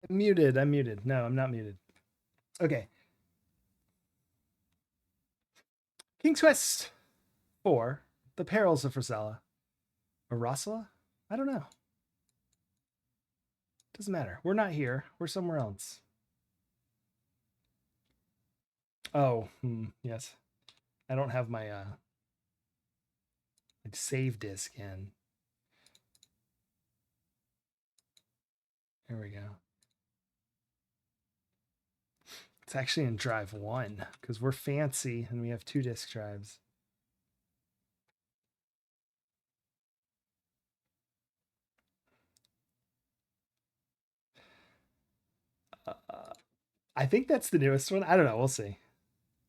I'm muted. I'm muted. No, I'm not muted. Okay. King's Quest 4, The Perils of Rosella. Or Rosala? I don't know. Doesn't matter. We're not here. We're somewhere else. Oh, yes. I don't have my save disk in. There we go. It's actually in drive 1 because we're fancy and we have 2 disk drives. I think that's the newest one. I don't know. We'll see.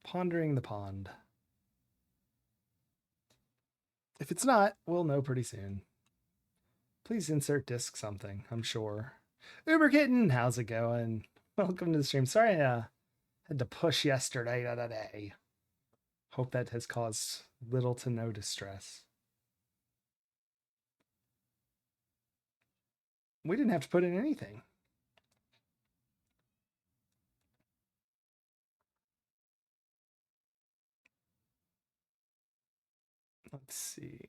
Pondering the Pond. If it's not, we'll know pretty soon. Please insert disk something, I'm sure. Uber Kitten, how's it going? Welcome to the stream. Sorry I had to push yesterday to today. Hope that has caused little to no distress. We didn't have to put in anything. Let's see.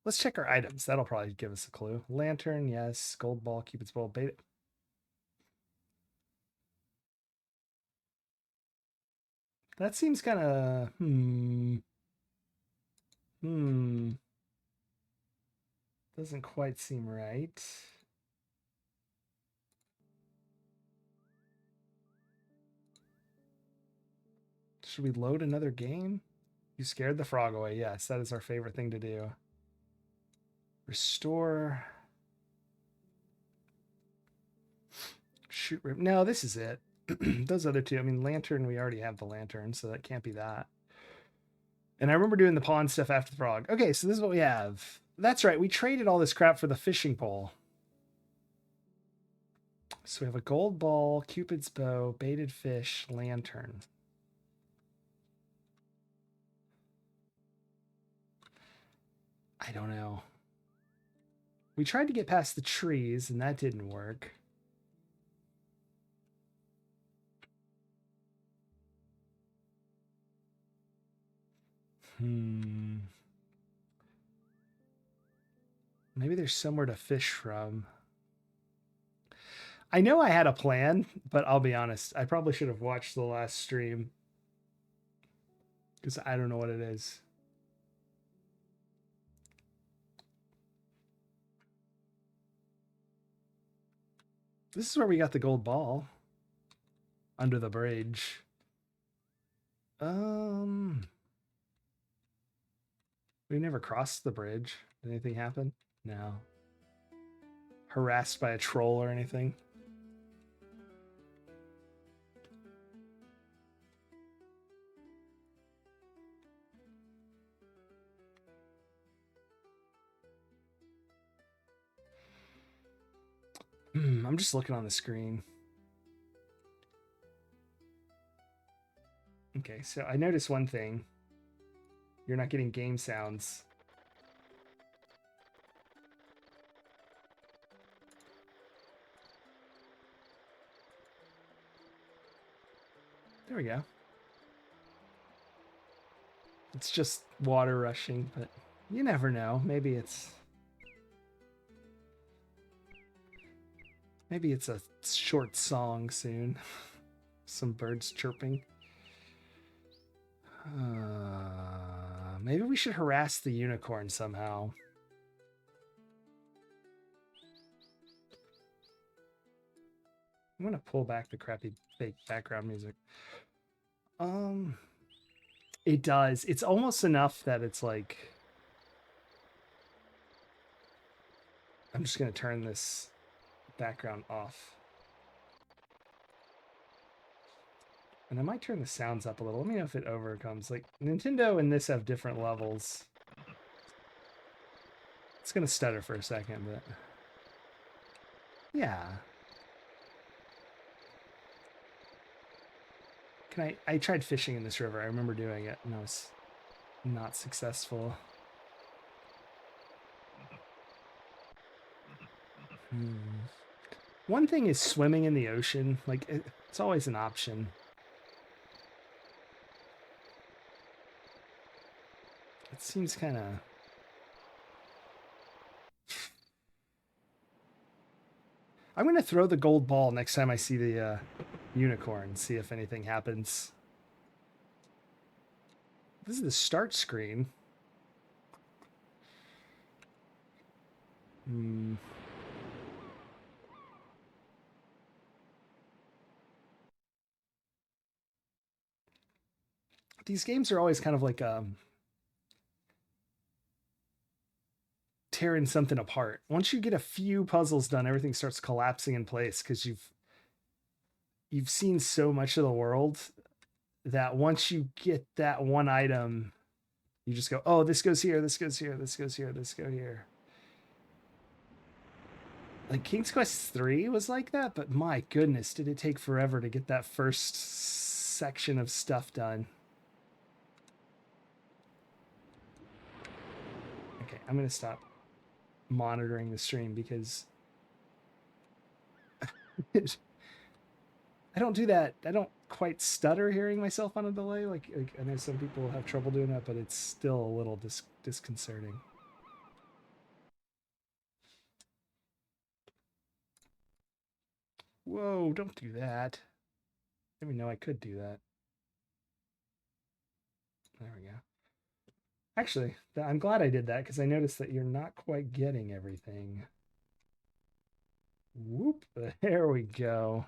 Let's check our items. That'll probably give us a clue. Lantern, yes. Gold ball, Cupid's bowl, beta. That seems kind of doesn't quite seem right. Should we load another game? You scared the frog away. Yes, that is our favorite thing to do. Restore. Shoot. No, this is it. Those other two. I mean, lantern, we already have the lantern, so that can't be that. And I remember doing the pawn stuff after the frog. Okay, so this is what we have. That's right. We traded all this crap for the fishing pole. So we have a gold ball, Cupid's bow, baited fish, lantern. I don't know. We tried to get past the trees, and that didn't work. Maybe there's somewhere to fish from. I know I had a plan, but I'll be honest. I probably should have watched the last stream because I don't know what it is. This is where we got the gold ball under the bridge. We never crossed the bridge. Did anything happen? No. Harassed by a troll or anything? I'm just looking on the screen. Okay, so I noticed one thing. You're not getting game sounds. There we go. It's just water rushing, but you never know. Maybe it's a short song soon. Some birds chirping. Maybe we should harass the unicorn somehow. I'm gonna pull back the crappy fake background music. It does. It's almost enough that it's like I'm just gonna turn this background off. And I might turn the sounds up a little. Let me know if it overcomes. Like Nintendo and this have different levels. It's gonna stutter for a second, but yeah. I tried fishing in this river. I remember doing it and I was not successful. One thing is swimming in the ocean. Like, it's always an option. It seems kind of... I'm going to throw the gold ball next time I see the unicorn, see if anything happens. This is the start screen. These games are always kind of like tearing something apart. Once you get a few puzzles done, everything starts collapsing in place because you've seen so much of the world that once you get that one item, you just go, oh, this goes here, this goes here, this goes here, this goes here. Like King's Quest 3 was like that, but my goodness, did it take forever to get that first section of stuff done. Okay, I'm going to stop monitoring the stream because I don't do that. I don't quite stutter hearing myself on a delay. Like I know some people have trouble doing that, but it's still a little disconcerting. Whoa, don't do that. I didn't even know I could do that. There we go. Actually, I'm glad I did that because I noticed that you're not quite getting everything. Whoop, there we go.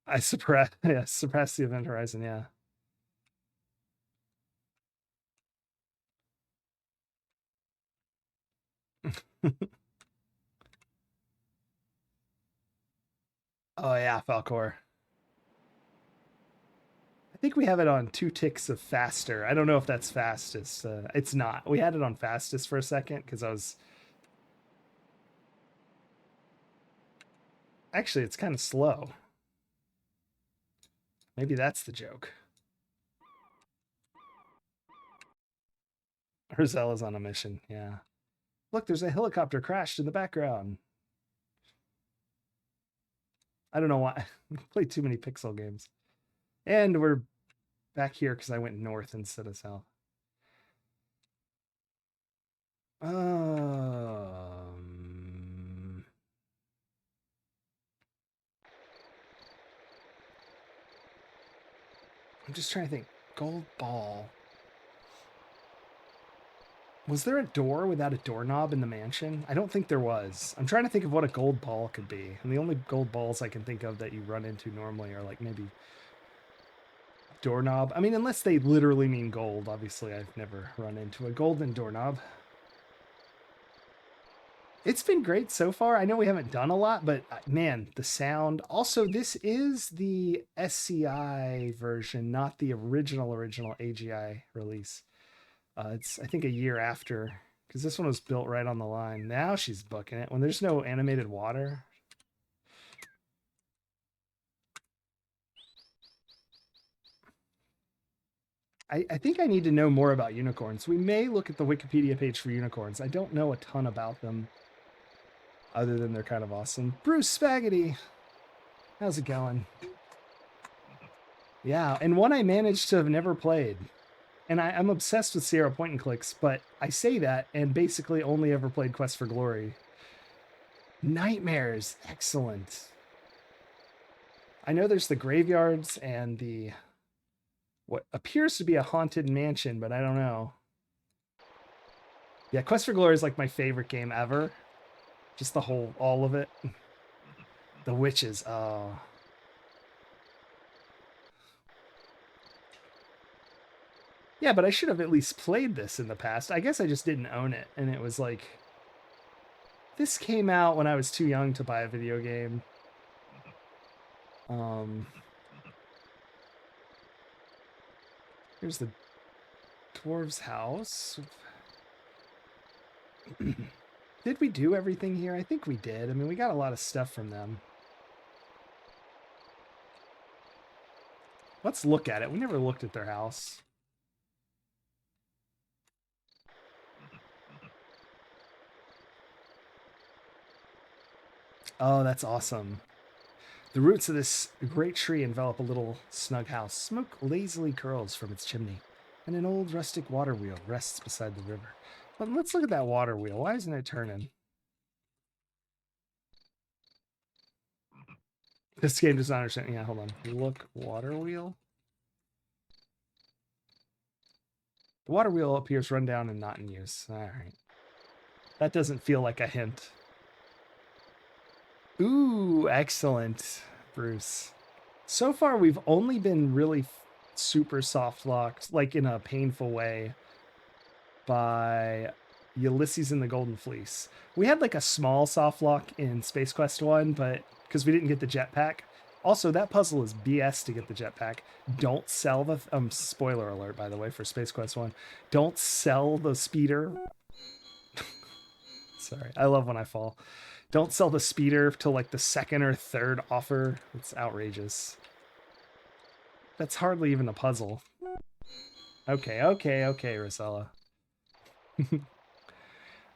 I suppressed the event horizon, yeah. Oh yeah, Falcor. I think we have it on 2 ticks of faster. I don't know if that's fastest. It's not. We had it on fastest for a second because I was... Actually, it's kind of slow. Maybe that's the joke. Urzella's on a mission, yeah. Look, there's a helicopter crashed in the background. I don't know why. I played too many pixel games. And we're back here because I went north instead of south. I'm just trying to think. Gold ball. Was there a door without a doorknob in the mansion? I don't think there was. I'm trying to think of what a gold ball could be. And the only gold balls I can think of that you run into normally are like maybe doorknob. I mean, unless they literally mean gold. Obviously, I've never run into a golden doorknob. It's been great so far. I know we haven't done a lot, but man, the sound. Also, this is the SCI version, not the original AGI release. It's, I think, a year after, because this one was built right on the line. Now she's booking it when there's no animated water. I think I need to know more about unicorns. We may look at the Wikipedia page for unicorns. I don't know a ton about them, other than they're kind of awesome. Bruce Spaghetti, how's it going? Yeah, and one I managed to have never played. And I'm obsessed with Sierra point and clicks, but I say that and basically only ever played Quest for Glory. Nightmares, excellent. I know there's the graveyards and the what appears to be a haunted mansion, but I don't know. Yeah, Quest for Glory is like my favorite game ever. Just the whole, all of it. The witches, oh. Yeah, but I should have at least played this in the past. I guess I just didn't own it, and it was like... This came out when I was too young to buy a video game. Here's the dwarves' house. Did we do everything here? I think we did. I mean, we got a lot of stuff from them. Let's look at it. We never looked at their house. Oh, that's awesome. The roots of this great tree envelop a little snug house. Smoke lazily curls from its chimney, and an old rustic water wheel rests beside the river. But let's look at that water wheel. Why isn't it turning? This game does not understand. Yeah, hold on. Look, water wheel. The water wheel appears run down and not in use. All right. That doesn't feel like a hint. Ooh, excellent, Bruce. So far, we've only been really super soft locked, like in a painful way, by Ulysses and the Golden Fleece. We had like a small soft lock in Space Quest 1, but because we didn't get the jetpack. Also, that puzzle is BS to get the jetpack. Don't sell the spoiler alert, by the way, for Space Quest 1. Don't sell the speeder. Sorry, I love when I fall. Don't sell the speeder till like the second or third offer. It's outrageous. That's hardly even a puzzle. Okay, Rosella.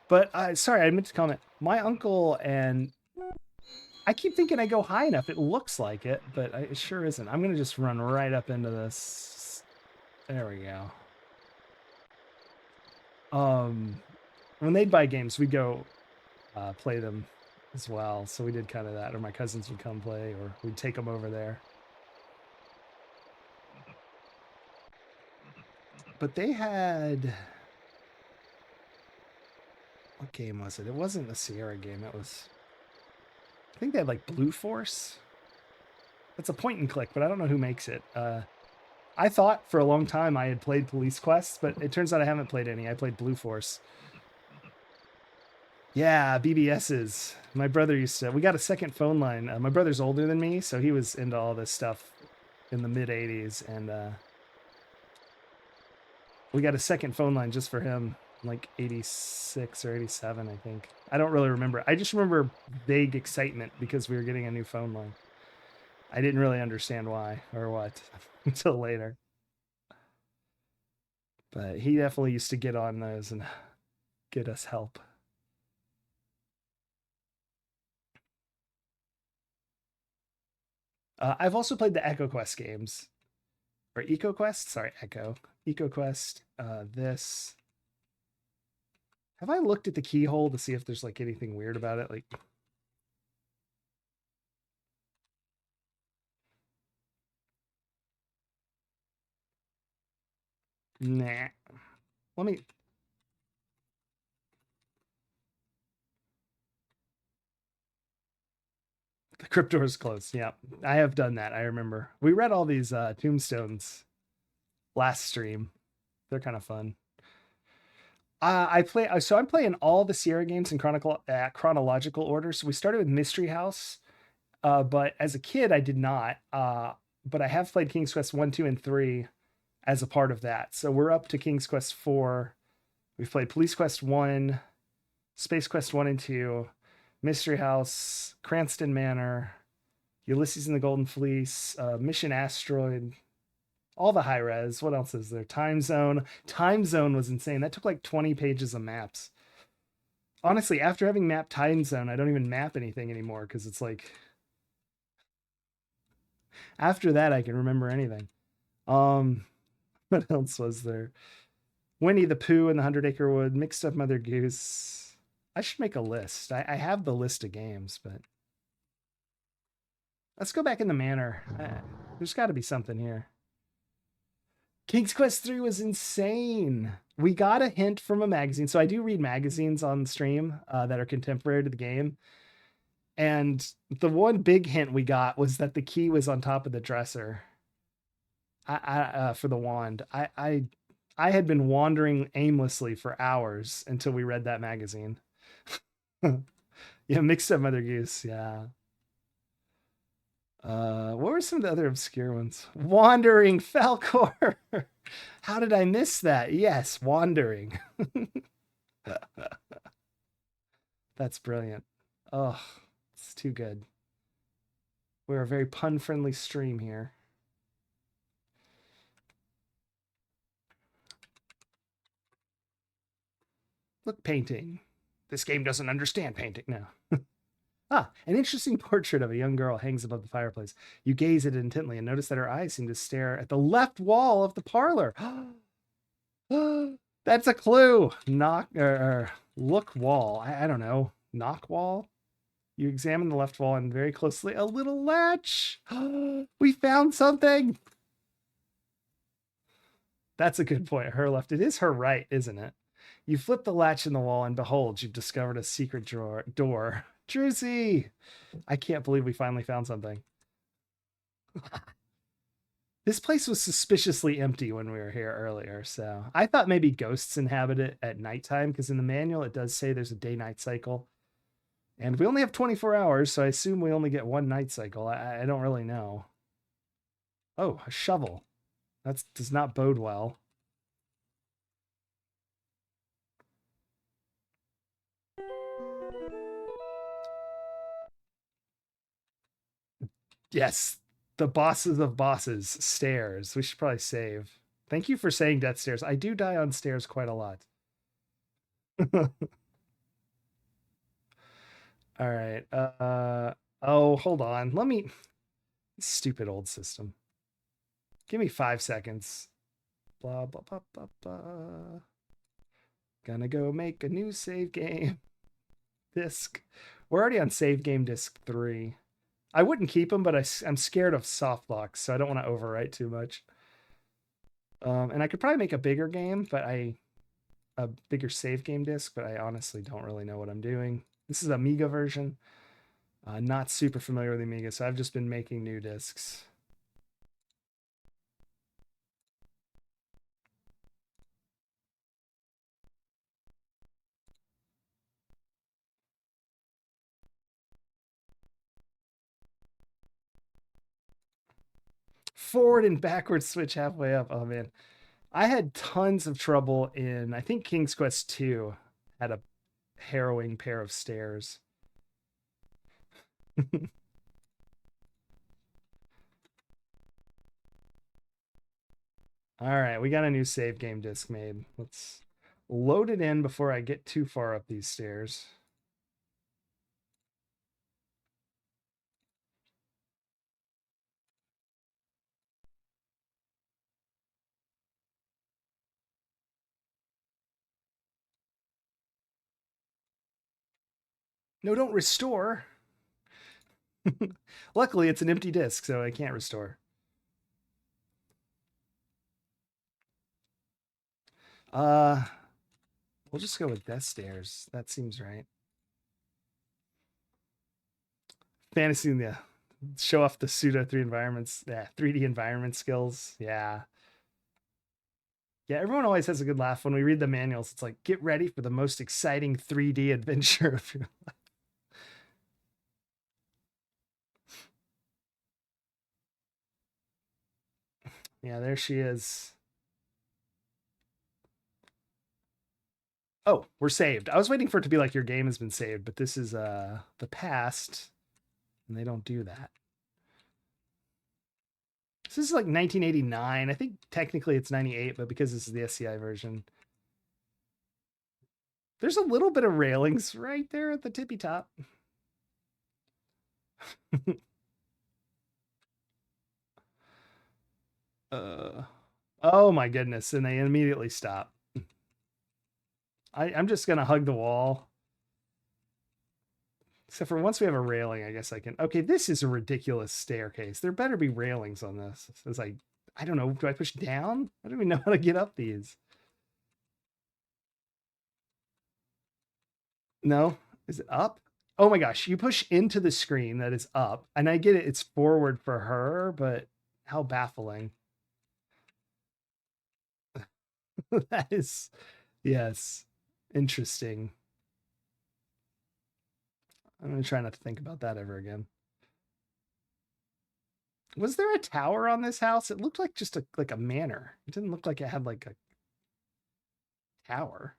But sorry, I meant to comment. My uncle and I keep thinking I go high enough. It looks like it, but it sure isn't. I'm gonna just run right up into this. There we go. When they'd buy games, we'd go play them as well. So we did kind of that, or my cousins would come play, or we'd take them over there. But they had, what game was it? It wasn't the Sierra game. It was, I think they had like Blue Force. It's a point and click, but I don't know who makes it. I thought for a long time I had played Police Quest, but it turns out I haven't played any. I played Blue Force. Yeah, BBSs. My brother used to. We got a second phone line. My brother's older than me, so he was into all this stuff in the mid '80s, and we got a second phone line just for him, like '86 or '87, I think. I don't really remember. I just remember vague excitement because we were getting a new phone line. I didn't really understand why or what until later. But he definitely used to get on those and get us help. I've also played the Echo Quest games or Eco Quest. Sorry, Eco Quest. This. Have I looked at the keyhole to see if there's like anything weird about it? Like, nah. Let me. The crypt door is closed. Yeah, I have done that. I remember. We read all these tombstones last stream. They're kind of fun. I play. So I'm playing all the Sierra games in chronological order. So we started with Mystery House, but as a kid I did not. But I have played King's Quest 1, 2, and 3 as a part of that. So we're up to King's Quest 4. We've played Police Quest 1, Space Quest 1 and 2, Mystery House, Cranston Manor, Ulysses and the Golden Fleece, Mission Asteroid, all the high res. What else is there? Time Zone. Time Zone was insane. That took like 20 pages of maps. Honestly, after having mapped Time Zone, I don't even map anything anymore because it's like after that I can remember anything. Um, what else was there? Winnie the Pooh and the 100 Acre Wood, Mixed Up Mother Goose. I should make a list. I have the list of games, but let's go back in the manor. There's got to be something here. King's Quest 3 was insane. We got a hint from a magazine. So I do read magazines on stream that are contemporary to the game. And the one big hint we got was that the key was on top of the dresser. For the wand. I had been wandering aimlessly for hours until we read that magazine. Yeah, Mixed Up Mother Goose. Yeah. What were some of the other obscure ones? Wandering Falcor. How did I miss that? Yes, Wandering. That's brilliant. Oh, it's too good. We're a very pun friendly stream here. Look, painting. This game doesn't understand painting now. Ah, an interesting portrait of a young girl hangs above the fireplace. You gaze at it intently and notice that her eyes seem to stare at the left wall of the parlor. That's a clue. Knock or look wall. I don't know. Knock wall. You examine the left wall and very closely a little latch. We found something. That's a good point. Her left. It is her right, isn't it? You flip the latch in the wall and behold, you've discovered a secret door. Druzy! I can't believe we finally found something. This place was suspiciously empty when we were here earlier, so I thought maybe ghosts inhabit it at nighttime because in the manual it does say there's a day-night cycle. And we only have 24 hours, so I assume we only get one night cycle. I don't really know. Oh, a shovel. That does not bode well. Yes, the bosses of bosses. Stairs. We should probably save. Thank you for saying death stairs. I do die on stairs quite a lot. All right. Oh, hold on. Let me. Stupid old system. Give me 5 seconds. Blah blah blah blah blah. Gonna go make a new save game disc. We're already on save game disc 3. I wouldn't keep them, but I'm scared of soft locks, so I don't want to overwrite too much. And I could probably make a bigger game, but a bigger save game disc, but I honestly don't really know what I'm doing. This is Amiga version. Not super familiar with Amiga, so I've just been making new discs. Forward and backward switch halfway up. Oh man. I had tons of trouble in I think King's Quest 2 had a harrowing pair of stairs. All right, we got a new save game disc made. Let's load it in before I get too far up these stairs. No, don't restore. Luckily, it's an empty disc, so I can't restore. Uh, we'll just go with death stairs. That seems right. Fantasy, yeah. Show off the pseudo 3 environments. Yeah, 3D environment skills. Yeah. Yeah, everyone always has a good laugh when we read the manuals. It's like, get ready for the most exciting 3D adventure of your life. Yeah, there she is. Oh, we're saved. I was waiting for it to be like your game has been saved, but this is the past, and they don't do that. This is like 1989. I think technically it's 98, but because this is the SCI version, there's a little bit of railings right there at the tippy top. uh, oh my goodness. And they immediately stop. I'm just going to hug the wall. Except for once we have a railing, I guess I can. Okay, this is a ridiculous staircase. There better be railings on this. It's like, I don't know. Do I push down? I don't even know how to get up these. No, is it up? Oh my gosh, you push into the screen that is up, and I get it. It's forward for her, but how baffling. That is, yes, interesting. I'm gonna try not to think about that ever again. Was there a tower on this house? It looked like just a manor. It didn't look like it had like a tower.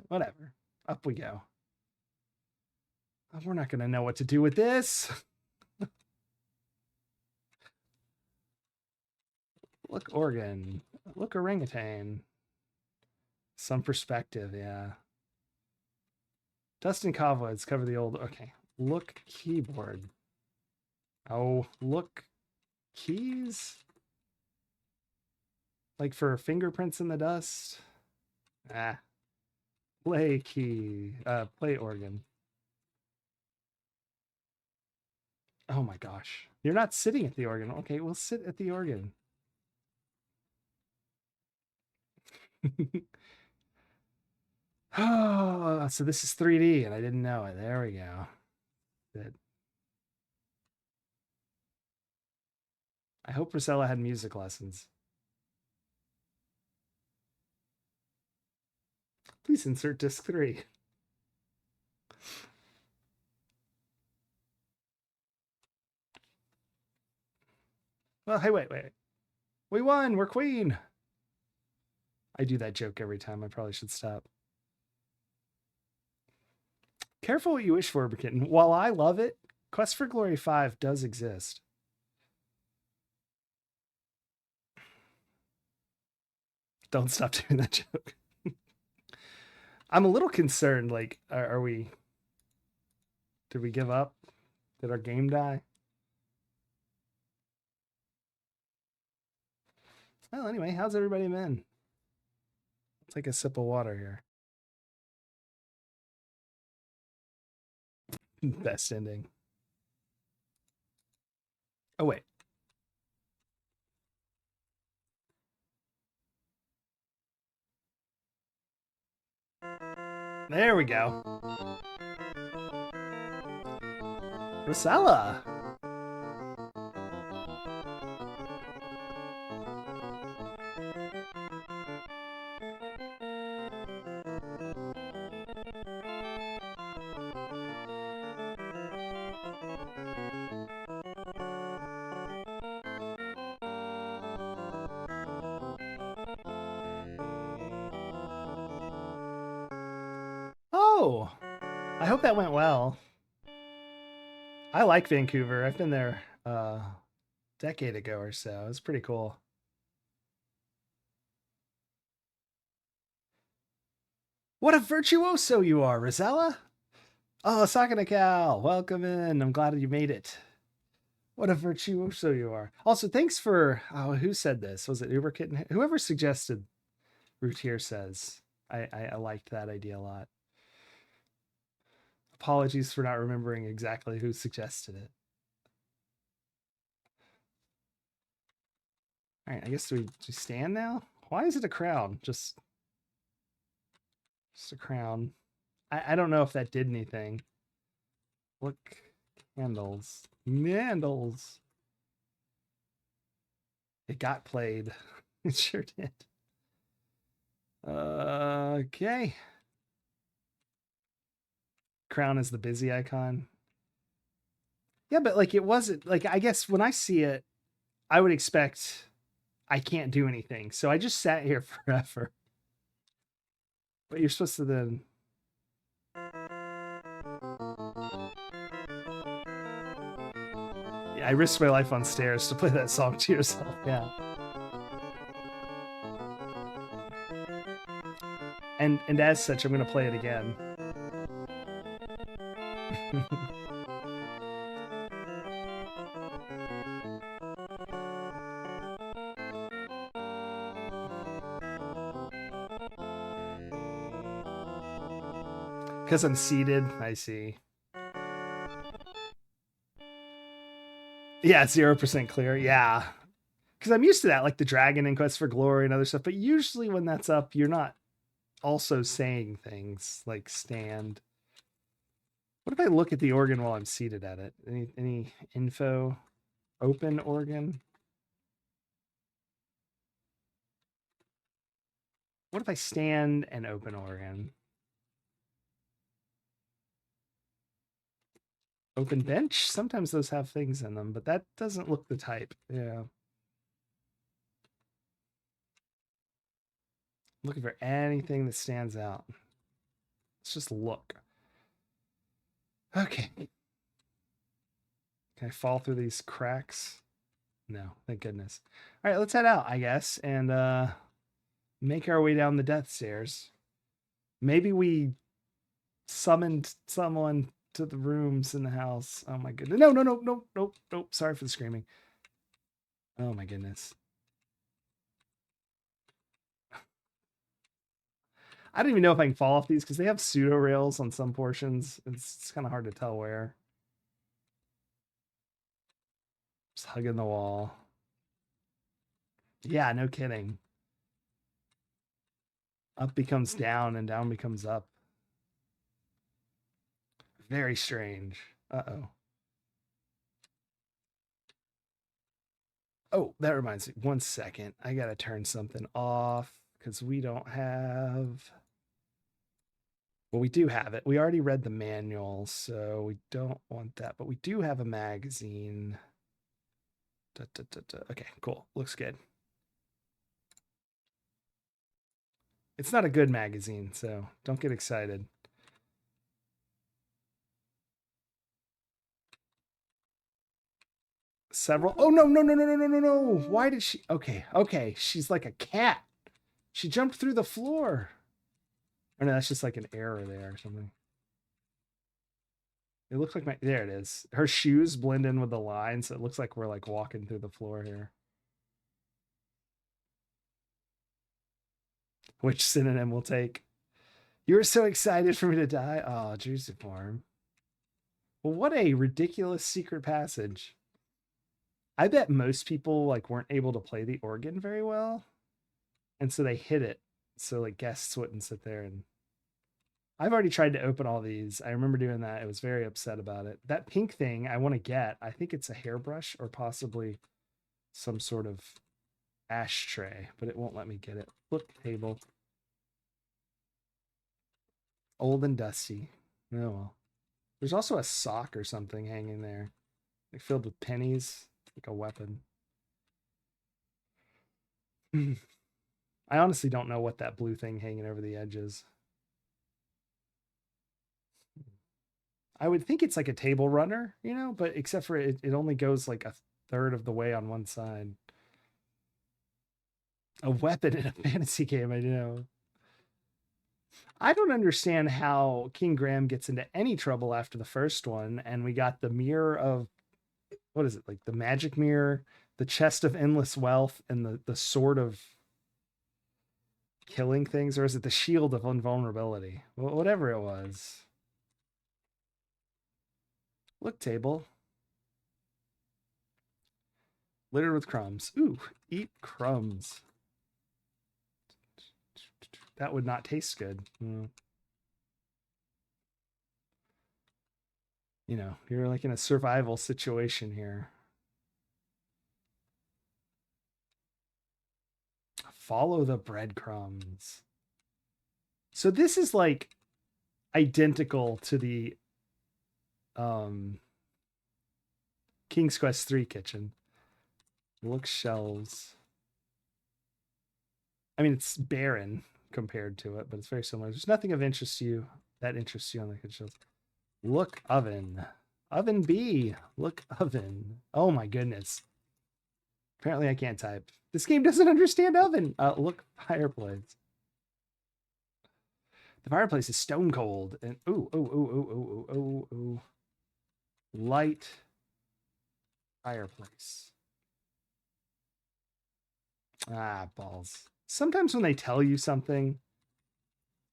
Whatever. Up we go. We're not gonna know what to do with this. Look organ. Look orangutan. Some perspective, yeah. Dust and cobwebs cover the old. Okay, Look keyboard. Oh, look keys? Like for fingerprints in the dust? Ah. Play key. Play organ. Oh my gosh. You're not sitting at the organ. Okay, we'll sit at the organ. Oh, so this is 3D and I didn't know it. There we go. Good. I hope Rosella had music lessons. Please insert disc 3. Well, hey, wait. We won. We're queen. I do that joke every time. I probably should stop. Careful what you wish for, Kitten. While I love it, Quest for Glory 5 does exist. Don't stop doing that joke. I'm a little concerned. Like, are we... Did we give up? Did our game die? Well, anyway, how's everybody been? I'll take a sip of water here. Best ending. Oh, wait. There we go. Rosella. Oh, I hope that went well. I like Vancouver. I've been there a decade ago or so. It was pretty cool. What a virtuoso you are, Rosella. Oh, Sakanacal, welcome in. I'm glad you made it. What a virtuoso you are. Also, thanks for, who said this? Was it Uber Kitten? Whoever suggested Routier Says. I liked that idea a lot. Apologies for not remembering exactly who suggested it. All right, I guess do we stand now? Why is it a crown? Just a crown. I don't know if that did anything. Look, candles. Mandles. It got played. It sure did. Okay. Crown is the busy icon. Yeah, but like it wasn't like I guess when I see it, I would expect I can't do anything. So I just sat here forever. But you're supposed to then. Yeah, I risked my life on stairs to play that song to yourself. Yeah. And as such, I'm gonna play it again. Because I'm seated, I see. Yeah, 0% clear. Yeah. Because I'm used to that, like the dragon in Quest for Glory and other stuff. But usually when that's up, you're not also saying things like stand. What if I look at the organ while I'm seated at it? Any info? Open organ? What if I stand and open organ? Open bench? Sometimes those have things in them, but that doesn't look the type. Yeah. Looking for anything that stands out. Let's just look. Okay. Can I fall through these cracks? No, thank goodness. All right, let's head out, I guess, and make our way down the death stairs. Maybe we summoned someone to the rooms in the house. Oh my goodness. No, no, no, no, no, no. Sorry for the screaming. Oh my goodness. I don't even know if I can fall off these because they have pseudo rails on some portions. It's kind of hard to tell where. Just hugging the wall. Yeah, no kidding. Up becomes down and down becomes up. Very strange. Uh-oh. Oh, that reminds me. 1 second. I got to turn something off because we don't have. Well, we do have it. We already read the manual, so we don't want that. But we do have a magazine. Da, da, da, da. Okay, cool. Looks good. It's not a good magazine, so don't get excited. Several. Oh, no, no, no, no, no, no, no, no. Why did she? Okay, okay. She's like a cat. She jumped through the floor. Or no, that's just like an error there or something. It looks like my. There it is. Her shoes blend in with the line, so it looks like we're like walking through the floor here. Which synonym will take? You were so excited for me to die. Oh, juicy farm. Well, what a ridiculous secret passage. I bet most people like weren't able to play the organ very well, and so they hid it so like guests wouldn't sit there. And I've already tried to open all these. I remember doing that. I was very upset about it. That pink thing I want to get. I think it's a hairbrush or possibly some sort of ashtray, but it won't let me get it. Look, table. Old and dusty. Oh well. There's also a sock or something hanging there, like filled with pennies, like a weapon. I honestly don't know what that blue thing hanging over the edge is. I would think it's like a table runner, you know, but except for it only goes like a third of the way on one side. A weapon in a fantasy game, I know. I don't understand how King Graham gets into any trouble after the first one, and we got the mirror of what is it, like the magic mirror, the chest of endless wealth, and the sword of killing things, or is it the shield of invulnerability? Well, whatever it was. Look, table. Littered with crumbs. Ooh, eat crumbs. That would not taste good. You know, you're like in a survival situation here. Follow the breadcrumbs. So this is like identical to the King's Quest 3 kitchen. Look, shelves. I mean, it's barren compared to it, but it's very similar. There's nothing of interest to you that interests you on the kitchen shelves. Look, oven. Oven B. Look, oven. Oh my goodness. Apparently I can't type. This game doesn't understand oven. Look, fireplace. The fireplace is stone cold. And ooh. Light fireplace. Ah, balls. Sometimes when they tell you something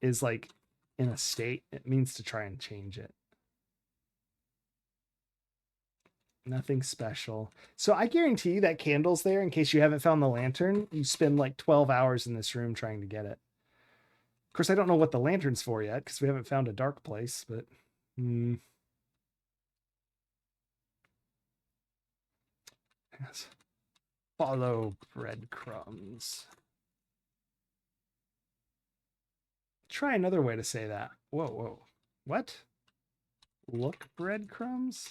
is like in a state, it means to try and change it. Nothing special. So I guarantee you that candle's there in case you haven't found the lantern. You spend like 12 hours in this room trying to get it. Of course, I don't know what the lantern's for yet because we haven't found a dark place, but yes. Follow breadcrumbs. Try another way to say that. Whoa. What? Look, breadcrumbs?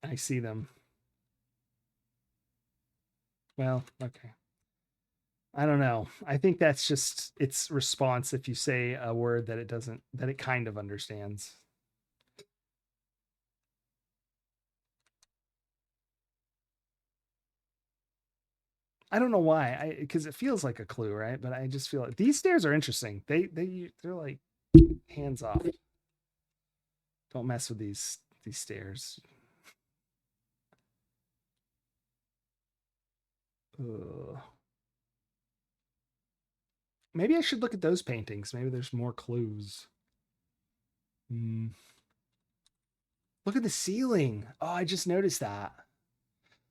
I see them. Well, okay. I don't know. I think that's just its response if you say a word that it doesn't, that it kind of understands. I don't know why. Because it feels like a clue, right? But I just feel like these stairs are interesting. They're like Hands off. Don't mess with these stairs. Ugh. Maybe I should look at those paintings. Maybe there's more clues. Look at the ceiling. Oh, I just noticed that.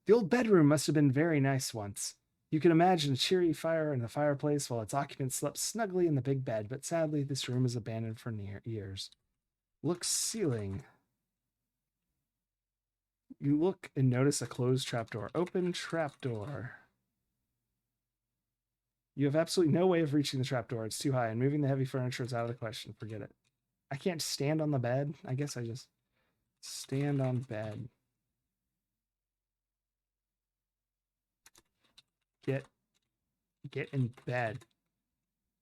The old bedroom must have been very nice once. You can imagine a cheery fire in the fireplace while its occupant slept snugly in the big bed, but sadly, this room is abandoned for years. Look ceiling. You look and notice a closed trapdoor. Open trapdoor. You have absolutely no way of reaching the trapdoor. It's too high, and moving the heavy furniture is out of the question. Forget it. I can't stand on the bed. I guess I just stand on bed. Get in bed.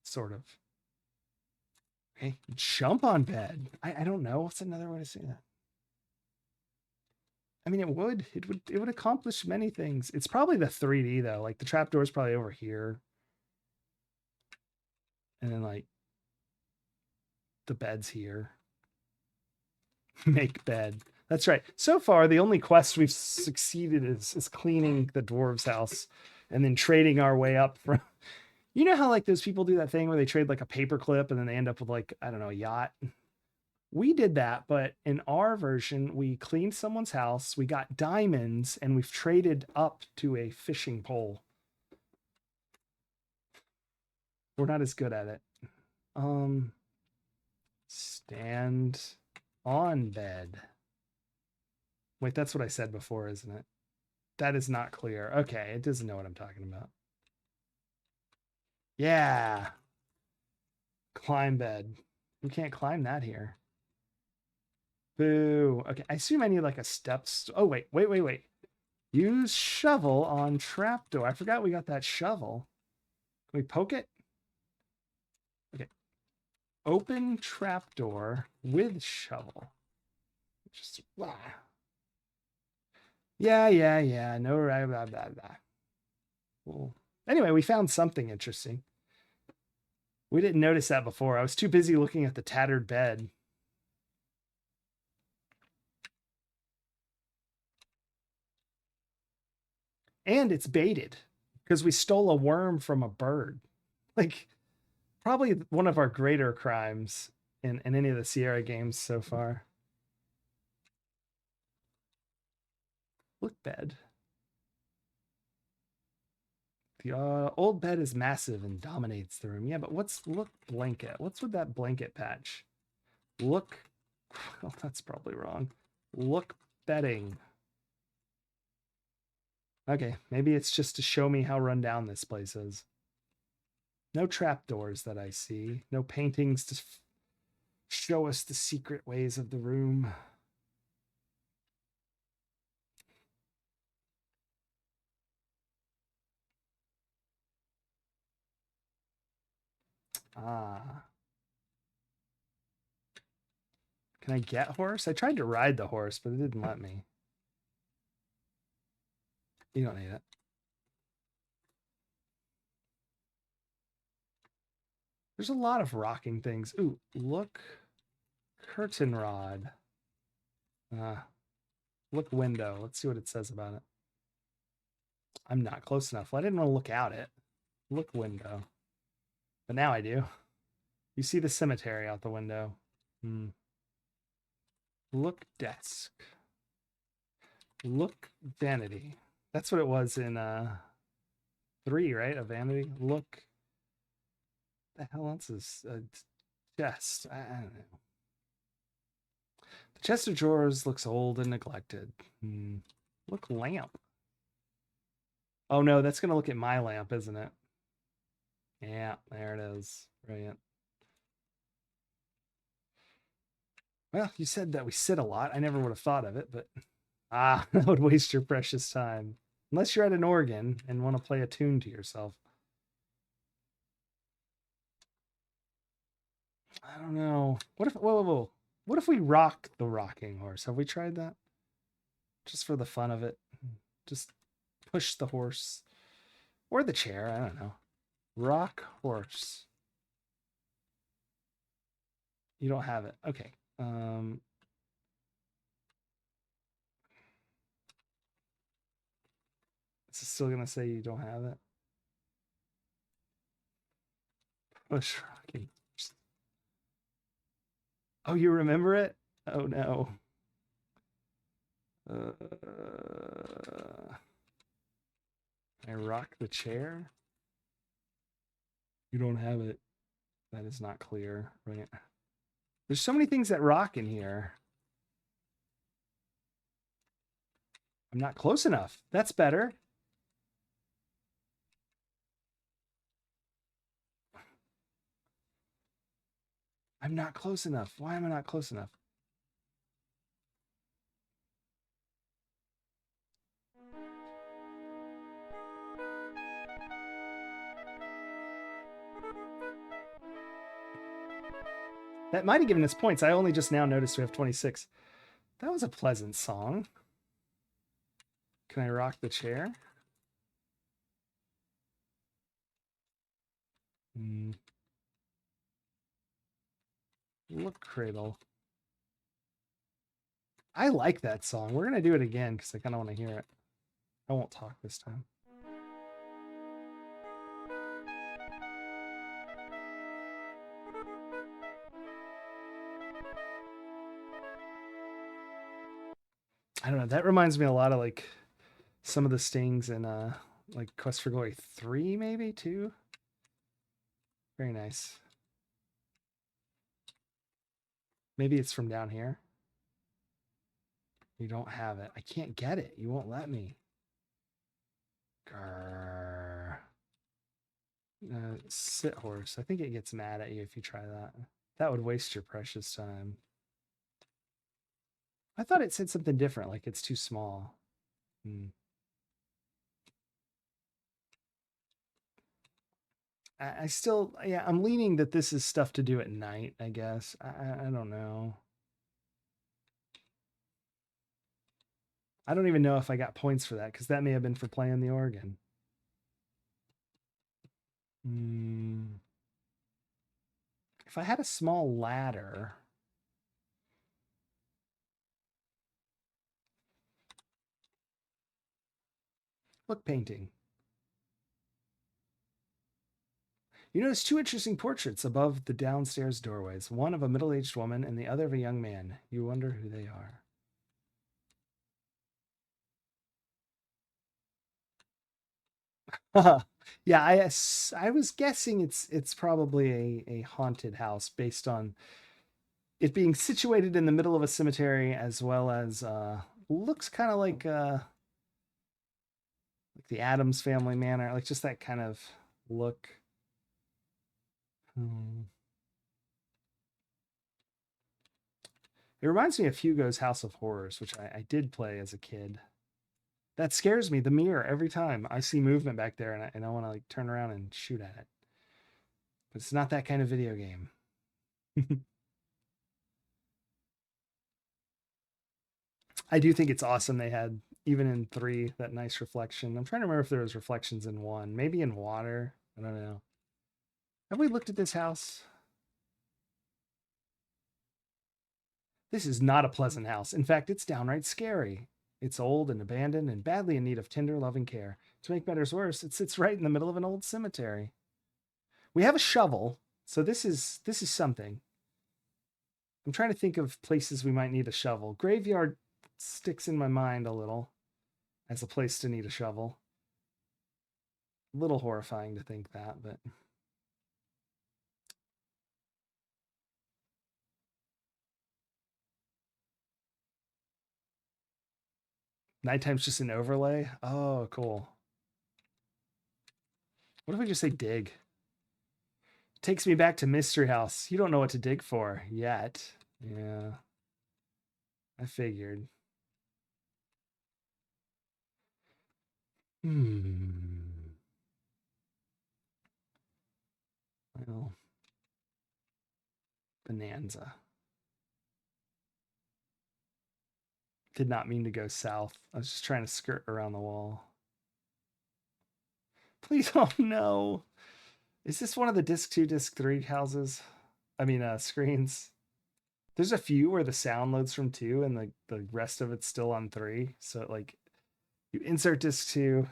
Sort of. Okay. Jump on bed. I don't know. What's another way to say that? I mean, it would accomplish many things. It's probably the 3D though. Like the trapdoor is probably over here. And then like the bed's here. Make bed. That's right. So far, the only quest we've succeeded is cleaning the dwarves' house and then trading our way up from. You know how like those people do that thing where they trade like a paper clip and then they end up with like, I don't know, a yacht. We did that, but in our version, we cleaned someone's house, we got diamonds, and we've traded up to a fishing pole. We're not as good at it. Stand on bed. Wait, that's what I said before, isn't it? That is not clear. Okay, it doesn't know what I'm talking about. Yeah. Climb bed. We can't climb that here. Boo. Okay, I assume I need like a steps. Oh, wait. Use shovel on trapdoor. I forgot we got that shovel. Can we poke it? Okay. Open trapdoor with shovel. Just blah. Yeah. No, blah, blah, blah, blah. Cool. Anyway, we found something interesting. We didn't notice that before. I was too busy looking at the tattered bed. And it's baited because we stole a worm from a bird. Like, probably one of our greater crimes in any of the Sierra games so far. Look bed. The old bed is massive and dominates the room. Yeah, but what's look blanket? What's with that blanket patch? Look. Oh, that's probably wrong. Look bedding. Okay, maybe it's just to show me how run down this place is. No trapdoors that I see. No paintings to show us the secret ways of the room. Ah. Can I get horse? I tried to ride the horse, but it didn't let me. You don't need it. There's a lot of rocking things. Ooh, look. Curtain rod. Look window. Let's see what it says about it. I'm not close enough. Well, I didn't want to look out it. Look window. But now I do. You see the cemetery out the window. Look desk. Look vanity. That's what it was in 3, right? A vanity. Look. The hell else is a chest? I don't know. The chest of drawers looks old and neglected. Look lamp. Oh no, that's gonna look at my lamp, isn't it? Yeah, there it is. Brilliant. Well, you said that we sit a lot. I never would have thought of it, but that would waste your precious time. Unless you're at an organ and want to play a tune to yourself. I don't know. What if whoa. What if we rock the rocking horse? Have we tried that? Just for the fun of it. Just push the horse. Or the chair, I don't know. Rock horse. You don't have it. Okay. It's still gonna say you don't have it. Push rocking. Oh, you remember it? Oh no. I rock the chair. You don't have it. That is not clear. Right. There's so many things that rock in here. I'm not close enough. That's better. I'm not close enough. Why am I not close enough? That might have given us points. I only just now noticed we have 26. That was a pleasant song. Can I rock the chair? Look, Cradle. I like that song. We're going to do it again because I kind of want to hear it. I won't talk this time. I don't know. That reminds me a lot of like some of the stings in like Quest for Glory 3, maybe 2. Very nice. Maybe it's from down here. You don't have it. I can't get it. You won't let me. Grrr. Sit horse. I think it gets mad at you if you try that. That would waste your precious time. I thought it said something different, like it's too small. I still, yeah, I'm leaning that this is stuff to do at night, I guess. I don't know. I don't even know if I got points for that because that may have been for playing the organ. If I had a small ladder. Look, painting. You notice two interesting portraits above the downstairs doorways, one of a middle-aged woman and the other of a young man. You wonder who they are. Yeah, I was guessing it's probably a haunted house based on it being situated in the middle of a cemetery, as well as looks kind of like the Adams Family Manor, like just that kind of look. It reminds me of Hugo's House of Horrors, which I did play as a kid. That scares me, the mirror, every time I see movement back there and I want to like turn around and shoot at it. But it's not that kind of video game. I do think it's awesome they had, even in 3, that nice reflection. I'm trying to remember if there was reflections in 1. Maybe in water. I don't know. Have we looked at this house? This is not a pleasant house. In fact, it's downright scary. It's old and abandoned and badly in need of tender, loving care. To make matters worse, it sits right in the middle of an old cemetery. We have a shovel, so this is something. I'm trying to think of places we might need a shovel. Graveyard sticks in my mind a little as a place to need a shovel. A little horrifying to think that, but nighttime's just an overlay. Oh, cool. What if we just say dig? Takes me back to Mystery House. You don't know what to dig for yet. Yeah. I figured. Well, Bonanza. Did not mean to go south. I was just trying to skirt around the wall. Please, oh no. Is this one of the disc 2, disc 3 houses? I mean, screens. There's a few where the sound loads from 2 and the rest of it's still on 3. So like you insert disc 2,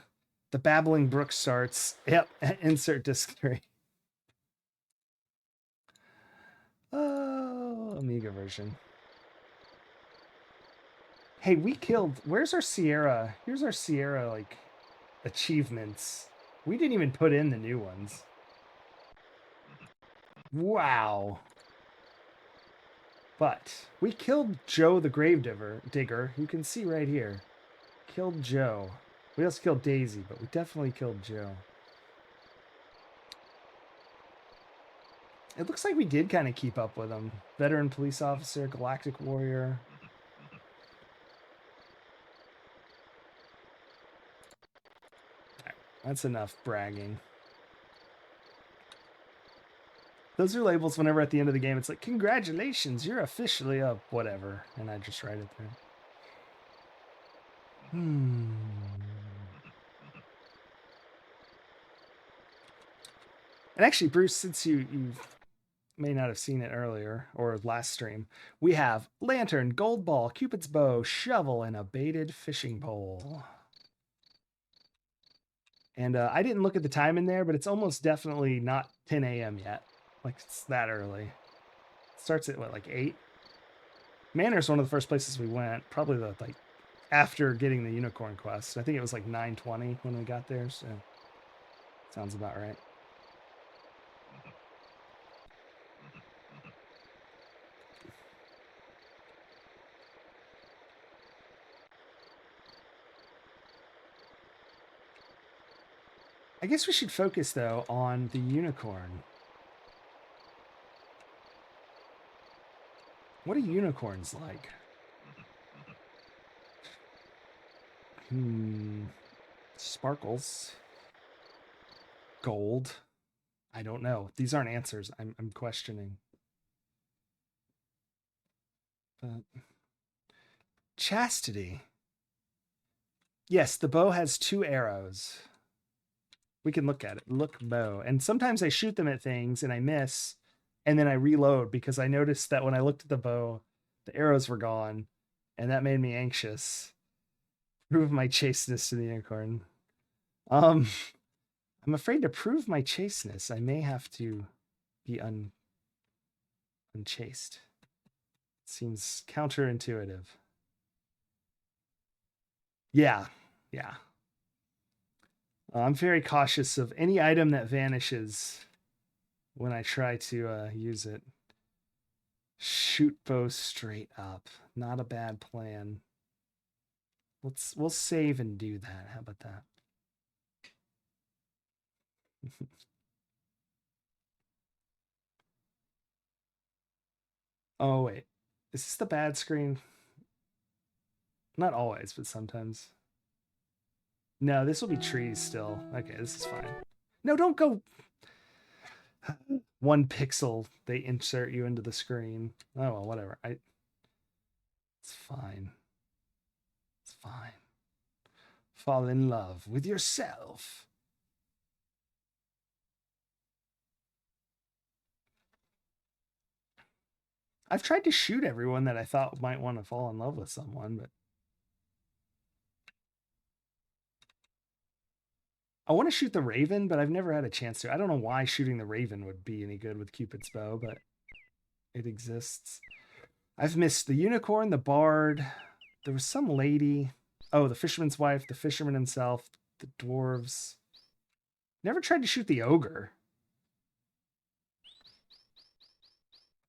the babbling brook starts. Yep, insert disc 3. Oh, Amiga version. Hey, we killed. Where's our Sierra? Here's our Sierra like achievements. We didn't even put in the new ones. Wow. But we killed Joe the Digger. You can see right here. Killed Joe. We also killed Daisy, but we definitely killed Joe. It looks like we did kind of keep up with him. Veteran police officer, galactic warrior. Right, that's enough bragging. Those are labels whenever at the end of the game it's like, congratulations, you're officially up, whatever. And I just write it there. And actually, Bruce, since you may not have seen it earlier or last stream, we have lantern, gold ball, Cupid's bow, shovel, and a baited fishing pole. And I didn't look at the time in there, but it's almost definitely not 10 a.m. yet. Like, it's that early. It starts at, what, like 8? Manor's one of the first places we went. Probably the, like, after getting the unicorn quest. I think it was like 9:20 when we got there, so sounds about right. I guess we should focus, though, on the unicorn. What are unicorns like? Sparkles. Gold. I don't know. These aren't answers. I'm questioning. But chastity. Yes, the bow has 2 arrows. We can look at it. Look bow. And sometimes I shoot them at things and I miss, and then I reload because I noticed that when I looked at the bow, the arrows were gone, and that made me anxious. Prove my chasteness to the unicorn. I'm afraid to prove my chasteness. I may have to be unchaste. It seems counterintuitive. Yeah. I'm very cautious of any item that vanishes when I try to use it. Shoot bow straight up. Not a bad plan. We'll save and do that. How about that? Oh wait. Is this the bad screen? Not always, but sometimes. No, this will be trees still. Okay, this is fine. No, don't go. 1 pixel, they insert you into the screen. Oh well, whatever. It's fine. It's fine. Fall in love with yourself. I've tried to shoot everyone that I thought might want to fall in love with someone, but I want to shoot the Raven, but I've never had a chance to. I don't know why shooting the Raven would be any good with Cupid's bow, but it exists. I've missed the unicorn, the bard. There was some lady. Oh, the fisherman's wife, the fisherman himself, the dwarves. Never tried to shoot the ogre.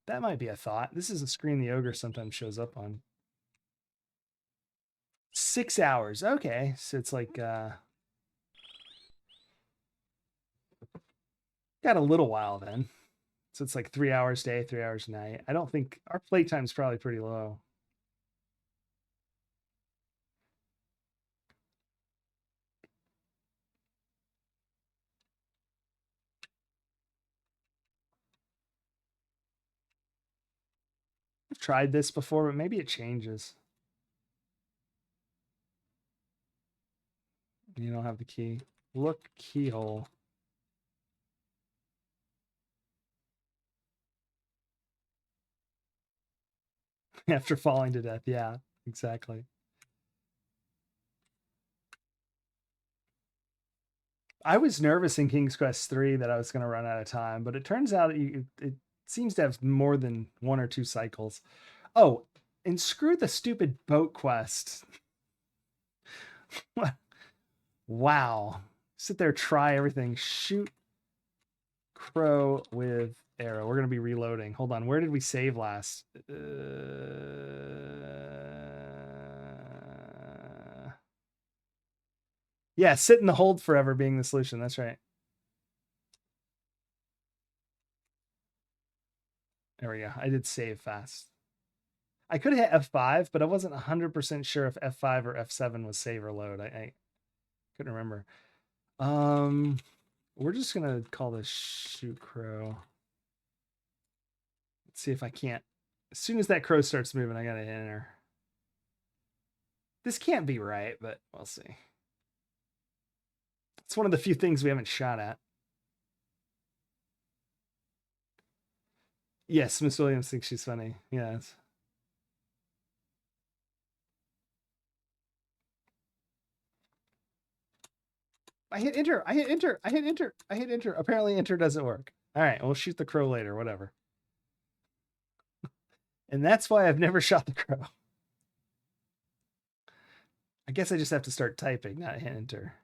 That might be a thought. This is a screen the ogre sometimes shows up on. 6 hours. Okay, so it's like got a little while then. So it's like 3 hours day, 3 hours night. I don't think our playtime's probably pretty low. I've tried this before, but maybe it changes. You don't have the key. Look keyhole. after falling to death. Yeah, exactly. I was nervous in King's Quest 3 that I was going to run out of time, but it turns out it seems to have more than one or two cycles. Oh, and screw the stupid boat quest. Wow. Sit there, try everything. Shoot crow with arrow. We're going to be reloading. Hold on. Where did we save last? Yeah, sit in the hold forever being the solution. That's right. There we go. I did save fast. I could have hit F5, but I wasn't 100% sure if F5 or F7 was save or load. I couldn't remember. We're just gonna call this shoot crow. Let's see if I can't. As soon as that crow starts moving, I gotta hit enter. This can't be right, but we'll see. It's one of the few things we haven't shot at. Yes, Miss Williams thinks she's funny. Yes. I hit enter. I hit enter. I hit enter. I hit enter. Apparently enter doesn't work. All right, we'll shoot the crow later, whatever. And that's why I've never shot the crow. I guess I just have to start typing, not hit enter.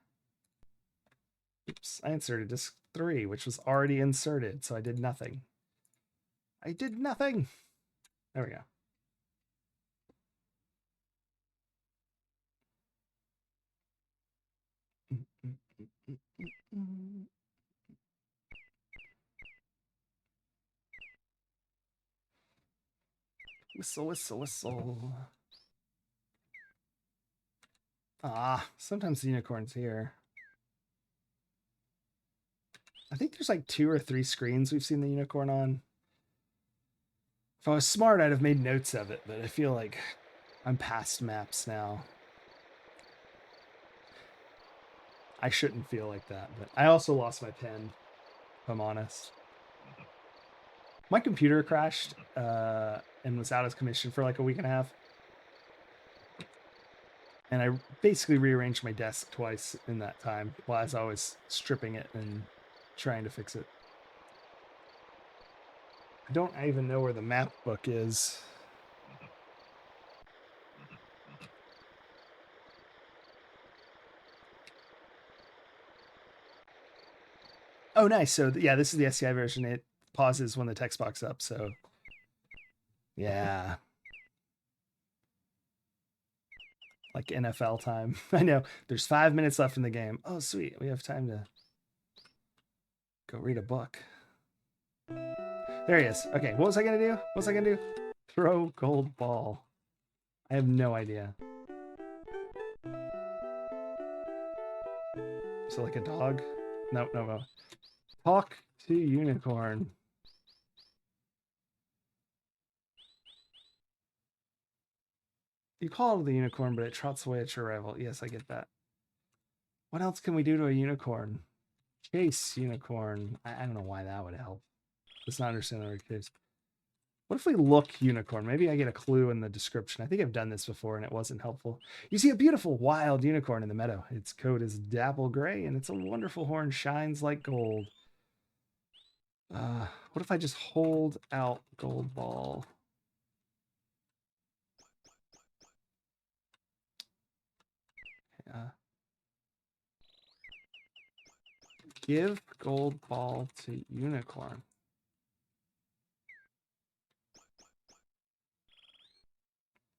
Oops, I inserted disk 3, which was already inserted, so I did nothing. I did nothing. There we go. Whistle, whistle, whistle. Ah, sometimes the unicorn's here. I think there's like 2 or 3 screens we've seen the unicorn on. If I was smart, I'd have made notes of it, but I feel like I'm past maps now. I shouldn't feel like that, but I also lost my pen, if I'm honest. My computer crashed and was out of commission for like a week and a half. And I basically rearranged my desk twice in that time while as I was stripping it and trying to fix it. I don't even know where the map book is. Oh, nice. So yeah, this is the SCI version. It pauses when the text box up. So yeah, like NFL time. I know. There's 5 minutes left in the game. Oh, sweet. We have time to go read a book. There he is. Okay, what was I gonna do? What was I gonna do? Throw gold ball. I have no idea. So like a dog? No, no, no. Talk to unicorn. You call it the unicorn, but it trots away at your rival. Yes, I get that. What else can we do to a unicorn? Chase unicorn. I don't know why that would help. Let's not understand the word case. What if we look unicorn? Maybe I get a clue in the description. I think I've done this before and it wasn't helpful. You see a beautiful wild unicorn in the meadow. Its coat is dapple gray and its a wonderful horn shines like gold. What if I just hold out gold ball? Give gold ball to unicorn.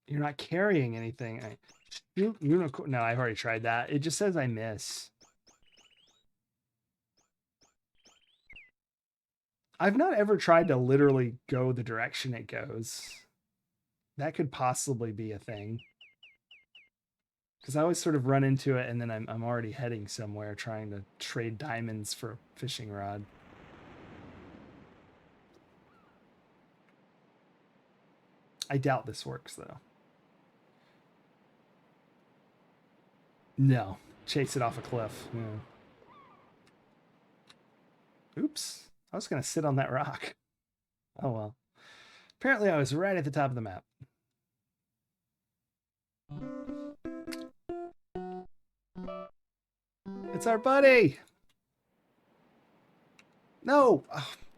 You're not carrying anything. Unicorn. No, I've already tried that. It just says I miss. I've not ever tried to literally go the direction it goes. That could possibly be a thing. Because I always sort of run into it and then I'm already heading somewhere trying to trade diamonds for a fishing rod. I doubt this works though. No. Chase it off a cliff. Yeah. Oops. I was going to sit on that rock. Oh well. Apparently I was right at the top of the map. It's our buddy. No,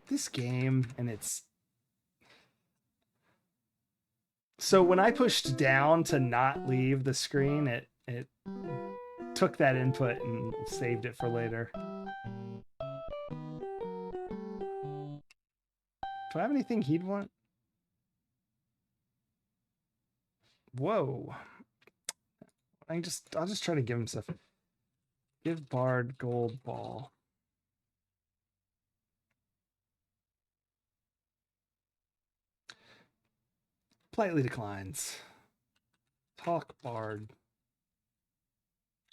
this game and it's so when I pushed down to not leave the screen, it took that input and saved it for later. Do I have anything he'd want? Whoa. I'll just try to give him stuff. Give Bard gold ball. Politely declines. Talk Bard.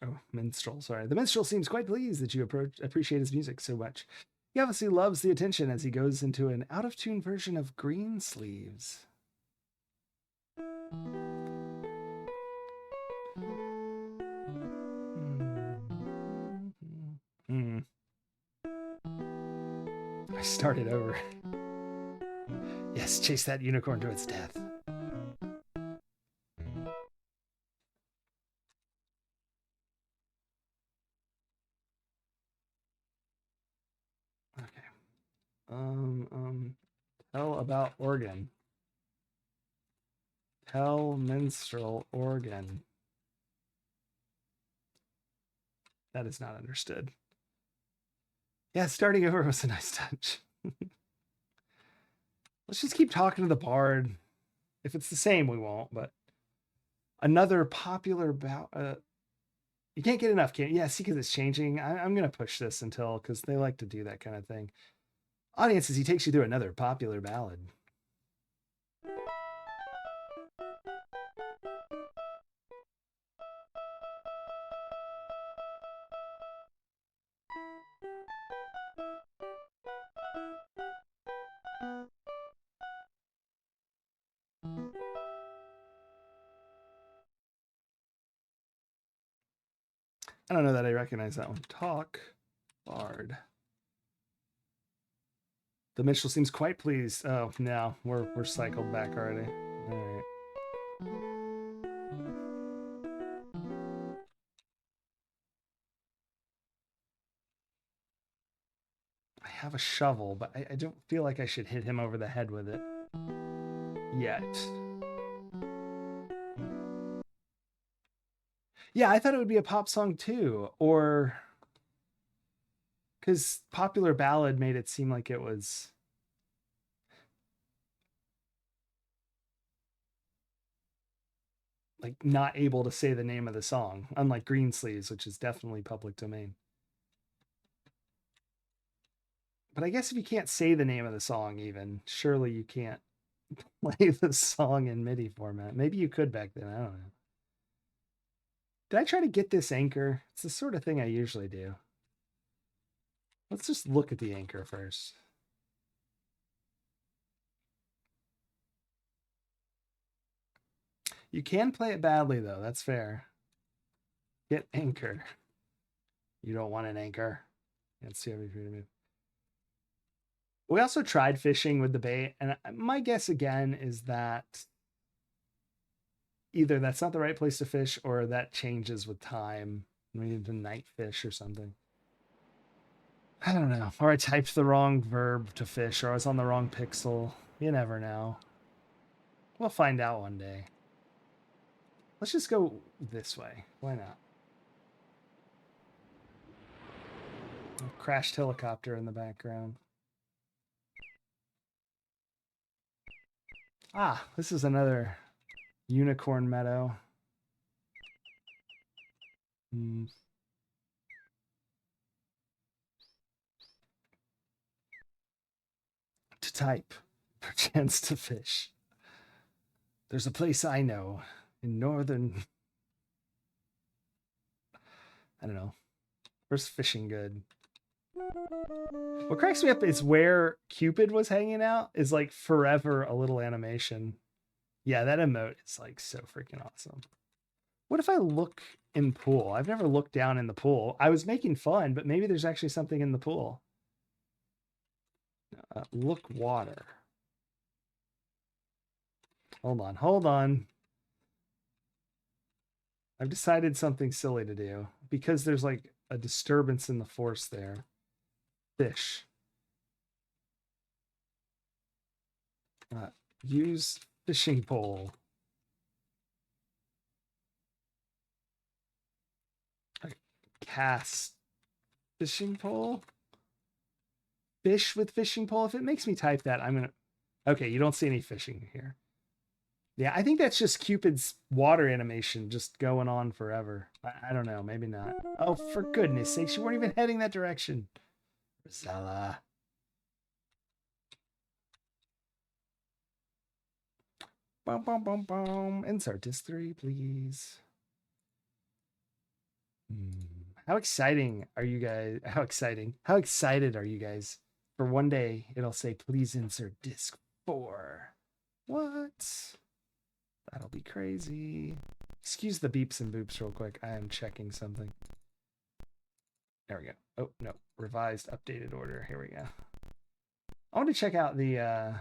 Oh, minstrel, sorry. The minstrel seems quite pleased that you appreciate his music so much. He obviously loves the attention as he goes into an out-of-tune version of Greensleeves. I started over. Yes, chase that unicorn to its death. Okay. Tell about organ. Tell minstrel organ. That is not understood. Yeah, starting over was a nice touch. Let's just keep talking to the bard. If it's the same, we won't, but another popular you can't get enough, can't you? Yeah, see, because it's changing. I'm going to push this until, because they like to do that kind of thing. Audiences, he takes you through another popular ballad. I don't know that I recognize that one. Talk Bard. The minstrel seems quite pleased. Oh, no, we're cycled back already. All right. I have a shovel, but I don't feel like I should hit him over the head with it yet. Yeah, I thought it would be a pop song too, or because popular ballad made it seem like it was like not able to say the name of the song, unlike Greensleeves, which is definitely public domain. But I guess if you can't say the name of the song, even surely you can't play the song in MIDI format. Maybe you could back then. I don't know. Did I try to get this anchor? It's the sort of thing I usually do. Let's just look at the anchor first. You can play it badly, though. That's fair. Get anchor. You don't want an anchor. Let's see how we move. We also tried fishing with the bait, and my guess again is that either that's not the right place to fish or that changes with time. We need to night fish or something. I don't know. Or I typed the wrong verb to fish, or I was on the wrong pixel. You never know. We'll find out one day. Let's just go this way. Why not? A crashed helicopter in the background. Ah, this is another unicorn meadow. To type, perchance to fish. There's a place I know in northern. I don't know. Where's fishing good? What cracks me up is where Cupid was hanging out is like forever a little animation. Yeah, that emote is like so freaking awesome. What if I look in pool? I've never looked down in the pool. I was making fun, but maybe there's actually something in the pool. Look water. Hold on. I've decided something silly to do because there's like a disturbance in the force there. Fish. Use fishing pole. Cast fishing pole. Fish with fishing pole. If it makes me type that, I'm gonna. Okay, you don't see any fishing here. Yeah, I think that's just Cupid's water animation just going on forever. I don't know, maybe not. Oh, for goodness sakes, you weren't even heading that direction. Rosella. Boom, boom, boom, boom. Insert disc 3, please. How exciting are you guys? How exciting? How excited are you guys? For one day, it'll say, please insert disc 4. What? That'll be crazy. Excuse the beeps and boops real quick. I am checking something. There we go. Oh, no. Revised updated order. Here we go. I want to check out the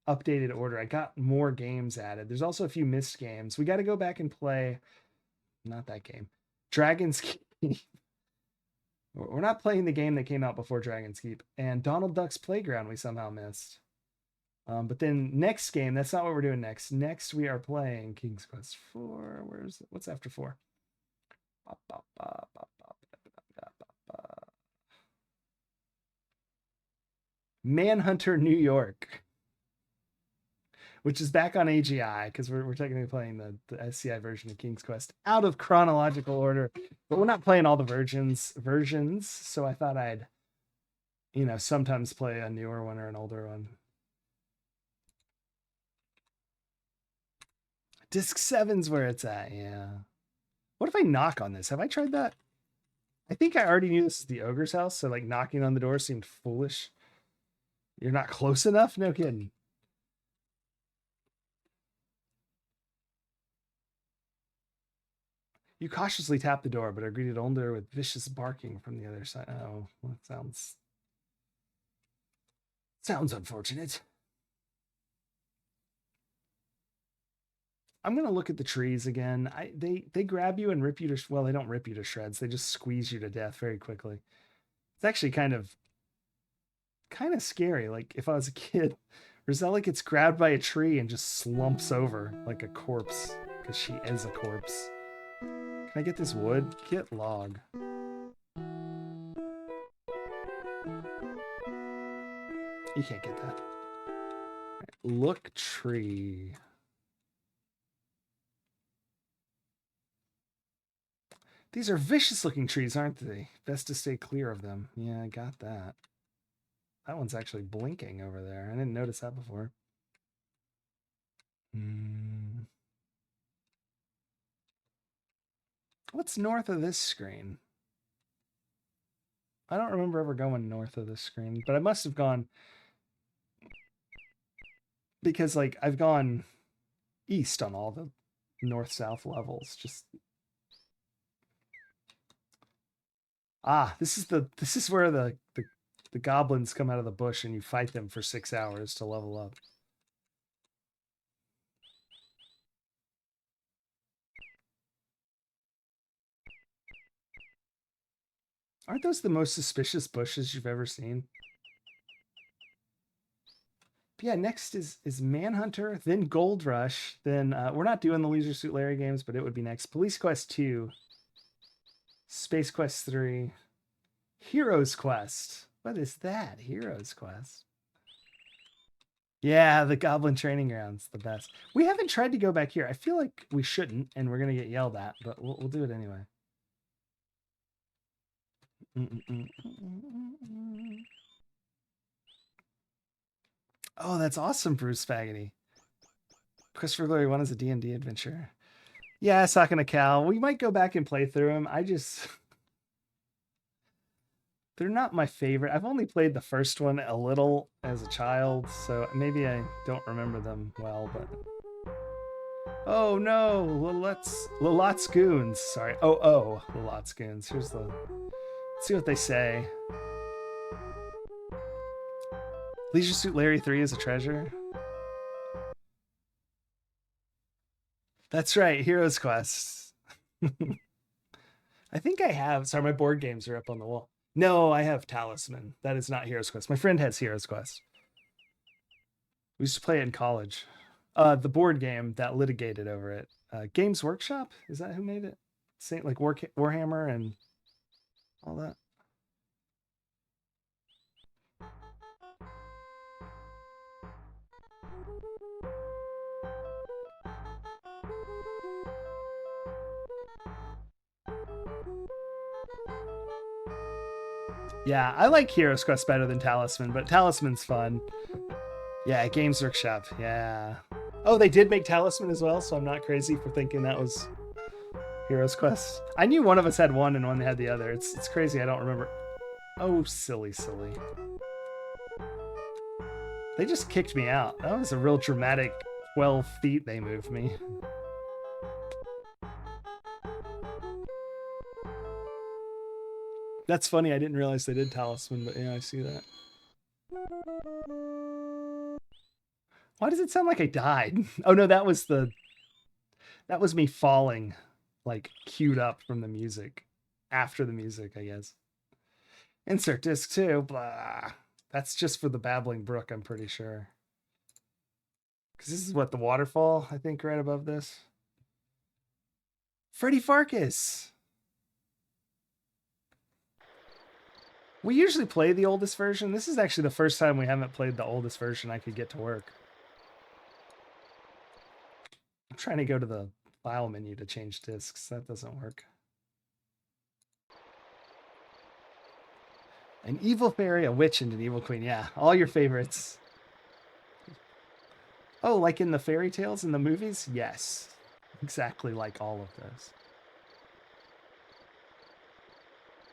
updated order. I got more games added. There's also a few missed games. We got to go back and play. Not that game. Dragon's Keep. We're not playing the game that came out before Dragon's Keep. And Donald Duck's Playground we somehow missed. But then next game, that's not what we're doing next. Next we are playing King's Quest 4. Where's it? What's after 4? Manhunter New York, which is back on AGI because we're technically playing the SCI version of King's Quest out of chronological order, but we're not playing all the versions. So I thought I'd, sometimes play a newer one or an older one. Disc 7's where it's at, yeah. What if I knock on this? Have I tried that? I think I already knew this is the ogre's house, so like knocking on the door seemed foolish. You're not close enough? No kidding. You cautiously tap the door, but are greeted only with vicious barking from the other side. Oh, well, that sounds unfortunate. I'm gonna look at the trees again. They grab you and rip you to well, they don't rip you to shreds. They just squeeze you to death very quickly. It's actually kind of scary. Like if I was a kid, Rosella gets grabbed by a tree and just slumps over like a corpse because she is a corpse. Can I get this wood? Get log. You can't get that. Right. Look tree. These are vicious looking trees, aren't they? Best to stay clear of them. Yeah, I got that. That one's actually blinking over there. I didn't notice that before. What's north of this screen? I don't remember ever going north of this screen, but I must have gone because like I've gone east on all the north-south levels. Just this is where the goblins come out of the bush and you fight them for 6 hours to level up. Aren't those the most suspicious bushes you've ever seen? But yeah, next is Manhunter, then Gold Rush, then we're not doing the Leisure Suit Larry games, but it would be next. Police Quest 2, Space Quest 3, Heroes Quest. What is that? Heroes Quest. Yeah, the Goblin Training Grounds, the best. We haven't tried to go back here. I feel like we shouldn't, and we're gonna get yelled at, but we'll do it anyway. Oh, that's awesome, Bruce Spaghetti. Christopher Glory 1 is a D&D adventure. Yeah, Sakana Cal. We might go back and play through them. They're not my favorite. I've only played the first one a little as a child, so maybe I don't remember them well, but... Oh no, Lalot's Goons. Sorry. Lalot's Goons. Here's the... Let's see what they say. Leisure Suit Larry 3 is a treasure. That's right, Heroes Quest. I think I have. Sorry, my board games are up on the wall. No, I have Talisman. That is not Heroes Quest. My friend has Heroes Quest. We used to play it in college. The board game that litigated over it. Games Workshop? Is that who made it? Saint like Warhammer and all that. Yeah, I like Heroes Quest better than Talisman, but Talisman's fun. Yeah, Games Workshop. Yeah. Oh, they did make Talisman as well, so I'm not crazy for thinking that was Heroes Quest. I knew one of us had one and one had the other. It's crazy. I don't remember. Oh, silly. They just kicked me out. That was a real dramatic 12 feet they moved me. That's funny. I didn't realize they did Talisman, but yeah, I see that. Why does it sound like I died? Oh no, that was me falling, like queued up from the music. After the music, I guess. Insert disc 2, blah. That's just for the Babbling Brook, I'm pretty sure. Because this is what, the waterfall, I think, right above this. Freddy Farkas! We usually play the oldest version. This is actually the first time we haven't played the oldest version I could get to work. I'm trying to go to the file menu to change discs. That doesn't work. An evil fairy, a witch, and an evil queen. Yeah, all your favorites. Oh, like in the fairy tales in the movies? Yes. Exactly like all of those.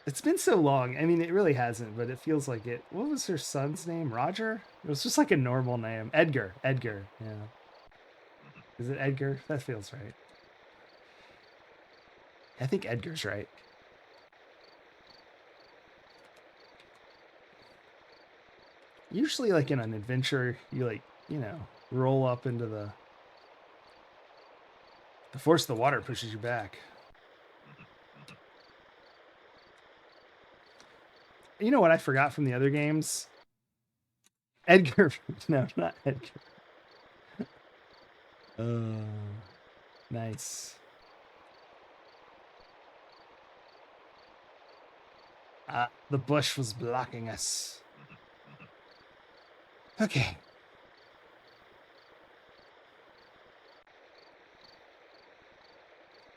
It's been so long. I mean, it really hasn't, but it feels like it. What was her son's name? Roger? It was just like a normal name. Edgar. Edgar. Yeah. Is it Edgar? That feels right. I think Edgar's right. Usually, like in an adventure, you like, roll up into the force of the water pushes you back. You know what I forgot from the other games? Edgar. No, not Edgar. Nice. The bush was blocking us. Okay.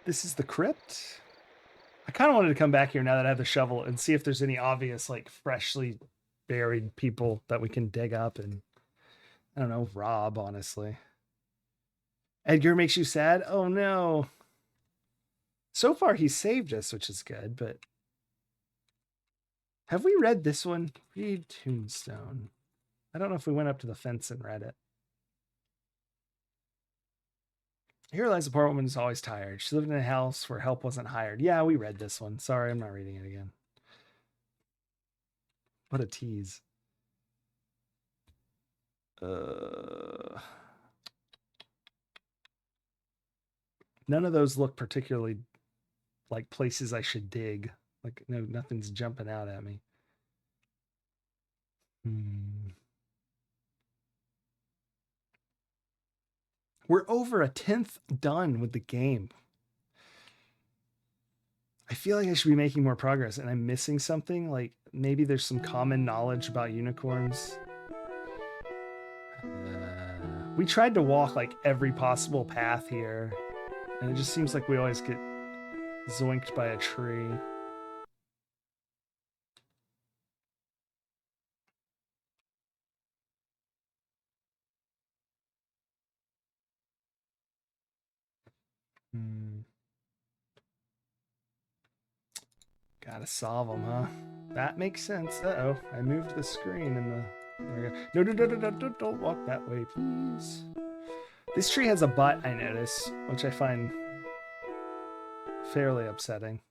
This is the crypt. I kind of wanted to come back here now that I have the shovel and see if there's any obvious, like, freshly buried people that we can dig up and, I don't know, rob, honestly. Edgar makes you sad? Oh, no. So far, he saved us, which is good, but... Have we read this one? Read Tombstone. I don't know if we went up to the fence and read it. Here lies a poor woman who's always tired. She lived in a house where help wasn't hired. Yeah, we read this one. Sorry, I'm not reading it again. What a tease. None of those look particularly like places I should dig. Like, no, nothing's jumping out at me. We're over a 10th done with the game. I feel like I should be making more progress and I'm missing something. Like, maybe there's some common knowledge about unicorns. We tried to walk like every possible path here, and it just seems like we always get zoinked by a tree. Gotta solve them, huh? That makes sense. Uh-oh, I moved the screen in the... There we go. No, don't walk that way, please. This tree has a butt, I notice, which I find fairly upsetting.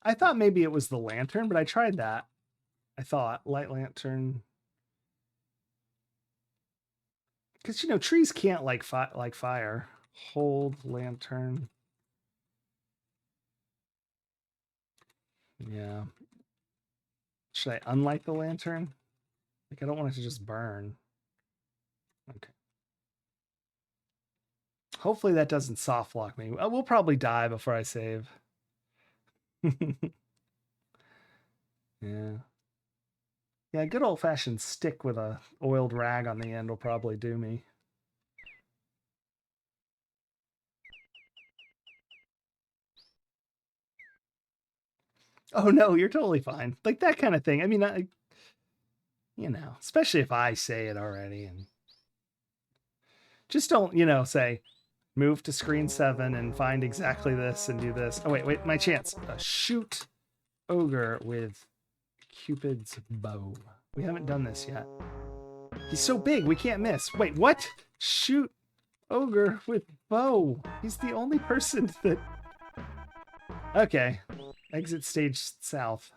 I thought maybe it was the lantern, but I tried that. I thought light lantern. Because, you know, trees can't like fire. Hold lantern. Yeah. Should I unlight the lantern? Like, I don't want it to just burn. Okay. Hopefully that doesn't soft lock me. We'll probably die before I save. Yeah. Yeah, good old-fashioned stick with a oiled rag on the end will probably do me. Oh no, you're totally fine. Like that kind of thing. I mean, you know, especially if I say it already, and just don't, you know, say move to screen 7 and find exactly this and do this. Oh wait, my chance. Shoot ogre with Cupid's bow. We haven't done this yet. He's so big, we can't miss. Wait, what? Shoot ogre with bow. He's the only person that... Okay. Exit stage south.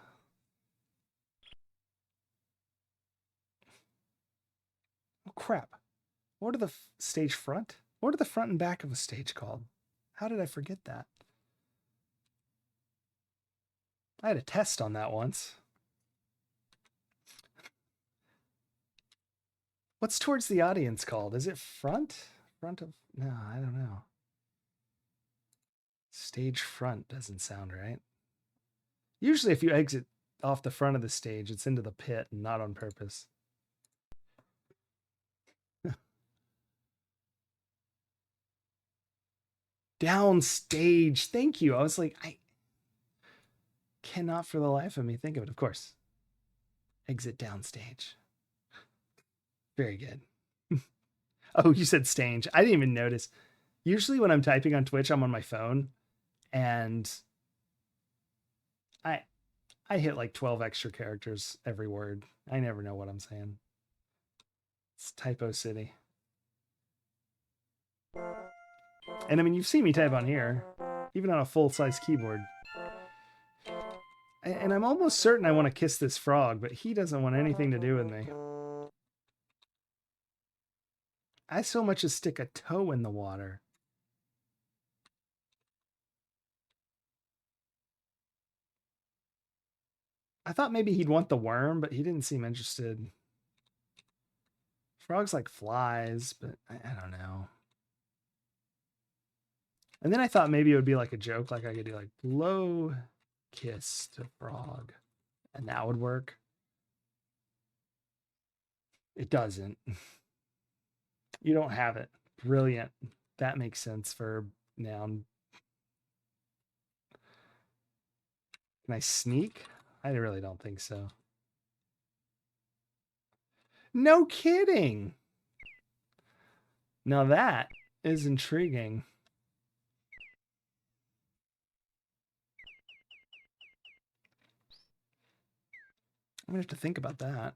Oh, crap. What are the stage front? What are the front and back of a stage called? How did I forget that? I had a test on that once. What's towards the audience called? Is it front? Front of... No, I don't know. Stage front doesn't sound right. Usually if you exit off the front of the stage, it's into the pit and not on purpose. Downstage. Thank you. I was like, I cannot for the life of me think of it. Of course. Exit downstage. Very good. Oh, you said stage. I didn't even notice. Usually when I'm typing on Twitch, I'm on my phone and I hit like 12 extra characters every word. I never know what I'm saying. It's typo city. And I mean, you've seen me type on here, even on a full-size keyboard. And I'm almost certain I want to kiss this frog, but he doesn't want anything to do with me. I so much as stick a toe in the water. I thought maybe he'd want the worm, but he didn't seem interested. Frogs like flies, but I don't know. And then I thought maybe it would be like a joke, like I could do like blow kiss to frog, and that would work. It doesn't. You don't have it. Brilliant. That makes sense for noun. Can I sneak? I really don't think so. No kidding. Now that is intriguing. I'm gonna have to think about that.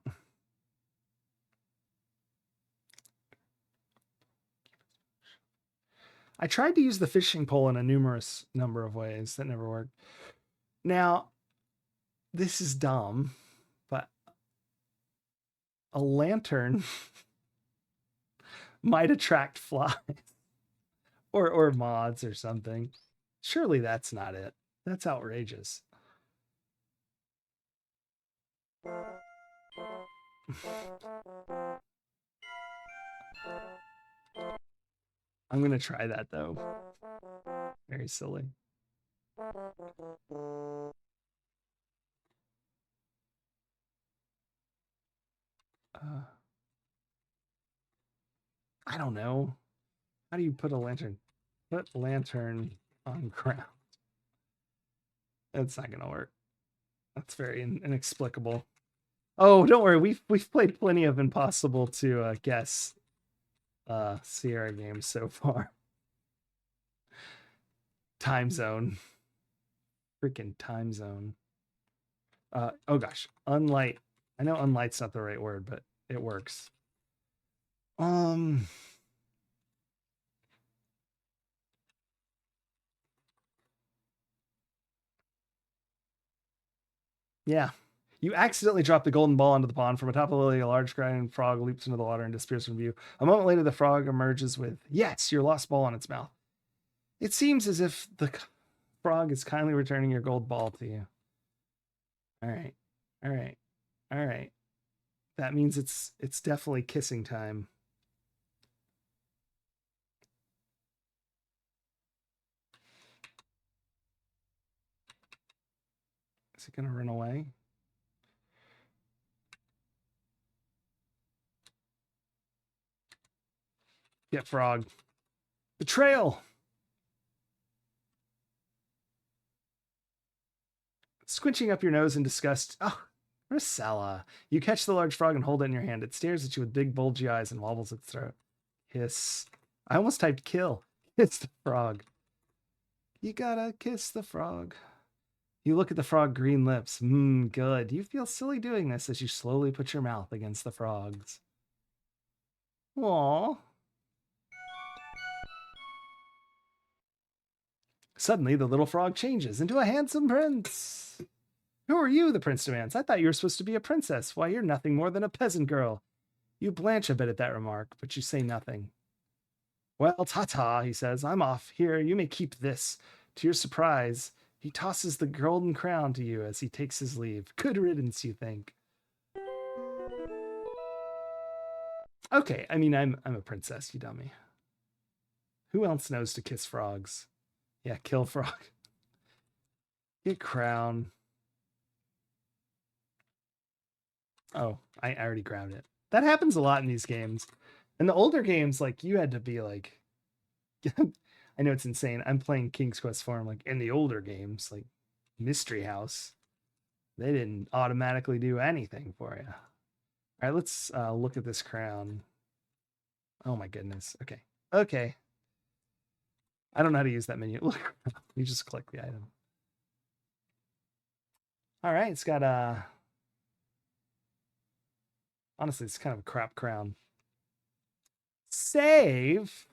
I tried to use the fishing pole in a numerous number of ways. That never worked. Now, this is dumb, but a lantern might attract flies or moths or something. Surely that's not it. That's outrageous. I'm going to try that though. Very silly. I don't know. How do you put a lantern? Put lantern on ground. That's not going to work. That's very inexplicable. Oh, don't worry. We've played plenty of impossible to guess Sierra games so far. Time zone. Freaking time zone. Oh gosh. Unlight. I know unlight's not the right word, but it works. Yeah. You accidentally drop the golden ball into the pond. From atop the lily, a large crying frog leaps into the water and disappears from view. A moment later, the frog emerges with, yes, your lost ball in its mouth. It seems as if the frog is kindly returning your gold ball to you. All right. All right. All right. That means it's definitely kissing time. Is it going to run away? Get frog. Betrayal. Squinching up your nose in disgust. Oh, Rosella. You catch the large frog and hold it in your hand. It stares at you with big bulgy eyes and wobbles its throat. Hiss. I almost typed kill. Kiss the frog. You gotta kiss the frog. You look at the frog green lips. Good. You feel silly doing this as you slowly put your mouth against the frog's. Aww. Suddenly, the little frog changes into a handsome prince. Who are you? The prince demands. I thought you were supposed to be a princess. Why, you're nothing more than a peasant girl. You blanch a bit at that remark, but you say nothing. Well, ta-ta, he says. I'm off. Here, you may keep this. To your surprise, he tosses the golden crown to you as he takes his leave. Good riddance, you think. Okay, I mean, I'm a princess, you dummy. Who else knows to kiss frogs? Yeah, kill frog. Get crown. Oh, I already grabbed it. That happens a lot in these games. In the older games, like, you had to be like... I know it's insane. I'm playing King's Quest IV. Like, in the older games, like Mystery House, they didn't automatically do anything for you. All right, let's look at this crown. Oh my goodness. Okay. Okay. I don't know how to use that menu. Look, you just click the item. All right, it's got a... Honestly, it's kind of a crap crown. Save.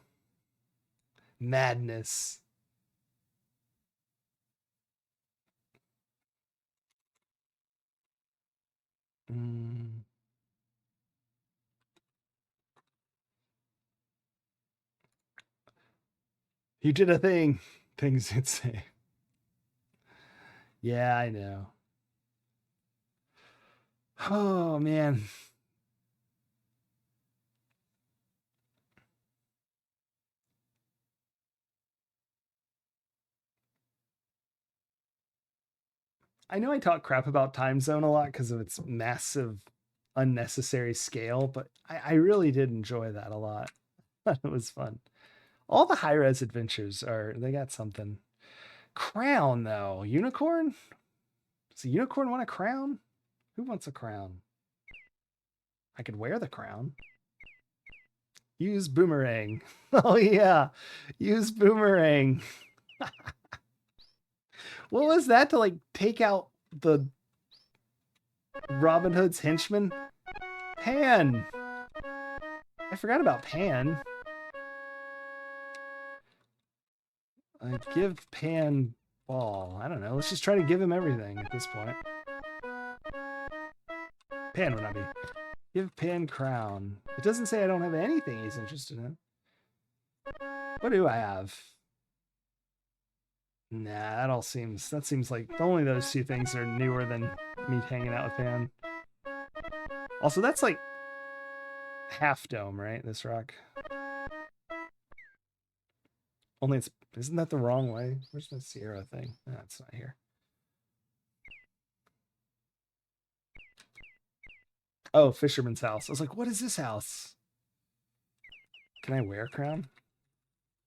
Madness. You did a thing. Things you'd say. Yeah, I know. Oh, man. I know I talk crap about Time Zone a lot because of its massive, unnecessary scale, but I really did enjoy that a lot. It was fun. All the high-res adventures they got something. Crown, though. Unicorn? Does a unicorn want a crown? Who wants a crown? I could wear the crown. Use boomerang. Oh, yeah. Use boomerang. What was that to, like, take out the Robin Hood's henchman? Pan. I forgot about Pan. Give Pan ball. I don't know. Let's just try to give him everything at this point. Pan would not be. Give Pan crown. It doesn't say I don't have anything he's interested in. What do I have? Nah, that seems like only those two things are newer than me hanging out with Pan. Also, that's like half dome, right? This rock. Only isn't that the wrong way? Where's the Sierra thing? No, it's not here. Oh, Fisherman's house. I was like, what is this house? Can I wear a crown?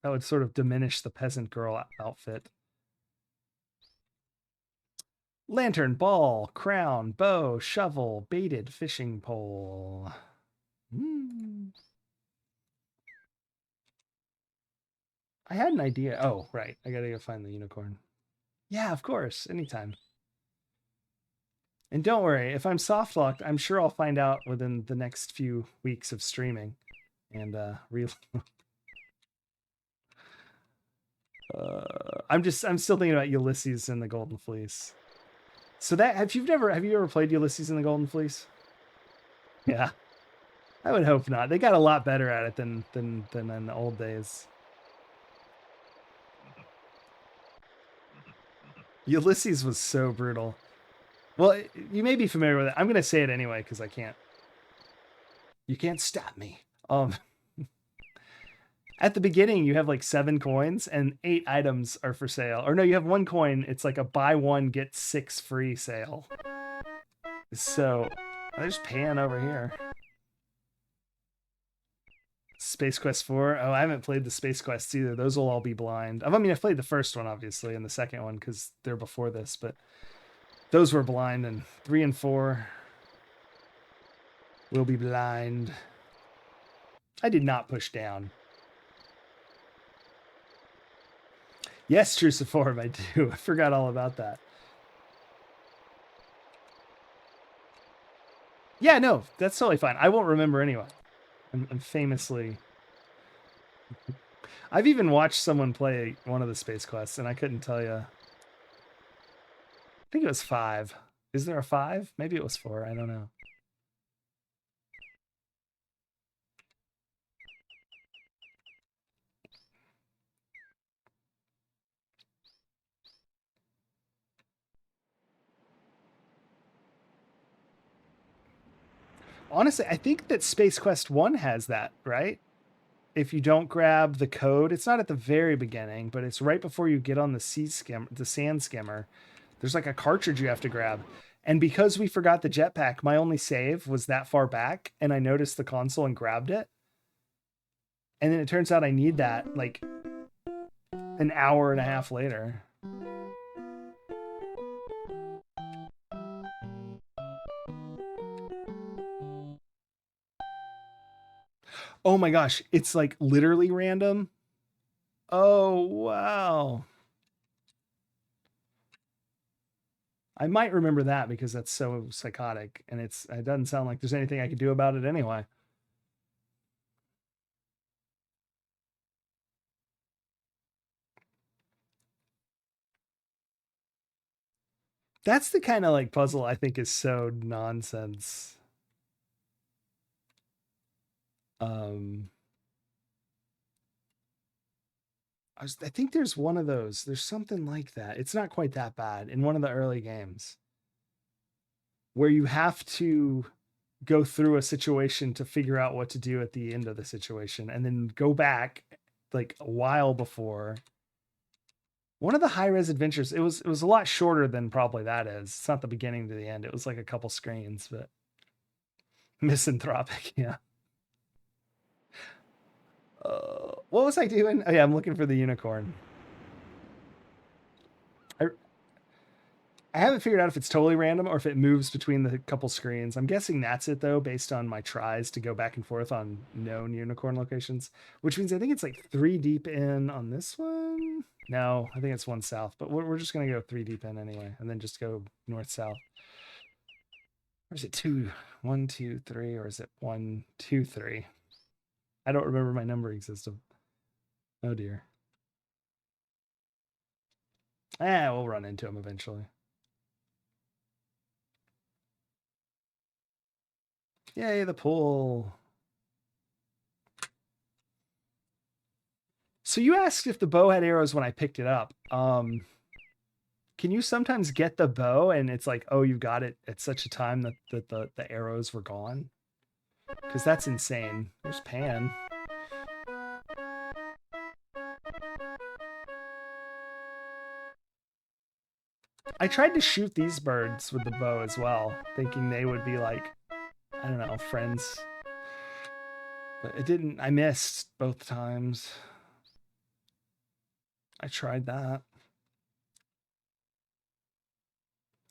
That would sort of diminish the peasant girl outfit. Lantern, ball, crown, bow, shovel, baited fishing pole. I had an idea. Oh, right. I gotta go find the unicorn. Yeah, of course. Anytime. And don't worry, if I'm soft locked, I'm sure I'll find out within the next few weeks of streaming. And I'm still thinking about Ulysses and the Golden Fleece. So that have you ever played Ulysses and the Golden Fleece? Yeah, I would hope not. They got a lot better at it than in the old days. Ulysses was so brutal. Well, you may be familiar with it. I'm going to say it anyway because I can't. You can't stop me. At the beginning, you have like 7 coins and 8 items are for sale. Or no, you have 1 coin. It's like a buy 1 get 6 free sale. So there's Pan over here. Space Quest 4. Oh, I haven't played the Space Quests either. Those will all be blind. I mean, I've played the first one, obviously, and the second one because they're before this, but those were blind, and 3 and 4 will be blind. I did not push down. Yes, Truciform, I do. I forgot all about that. Yeah, no, that's totally fine. I won't remember anyway. I'm famously... I've even watched someone play one of the Space Quests, and I couldn't tell you. I think it was 5. Is there a 5? Maybe it was 4. I don't know. Honestly, I think that Space Quest 1 has that, right? If you don't grab the code, it's not at the very beginning, but it's right before you get on the sand skimmer. There's like a cartridge you have to grab. And because we forgot the jetpack, my only save was that far back, and I noticed the console and grabbed it. And then it turns out I need that like an hour and a half later. Oh my gosh, it's like literally random. Oh, wow. I might remember that because that's so psychotic and it doesn't sound like there's anything I could do about it anyway. That's the kind of like puzzle I think is so nonsense. I think there's one of those. There's something like that. It's not quite that bad in one of the early games where you have to go through a situation to figure out what to do at the end of the situation and then go back like a while before. One of the high-res adventures, it was a lot shorter than probably that is. It's not the beginning to the end. It was like a couple screens, but misanthropic, yeah. What was I doing? Oh yeah, I'm looking for the unicorn. I haven't figured out if it's totally random or if it moves between the couple screens. I'm guessing that's it though, based on my tries to go back and forth on known unicorn locations, which means I think it's like 3 deep in on this one. No, I think it's 1 south, but we're just going to go 3 deep in anyway, and then just go north south. Or is it 2, 1, 2, 3, or is it 1, 2, 3? I don't remember my numbering system. Oh dear. We'll run into him eventually. Yay, the pool. So you asked if the bow had arrows when I picked it up. Can you sometimes get the bow and it's like, oh, you got it at such a time that the arrows were gone? Because that's insane. There's Pan. I tried to shoot these birds with the bow as well, thinking they would be like, I don't know, friends. But it didn't. I missed both times. I tried that.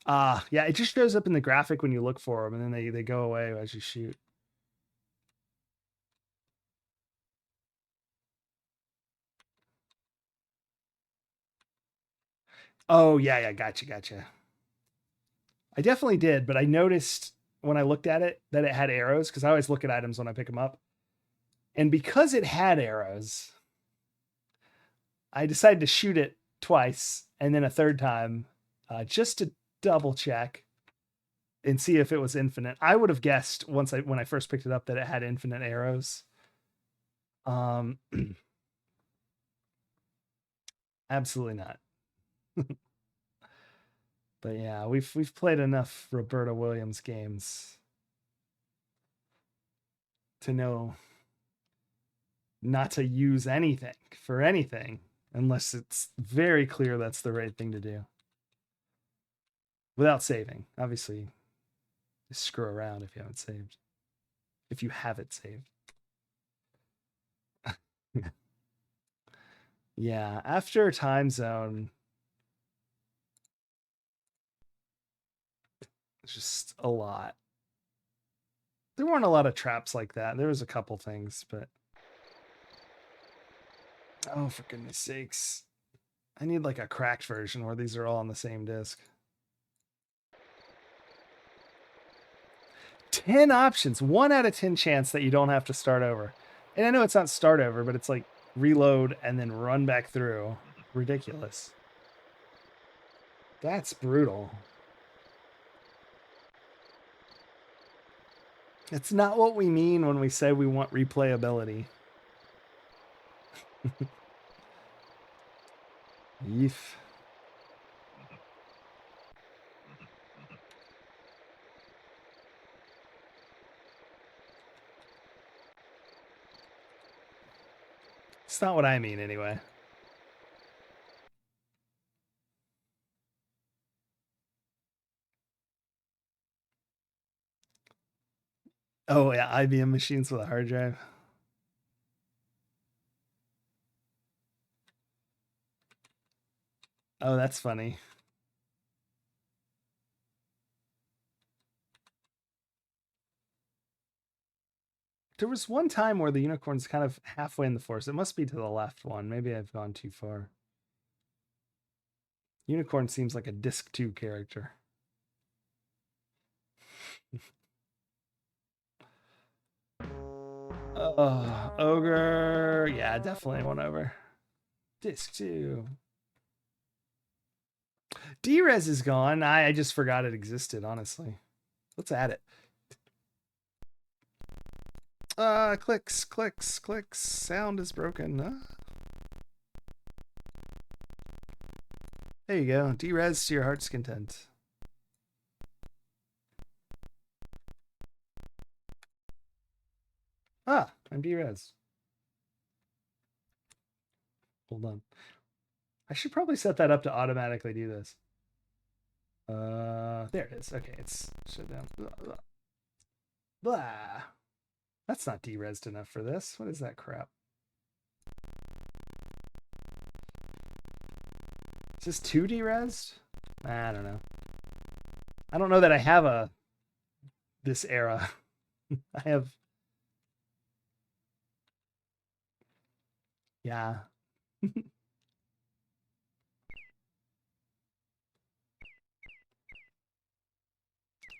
Yeah, it just shows up in the graphic when you look for them, and then they go away as you shoot. Oh, yeah, gotcha. I definitely did, but I noticed when I looked at it that it had arrows because I always look at items when I pick them up. And because it had arrows, I decided to shoot it twice and then a third time just to double check and see if it was infinite. I would have guessed when I first picked it up that it had infinite arrows. Absolutely not. But yeah, we've played enough Roberta Williams games to know not to use anything for anything unless it's very clear that's the right thing to do. Without saving. Obviously, you screw around if you haven't saved. If you have it saved. Yeah, after Time Zone, just a lot. There weren't a lot of traps like that. There was a couple things, but oh, for goodness sakes. I need like a cracked version where these are all on the same disc. 10 options, 1 out of 10 chance that you don't have to start over. And I know it's not start over, but it's like reload and then run back through. Ridiculous. That's brutal. It's not what we mean when we say we want replayability. Yeef. It's not what I mean anyway. Oh yeah, IBM machines with a hard drive. Oh, that's funny. There was one time where the unicorn's kind of halfway in the forest. It must be to the left one. Maybe I've gone too far. Unicorn seems like a disc 2 character. Ogre. Yeah, definitely went over. Disc 2. D-Res is gone. I just forgot it existed, honestly. Let's add it. Clicks, clicks, clicks. Sound is broken. There you go. D-Res to your heart's content. Ah, I'm D-Res. Hold on. I should probably set that up to automatically do this. There it is. Okay, it's shut down. Blah, blah. That's not D-Resed enough for this. What is that crap? Is this 2 D-Resed? I don't know. I don't know that I have this era. I have. Yeah.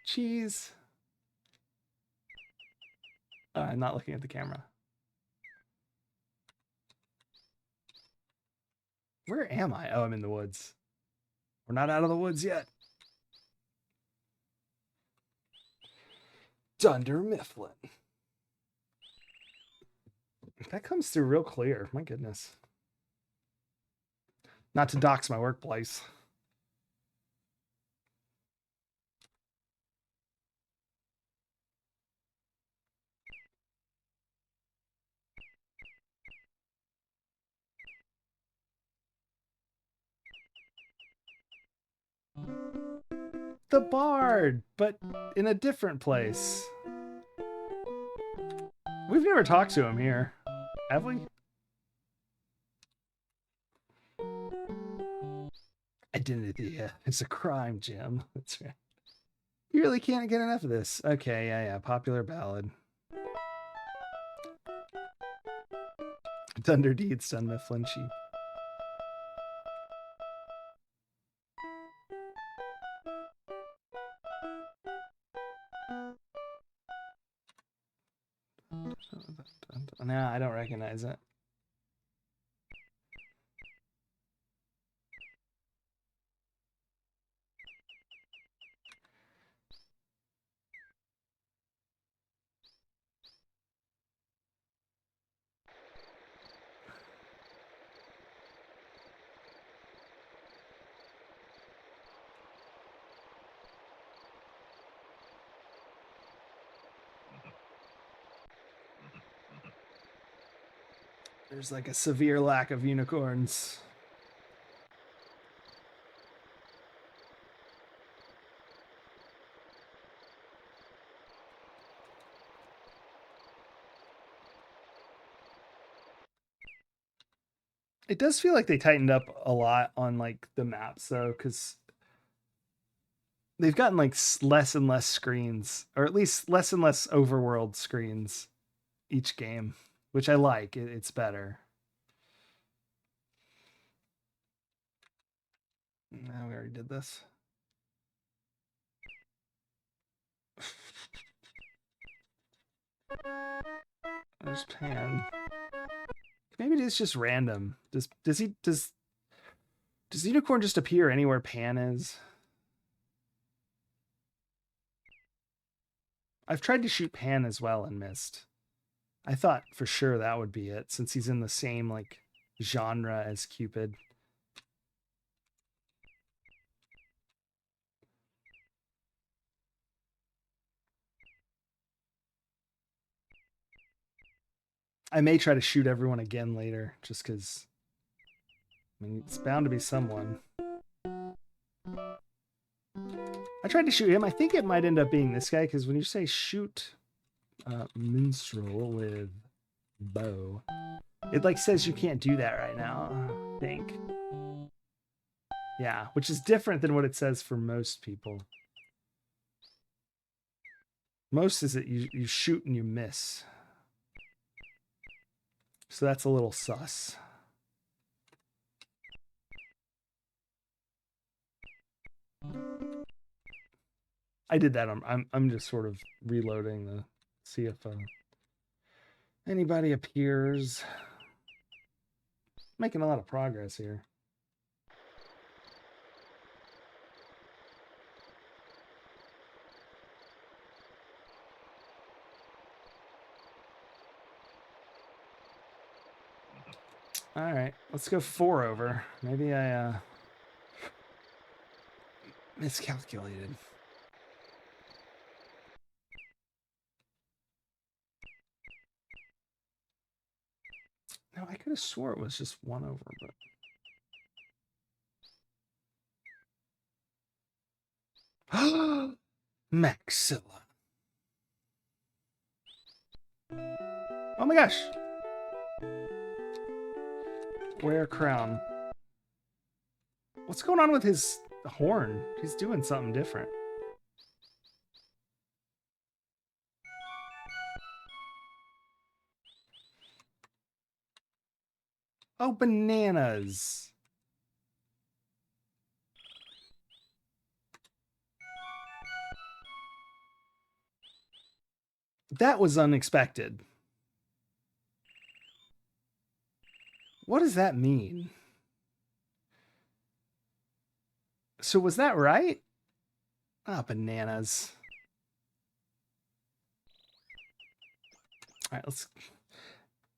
Cheese. I'm not looking at the camera. Where am I? Oh, I'm in the woods. We're not out of the woods yet. Dunder Mifflin. That comes through real clear. My goodness. Not to dox my workplace. The Bard, but in a different place. We've never talked to him here, have we? Identity is a crime, Jim. That's right. You really can't get enough of this. Okay, yeah. Popular ballad. Thunder Deeds done Mifflin Sheep. No, I don't recognize it. There's like a severe lack of unicorns. It does feel like they tightened up a lot on like the maps though, because they've gotten like less and less screens, or at least less and less overworld screens each game, which I like. It's better. No, we already did this. There's Pan. Maybe it's just random. Does Unicorn just appear anywhere Pan is? I've tried to shoot Pan as well and missed. I thought for sure that would be it, since he's in the same like genre as Cupid. I may try to shoot everyone again later, just because. I mean, it's bound to be someone. I tried to shoot him. I think it might end up being this guy, because when you say shoot minstrel with bow, it like says you can't do that right now, I think. Yeah, which is different than what it says for most people. Most is that you shoot and you miss. So that's a little sus. I did that. I'm just sort of reloading the see if anybody appears. Making a lot of progress here. All right, let's go 4 over. Maybe I miscalculated. No, I could have swore it was just 1 over, but Maxilla. Oh my gosh. Wear crown. What's going on with his horn? He's doing something different. Oh, bananas. That was unexpected. What does that mean? So was that right? Ah, bananas. All right, let's...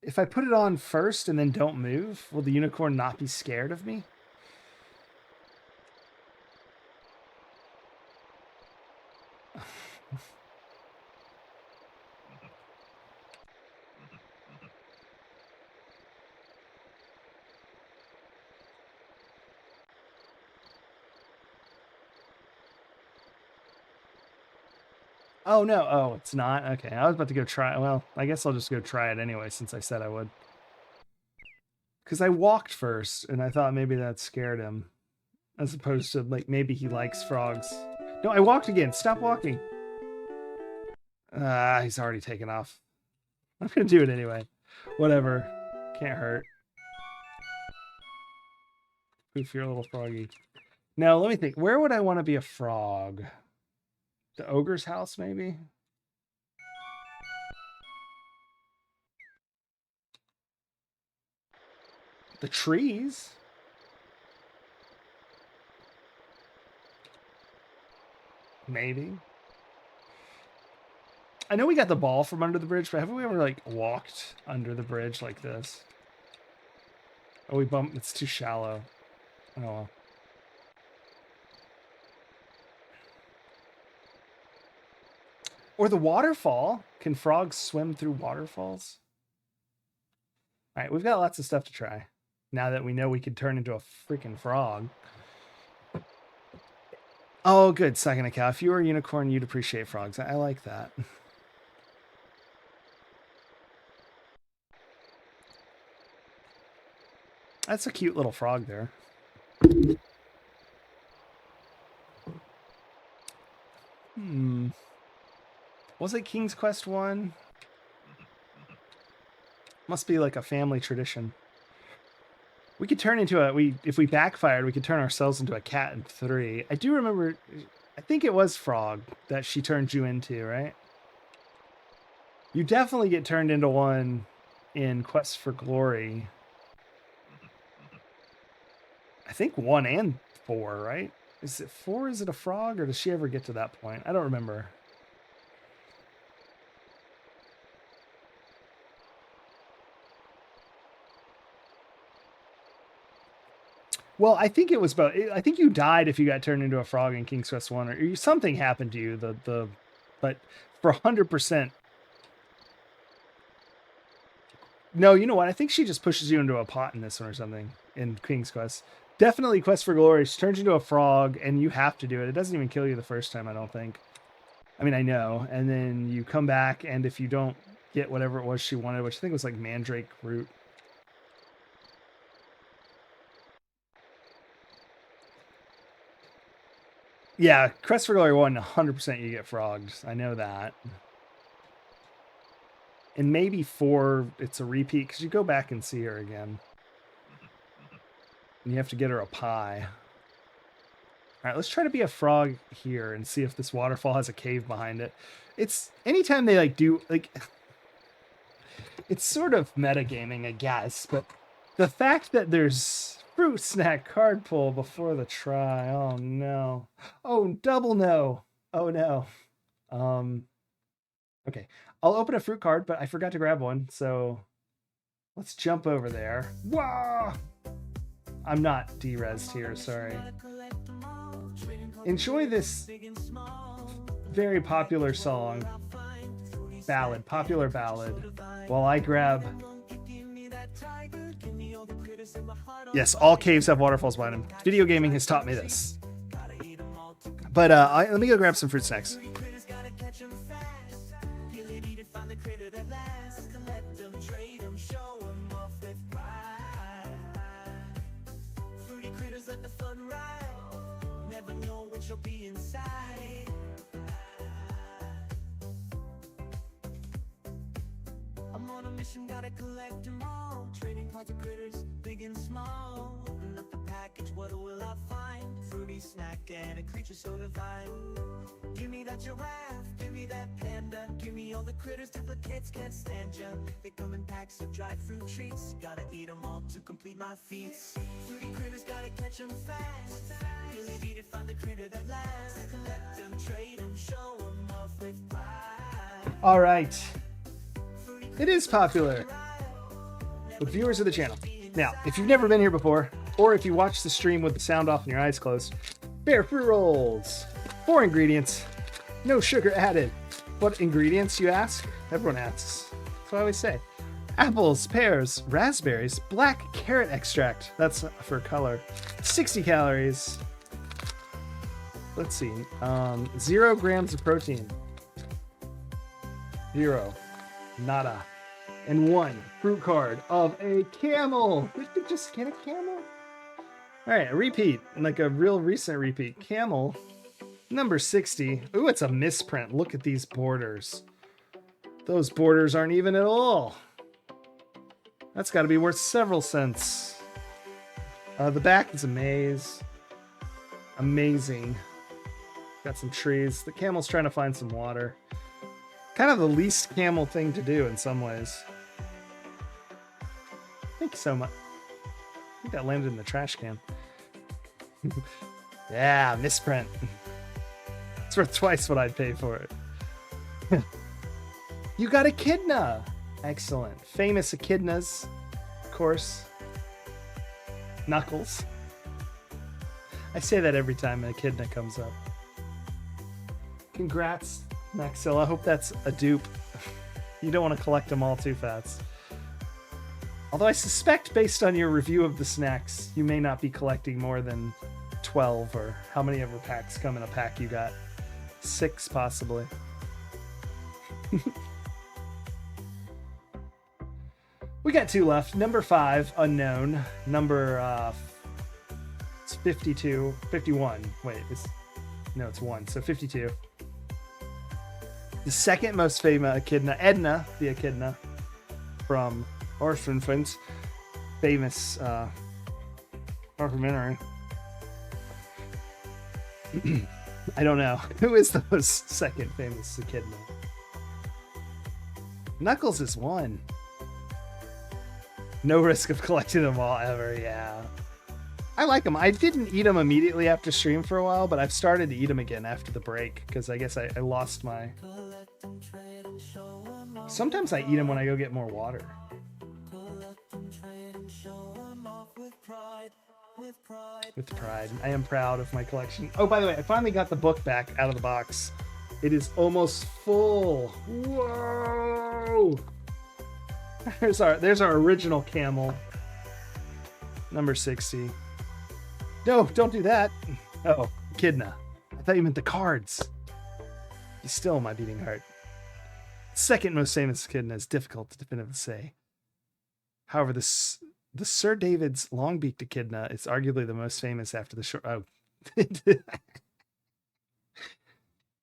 If I put it on first and then don't move, will the unicorn not be scared of me? Oh, no. Oh, it's not? Okay, I was about to go try... Well, I guess I'll just go try it anyway, since I said I would. Because I walked first, and I thought maybe that scared him. As opposed to, like, maybe he likes frogs. No, I walked again. Stop walking. Ah, he's already taken off. I'm gonna do it anyway. Whatever. Can't hurt. Poof, you're a little froggy. Now, let me think. Where would I want to be a frog? The ogre's house, maybe? The trees? Maybe. I know we got the ball from under the bridge, but haven't we ever, like, walked under the bridge like this? Oh, we bumped. It's too shallow. Oh, well. Or the waterfall. Can frogs swim through waterfalls? All right, we've got lots of stuff to try. Now that we know we could turn into a freaking frog. Oh, good. Second cow. If you were a unicorn, you'd appreciate frogs. I like that. That's a cute little frog there. Was it King's Quest 1? Must be like a family tradition. We could turn into if we backfired, we could turn ourselves into a cat in 3. I do remember, I think it was Frog that she turned you into, right? You definitely get turned into one in Quest for Glory. I think 1 and 4, right? Is it 4? Is it a frog, or does she ever get to that point? I don't remember. Well, I think it was both. I think you died if you got turned into a frog in King's Quest 1, or something happened to you. But for 100%. No, you know what? I think she just pushes you into a pot in this one or something in King's Quest. Definitely Quest for Glory. She turns you into a frog, and you have to do it. It doesn't even kill you the first time, I don't think. I mean, I know. And then you come back, and if you don't get whatever it was she wanted, which I think was like mandrake root. Yeah, Quest for Glory 1, 100% you get frogs. I know that. And maybe 4, it's a repeat, because you go back and see her again. And you have to get her a pie. All right, let's try to be a frog here and see if this waterfall has a cave behind it. It's anytime they do it's sort of metagaming, I guess, but the fact that there's fruit snack card pull before the try. Oh no. Oh, double no. Oh no. Okay. I'll open a fruit card, but I forgot to grab one, so let's jump over there. Whoa! I'm not de-resed here, sorry. Enjoy this very popular song, popular ballad, while I grab... Yes, all caves have waterfalls behind them. Video gaming has taught me this. But let me go grab some fruit snacks. Gotta collect them all. Trading cards of critters, big and small. Open up the package, what will I find? Fruity snack and a creature so divine. Give me that giraffe, give me that panda. Give me all the critters duplicates can't stand ya. They come in packs of dried fruit treats. Gotta eat them all to complete my feats. Fruity critters, gotta catch them fast. Really need to find the critter that lasts. Collect them, trade them, show them off with pride. All right. It is popular with viewers of the channel. Now, if you've never been here before, or if you watch the stream with the sound off and your eyes closed, Bear Fruit Rolls. 4 ingredients, no sugar added. What ingredients, you ask? Everyone asks. That's what I always say. Apples, pears, raspberries, black carrot extract. That's for color. 60 calories. Let's see. 0 grams of protein. 0. Nada. And 1 fruit card of a camel. Did we just get a camel? All right, a repeat, like a real recent repeat. Camel, number 60. Ooh, it's a misprint. Look at these borders. Those borders aren't even at all. That's got to be worth several cents. The back is a maze. Amazing. Got some trees. The camel's trying to find some water. Kind of the least camel thing to do in some ways. Thank you so much. I think that landed in the trash can. Yeah, misprint. It's worth twice what I'd pay for it. You got echidna. Excellent. Famous echidnas, of course. Knuckles. I say that every time an echidna comes up. Congrats, Maxilla. I hope that's a dupe. You don't want to collect them all too fast. Although I suspect, based on your review of the snacks, you may not be collecting more than 12, or how many ever packs come in a pack you got? 6, possibly. We got 2 left. Number 5, unknown. Number it's 52, 51. Wait, it's 1, so 52. The second most famous echidna, Edna the echidna from Orphanfins, famous documentary. I don't know. Who is the most second famous echidna? Knuckles is 1. No risk of collecting them all ever, yeah. I like them. I didn't eat them immediately after stream for a while, but I've started to eat them again after the break, because I guess I lost my... Sometimes I eat them when I go get more water. With pride. I am proud of my collection. Oh, by the way, I finally got the book back out of the box. It is almost full. Whoa! There's our original camel. Number 60. No, don't do that. Oh, echidna. I thought you meant the cards. He's still my beating heart. Second most famous echidna is difficult to definitively say. However, the Sir David's long-beaked echidna is arguably the most famous after the short... Oh.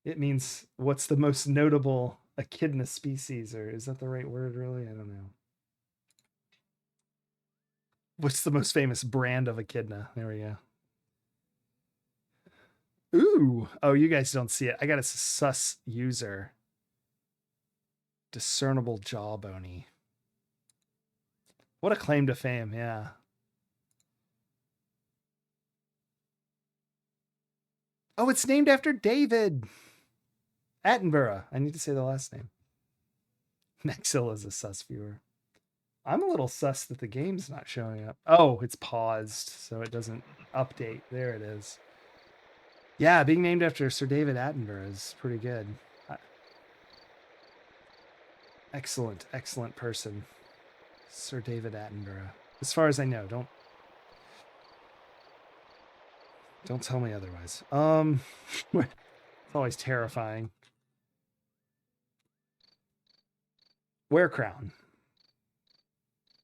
It means, what's the most notable echidna species? Or is that the right word, really? I don't know. What's the most famous brand of echidna? There we go. Ooh. Oh, you guys don't see it. I got a sus user. Discernible jawbony. What a claim to fame, yeah. Oh, it's named after David Attenborough. I need to say the last name. Maxilla's a sus viewer. I'm a little sus that the game's not showing up. Oh, it's paused, so it doesn't update. There it is. Yeah, being named after Sir David Attenborough is pretty good. Excellent, excellent person. Sir David Attenborough. As far as I know, don't tell me otherwise. It's always terrifying. Wear crown.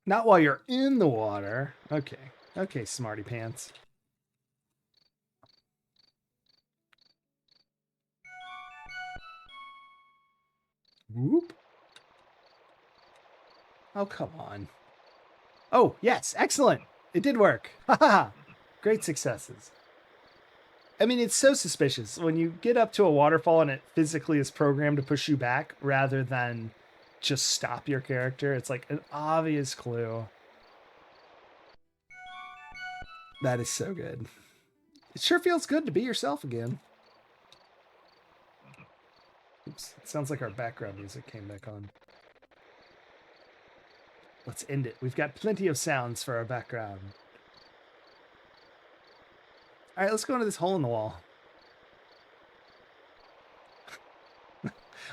Not while you're in the water. Okay. Okay, smarty pants. Whoop. Oh, come on. Oh, yes. Excellent. It did work. Haha. Great successes. I mean, it's so suspicious. When you get up to a waterfall and it physically is programmed to push you back rather than just stop your character, it's like an obvious clue. That is so good. It sure feels good to be yourself again. Oops, it sounds like our background music came back on. Let's end it. We've got plenty of sounds for our background. All right, let's go into this hole in the wall.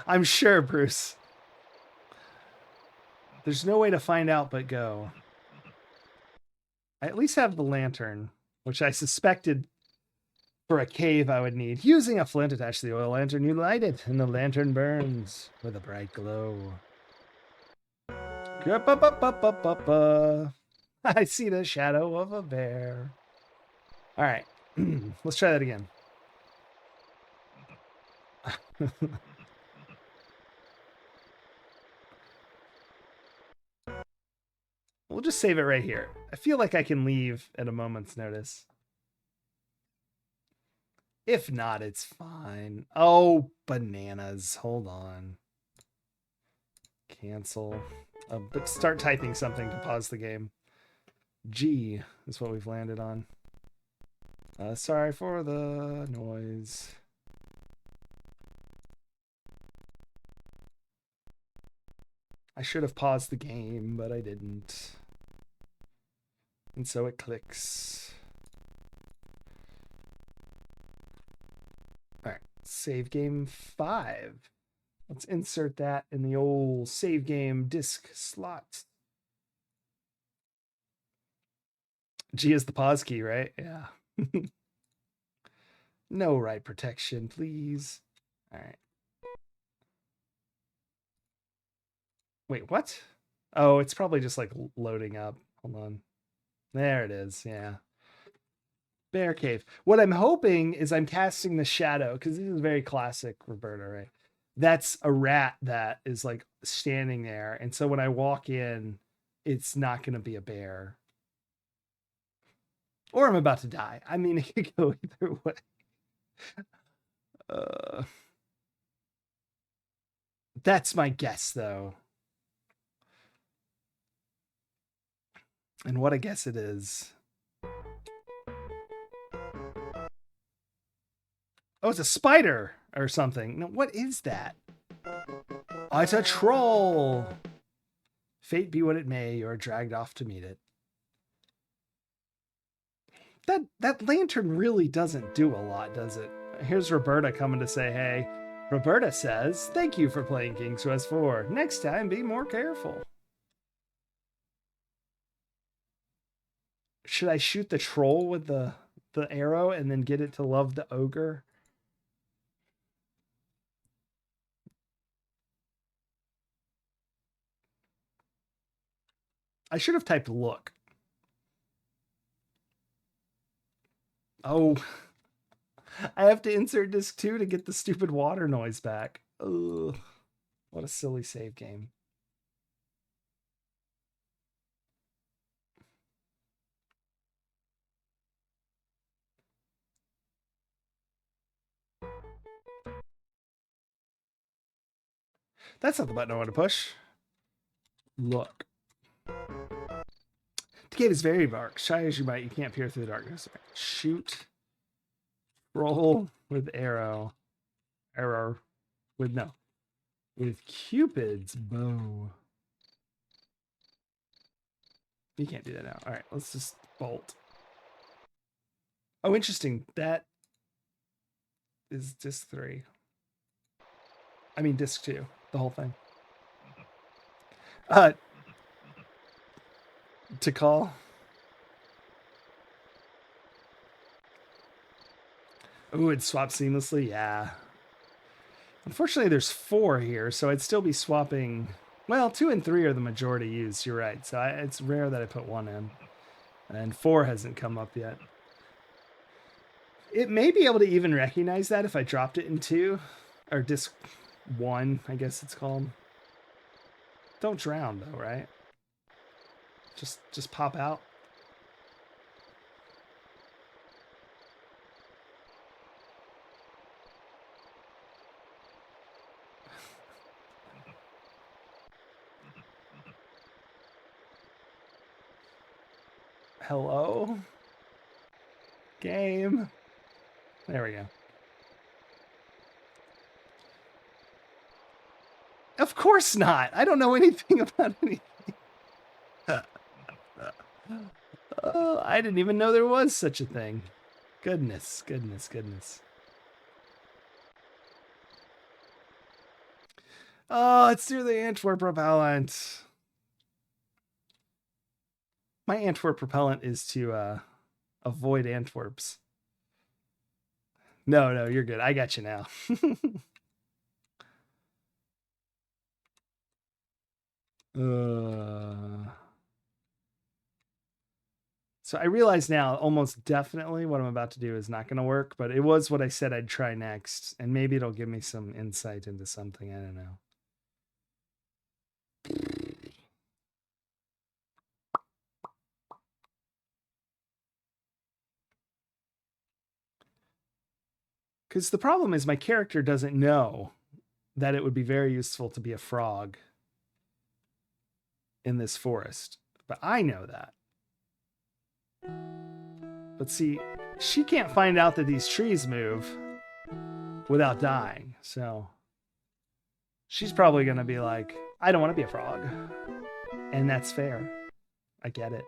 I'm sure, Bruce. There's no way to find out but go. I at least have the lantern, which I suspected for a cave I would need. Using a flint attached to the oil lantern, you light it, and the lantern burns with a bright glow. I see the shadow of a bear. All right, let's try that again. We'll just save it right here. I feel like I can leave at a moment's notice. If not, it's fine. Oh, bananas. Hold on. Cancel. But start typing something to pause the game. G is what we've landed on. Sorry for the noise. I should have paused the game, but I didn't. And so it clicks. All right, save game 5. Let's insert that in the old save game disk slot. G is the pause key, right? Yeah. No right protection, please. All right. Wait, what? Oh, it's probably just like loading up. Hold on. There it is. Yeah. Bear cave. What I'm hoping is I'm casting the shadow because this is very classic Roberta, right? That's a rat that is like standing there. And so when I walk in, it's not going to be a bear. Or I'm about to die. I mean, it could go either way. Uh, that's my guess, though. And what I guess it is. Oh, it's a spider or something. No, what is that? Oh, it's a troll. Fate be what it may, you're dragged off to meet it. That lantern really doesn't do a lot, does it? Here's Roberta coming to say, hey. Roberta says, thank you for playing King's Quest 4. Next time, be more careful. Should I shoot the troll with the arrow and then get it to love the ogre? I should have typed look. Oh, I have to insert disc 2 to get the stupid water noise back. Ugh, what a silly save game. That's not the button I want to push. Look. The cave is very dark. Shy as you might, you can't peer through the darkness. Shoot. Roll with arrow. Arrow. With no. With Cupid's bow. You can't do that now. All right, let's just bolt. Oh, interesting. That is disc 3. I mean, disc 2. The whole thing. To call. Ooh, it swaps seamlessly. Yeah. Unfortunately, there's 4 here, so I'd still be swapping. Well, 2 and 3 are the majority used. You're right. So it's rare that I put 1 in. And 4 hasn't come up yet. It may be able to even recognize that if I dropped it in 2. Or disc 1, I guess it's called. Don't drown, though, right? Just pop out. Hello? Game. There we go. Of course not. I don't know anything about anything. Oh, I didn't even know there was such a thing. Goodness, goodness, goodness. Oh, let's do the Antwerp propellant. My Antwerp propellant is to avoid Antwerps. No, you're good. I got you now. So I realize now almost definitely what I'm about to do is not going to work, but it was what I said I'd try next, and maybe it'll give me some insight into something. I don't know. Because the problem is my character doesn't know that it would be very useful to be a frog in this forest. But I know that. But see, she can't find out that these trees move without dying. So she's probably going to be like, I don't want to be a frog. And that's fair. I get it.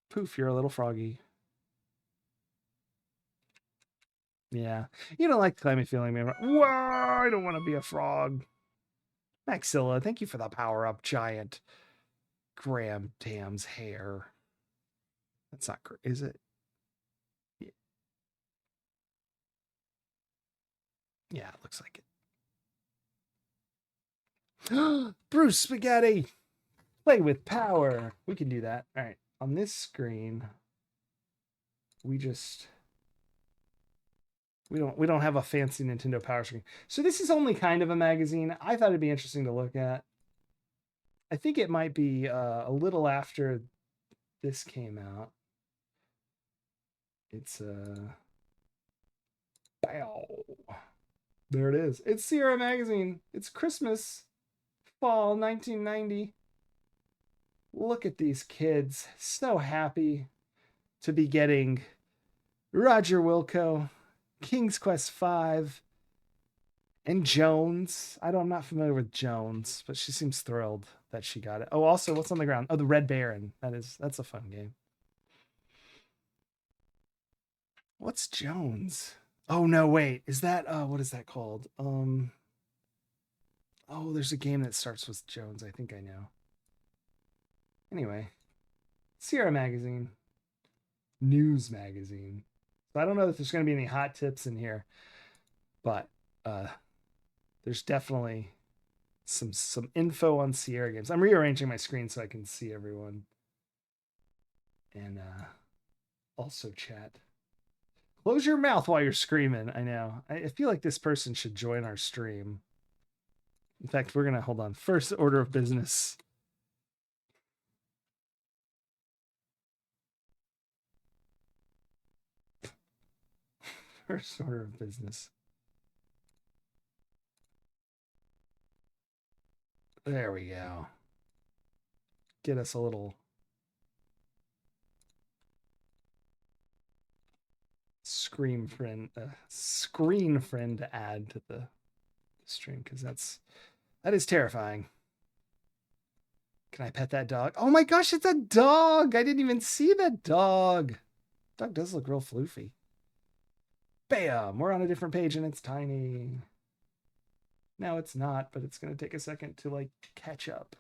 Poof, you're a little froggy. Yeah. You don't like the climate feeling, man. Whoa, I don't want to be a frog. Maxilla, thank you for the power up, giant. Graham Dam's hair. That's not great, is it? Yeah, it looks like it. Bruce Spaghetti! Play with power. We can do that. All right. On this screen, we don't have a fancy Nintendo Power screen. So this is only kind of a magazine. I thought it'd be interesting to look at. I think it might be a little after this came out. It's bow. There it is. It's Sierra Magazine. It's Christmas, fall 1990. Look at these kids. So happy to be getting Roger Wilco, King's Quest V, and Jones. I'm not familiar with Jones, but she seems thrilled that she got it. Oh, also, what's on the ground? Oh, the Red Baron. That's a fun game. What's Jones? Oh no, wait. Is that what is that called? Oh, there's a game that starts with Jones. I think I know. Anyway, Sierra Magazine, news magazine. So I don't know if there's going to be any hot tips in here, but there's definitely some info on Sierra games. I'm rearranging my screen so I can see everyone and also chat. Close your mouth while you're screaming. I know. I feel like this person should join our stream. In fact, we're going to hold on. First order of business. First order of business. There we go. Get us a little screen friend to add to the stream, because that is terrifying. Can I pet that dog? Oh my gosh, it's a dog! I didn't even see that dog. Dog does look real floofy. Bam! We're on a different page and it's tiny. No, it's not, but it's going to take a second to like catch up.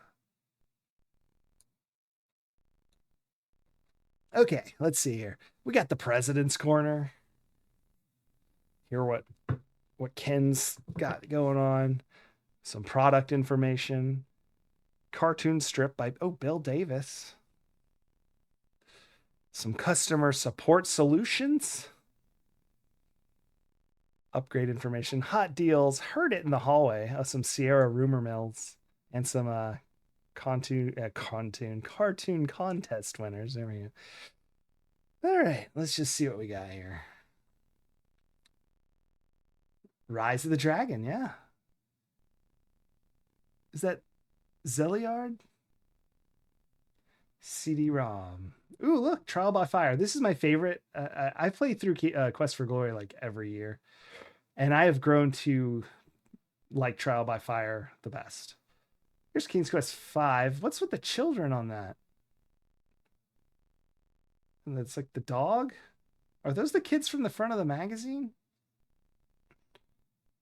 Okay, let's see here. We got the president's corner. Hear what Ken's got going on. Some product information. Cartoon strip by Bill Davis. Some customer support solutions. Upgrade information, hot deals, heard it in the hallway. Some Sierra rumor mills and some cartoon contest winners. There we go. All right, let's just see what we got here. Rise of the Dragon, yeah. Is that Zeliard? CD-ROM. Ooh, look, Trial by Fire. This is my favorite. I play through Quest for Glory like every year, and I have grown to like Trial by Fire the best. Here's King's Quest V. What's with the children on that? And that's like the dog? Are those the kids from the front of the magazine?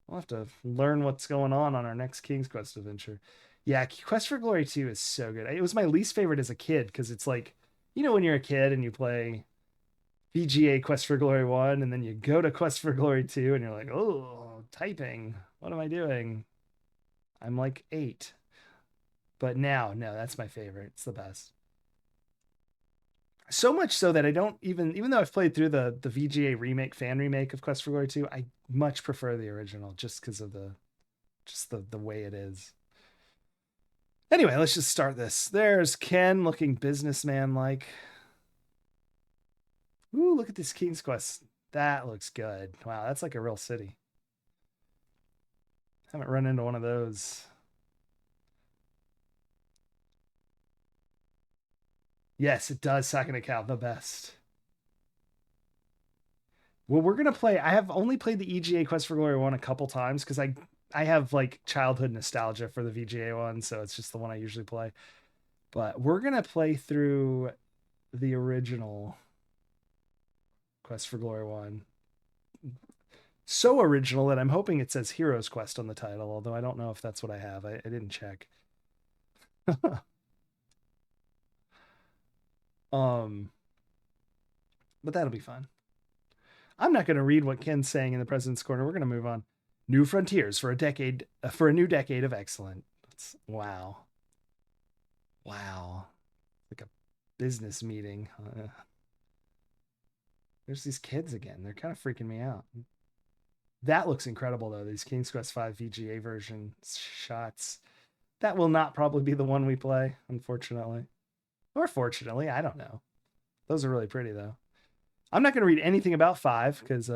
We'll have to learn what's going on our next King's Quest adventure. Yeah, Quest for Glory 2 is so good. It was my least favorite as a kid because it's like, you know, when you're a kid and you play VGA Quest for Glory 1 and then you go to Quest for Glory 2 and you're like, oh, typing. What am I doing? I'm like 8. But now, no, that's my favorite. It's the best. So much so that I don't even though I've played through the VGA fan remake of Quest for Glory 2, I much prefer the original just because of the way it is. Anyway, let's just start this. There's Ken looking businessman like. Ooh, look at this King's Quest. That looks good. Wow, that's like a real city. Haven't run into one of those. Yes, it does. Second account, the best. Well, we're gonna play. I have only played the EGA Quest for Glory 1 a couple times because I have like childhood nostalgia for the VGA one, so it's just the one I usually play. But we're gonna play through the original Quest for Glory 1. So original that I'm hoping it says Heroes Quest on the title, although I don't know if that's what I have. I didn't check. Um, but that'll be fun. I'm not going to read what Ken's saying in the President's Corner. We're going to move on. New frontiers for a decade, for a new decade of excellence. Wow. Wow. Like a business meeting. There's these kids again. They're kind of freaking me out. That looks incredible, though. These King's Quest 5 VGA version shots. That will not probably be the one we play, unfortunately. Or fortunately, I don't know. Those are really pretty, though. I'm not going to read anything about 5 because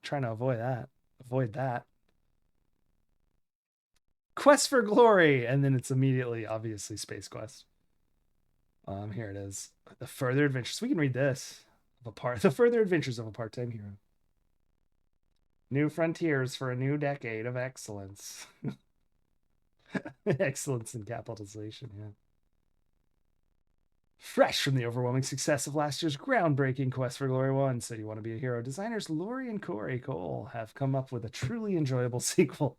trying to avoid that. Avoid that. Quest for Glory, and then it's immediately, obviously, Space Quest. Here it is. The Further Adventures. We can read this. The Further Adventures of a Part-Time Hero. New frontiers for a new decade of excellence. Excellence in capitalization, yeah. Fresh from the overwhelming success of last year's groundbreaking Quest for Glory 1, So You Want to Be a Hero, designers Lori and Corey Cole have come up with a truly enjoyable sequel.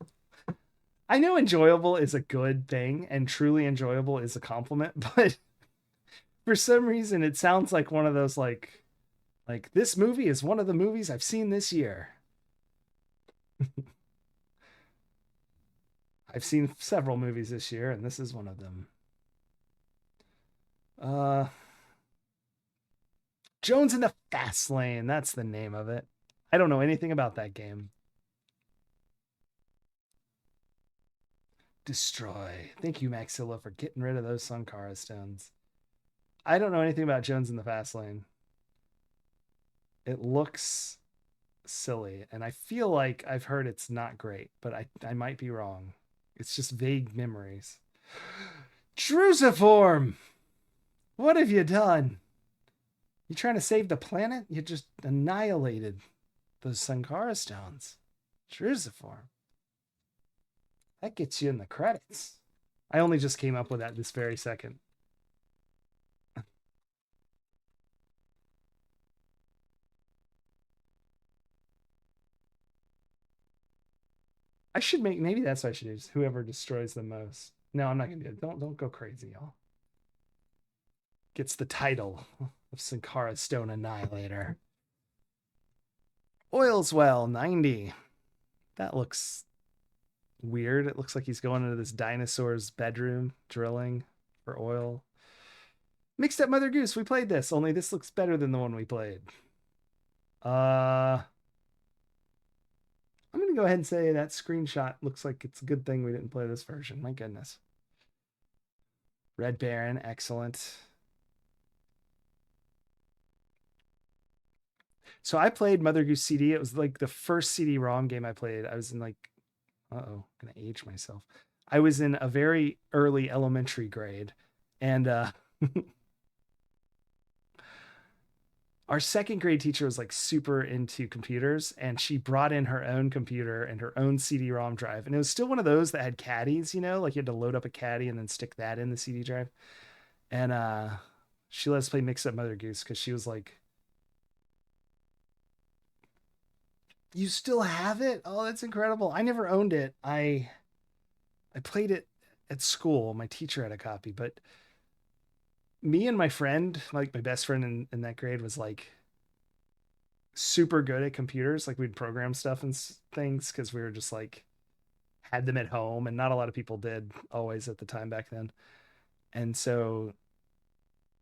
I know enjoyable is a good thing and truly enjoyable is a compliment, but for some reason it sounds like one of those like this movie is one of the movies I've seen this year. I've seen several movies this year, and this is one of them. Jones in the Fast Lane. That's the name of it. I don't know anything about that game. Destroy. Thank you, Maxilla, for getting rid of those Sankara stones. I don't know anything about Jones in the Fast Lane. It looks silly, and I feel like I've heard it's not great, but I might be wrong. It's just vague memories. Drusiform! What have you done? You trying to save the planet? You just annihilated those Sankara stones. Drusiform. That gets you in the credits. I only just came up with that this very second. I should make, maybe that's what I should do. Just whoever destroys the most. No, I'm not gonna do it. Don't go crazy, y'all. Gets the title of Sankara Stone Annihilator. Oilswell 90. That looks weird. It looks like he's going into this dinosaur's bedroom drilling for oil. Mixed Up Mother Goose. We played this, only this looks better than the one we played. I'm going to go ahead and say that screenshot looks like it's a good thing we didn't play this version. My goodness. Red Baron, excellent. So I played Mother Goose CD. It was like the first CD-ROM game I played. I was in like, I'm going to age myself. I was in a very early elementary grade. And our second grade teacher was like super into computers, and she brought in her own computer and her own CD-ROM drive. And it was still one of those that had caddies, you know, like you had to load up a caddy and then stick that in the CD drive. And she let us play Mix Up Mother Goose because she was like, "You still have it? Oh, that's incredible." I never owned it. I played it at school. My teacher had a copy, but me and my friend, like my best friend in that grade, was like super good at computers. Like we'd program stuff and things because we were just like had them at home, and not a lot of people did always at the time back then. And so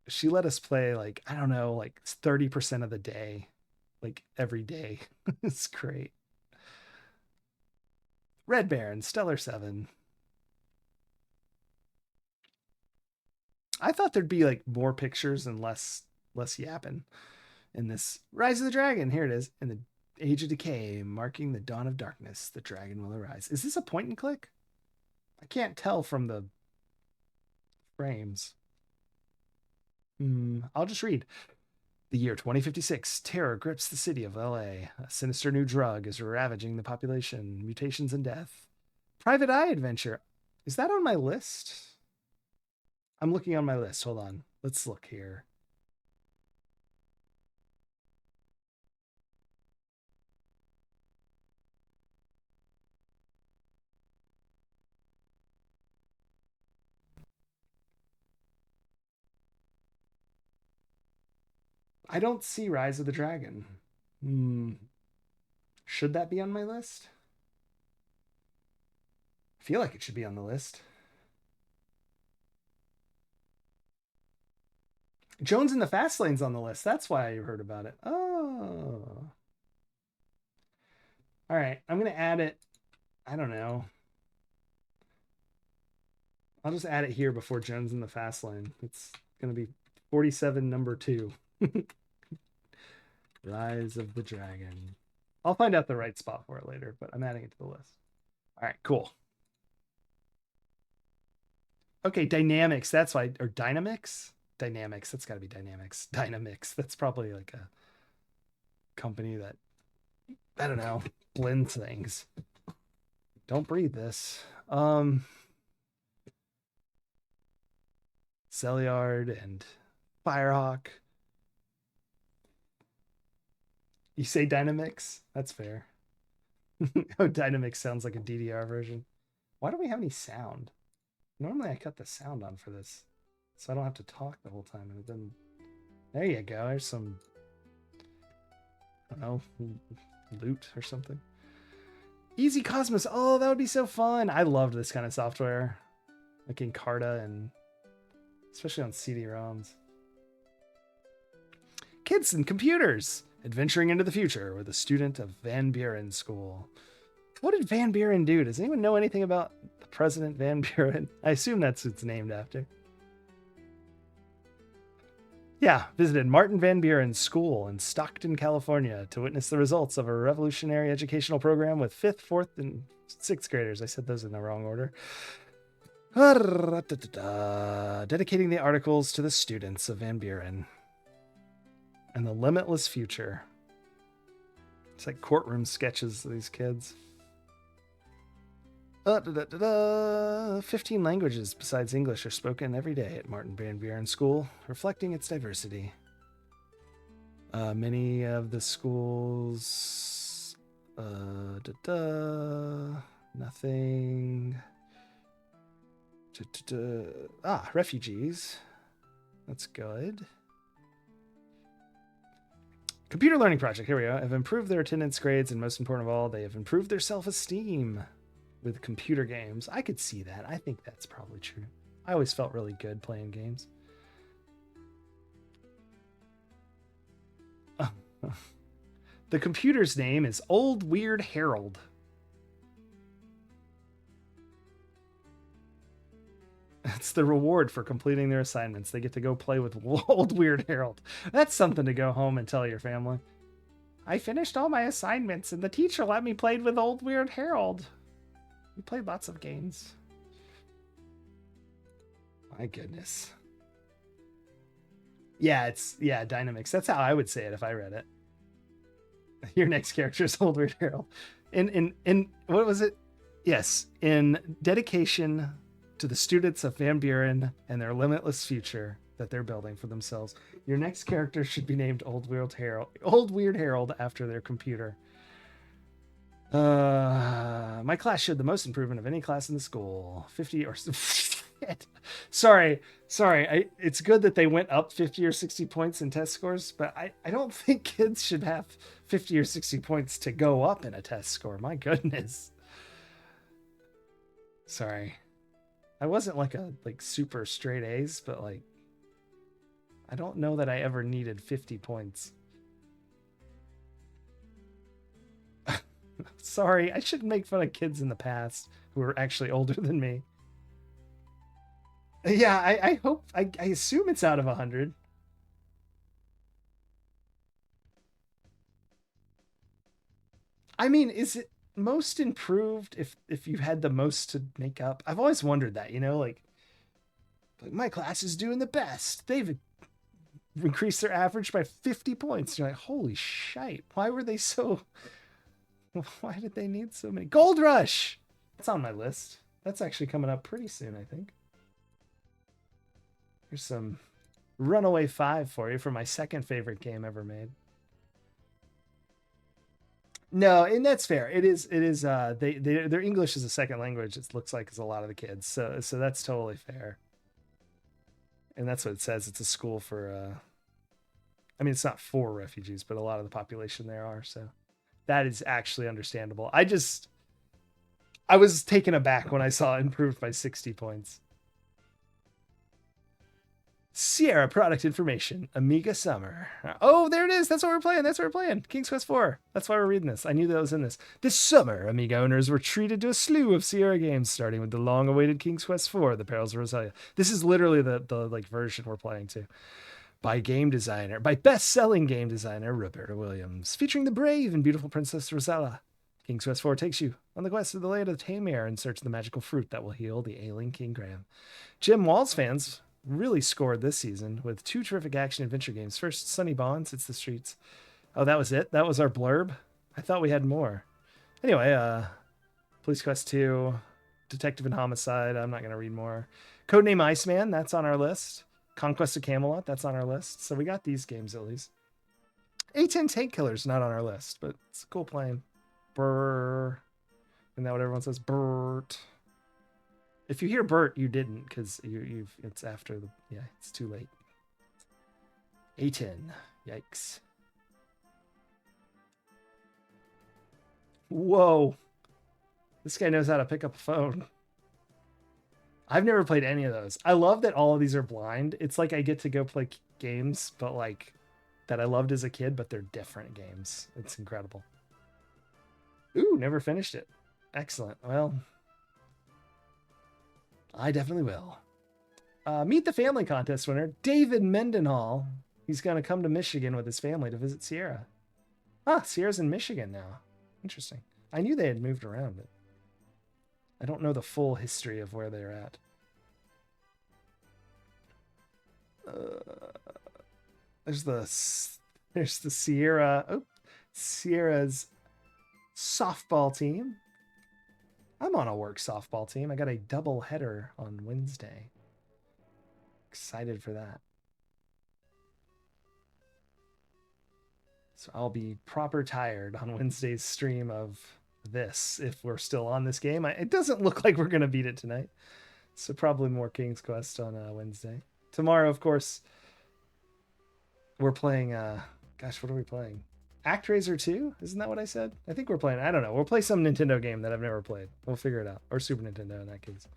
she let us play like, I don't know, like 30% of the day, like every day. It's great. Red Baron, Stellar 7. I thought there'd be like more pictures and less yapping in this. Rise of the Dragon. Here it is. In the Age of Decay, marking the dawn of darkness, the dragon will arise. Is this a point and click? I can't tell from the frames. I'll just read. The year 2056, terror grips the city of LA. A sinister new drug is ravaging the population. Mutations and death. Private Eye Adventure. Is that on my list? I'm looking on my list. Hold on. Let's look here. I don't see Rise of the Dragon. Should that be on my list? I feel like it should be on the list. Jones in the Fast Lane's on the list. That's why I heard about it. Oh. All right. I'm going to add it. I don't know. I'll just add it here before Jones in the Fast Lane. It's going to be 47, number 2. Rise of the Dragon. I'll find out the right spot for it later, but I'm adding it to the list. All right, cool. Okay, Dynamics. That's why, or Dynamics? Dynamics. That's got to be Dynamics. Dynamics. That's probably like a company that, I don't know, blends things. Don't breathe this. Celiard and Firehawk. You say Dynamics? That's fair. Oh, Dynamics sounds like a DDR version. Why don't we have any sound? Normally I cut the sound on for this, so I don't have to talk the whole time. And it doesn't. There you go. There's some, I don't know, loot or something. Easy Cosmos. Oh, that would be so fun. I loved this kind of software, like Encarta, and especially on CD-ROMs. Kids and Computers. Adventuring into the future with a student of Van Buren School. What did Van Buren do? Does anyone know anything about the President Van Buren? I assume that's what it's named after. Yeah, visited Martin Van Buren's school in Stockton, California to witness the results of a revolutionary educational program with 5th, 4th, and 6th graders. I said those in the wrong order. Dedicating the articles to the students of Van Buren and the limitless future. It's like courtroom sketches of these kids. 15 languages besides English are spoken every day at Martin Van Buren School, reflecting its diversity. Many of the schools... nothing... refugees. That's good. Computer Learning Project, here we go, have improved their attendance grades, and most important of all, they have improved their self-esteem with computer games. I could see that. I think that's probably true. I always felt really good playing games. The computer's name is Old Weird Harold. It's the reward for completing their assignments. They get to go play with Old Weird Harold. That's something to go home and tell your family. I finished all my assignments and the teacher let me play with Old Weird Harold. We played lots of games. My goodness. Yeah, Dynamics. That's how I would say it if I read it. Your next character is Old Weird Harold. In what was it? Yes, in dedication to the students of Van Buren and their limitless future that they're building for themselves, your next character should be named Old Weird Harold after their computer. My class showed the most improvement of any class in the school. 50 or sorry. It's good that they went up 50 or 60 points in test scores, but I don't think kids should have 50 or 60 points to go up in a test score. My goodness. Sorry. I wasn't like super straight A's, but like, I don't know that I ever needed 50 points. Sorry, I shouldn't make fun of kids in the past who are actually older than me. Yeah, I hope, I assume it's out of 100. I mean, is it most improved if you had the most to make up? I've always wondered that, like my class is doing the best. They've increased their average by 50 points. You're like, holy shite. Why did they need so many? Gold Rush! That's on my list. That's actually coming up pretty soon, I think. Here's some Runaway 5 for you for my second favorite game ever made. No, and that's fair. It is. Their English is a second language. It looks like it's a lot of the kids, so that's totally fair. And that's what it says. It's a school for I mean, it's not for refugees, but a lot of the population there are. So that is actually understandable. I was taken aback when I saw it improved by 60 points. Sierra product information, Amiga Summer. Oh, there it is. That's what we're playing. That's what we're playing. King's Quest 4. That's why we're reading this. I knew that was in this. This summer, Amiga owners were treated to a slew of Sierra games, starting with the long-awaited King's Quest 4, The Perils of Rosalia. This is literally the like version we're playing to. By best-selling game designer Roberta Williams, featuring the brave and beautiful Princess Rosella. King's Quest 4 takes you on the quest of the land of Tamir in search of the magical fruit that will heal the ailing King Graham. Jim Walls fans really scored this season with 2 terrific action adventure games. First, Sunny Bonds, It's the Streets. Oh, that was it? That was our blurb? I thought we had more. Anyway, Police Quest 2, Detective and Homicide. I'm not going to read more. Codename Iceman, that's on our list. Conquest of Camelot, that's on our list. So we got these games at least. A10 Tank Killer's not on our list, but it's a cool plane. Brr. Isn't that what everyone says? Bert. If you hear Bert, you didn't, because it's after the, yeah, it's too late. A10. Yikes. Whoa. This guy knows how to pick up a phone. I've never played any of those. I love that all of these are blind. It's like I get to go play games, but like that I loved as a kid, but they're different games. It's incredible. Ooh, never finished it. Excellent. Well, I definitely will. Meet the family contest winner, David Mendenhall. He's going to come to Michigan with his family to visit Sierra. Ah, Sierra's in Michigan now. Interesting. I knew they had moved around, but I don't know the full history of where they're at. There's the Sierra. Oh, Sierra's softball team. I'm on a work softball team. I got a double header on Wednesday. Excited for that. So I'll be proper tired on Wednesday's stream of this if we're still on this game. It doesn't look like we're going to beat it tonight. So probably more King's Quest on Wednesday. Tomorrow, of course, we're playing... gosh, what are we playing? ActRaiser 2? Isn't that what I said? I think we're playing... I don't know. We'll play some Nintendo game that I've never played. We'll figure it out. Or Super Nintendo in that case.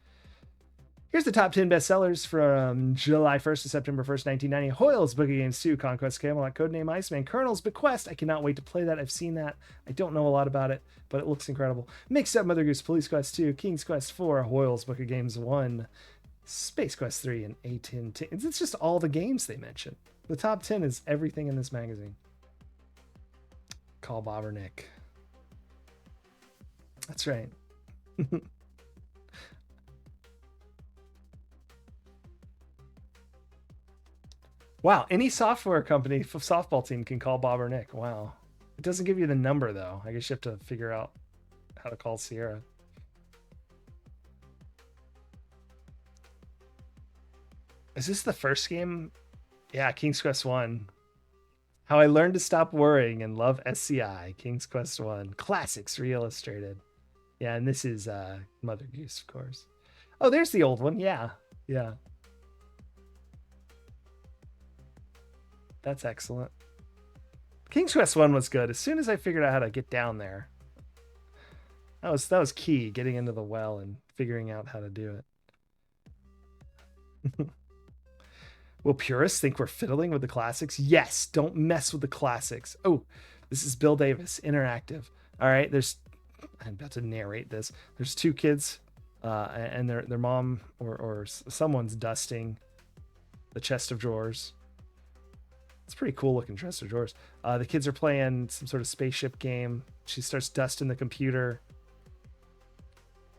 Here's the top 10 bestsellers from July 1st to September 1st, 1990. Hoyle's Book of Games 2, Conquest Camelot, Codename Iceman, Colonel's Bequest. I cannot wait to play that. I've seen that. I don't know a lot about it, but it looks incredible. Mixed Up Mother Goose, Police Quest 2, King's Quest 4, Hoyle's Book of Games 1, Space Quest 3, and A10. It's just all the games they mention. The top 10 is everything in this magazine. Call Bob or Nick. That's right. Wow, any software company, softball team can call Bob or Nick. Wow. It doesn't give you the number, though. I guess you have to figure out how to call Sierra. Is this the first game? Yeah, King's Quest 1. How I Learned to Stop Worrying and Love SCI. King's Quest 1. Classics Reillustrated. Yeah, and this is Mother Goose, of course. Oh, there's the old one. Yeah, yeah. That's excellent. King's Quest 1 was good. As soon as I figured out how to get down there, that was key, getting into the well and figuring out how to do it. Will purists think we're fiddling with the classics? Yes, don't mess with the classics. Oh, this is Bill Davis, Interactive. All right, I'm about to narrate this. There's 2 kids, and their mom or someone's dusting the chest of drawers. It's a pretty cool looking chest of drawers. The kids are playing some sort of spaceship game. She starts dusting the computer.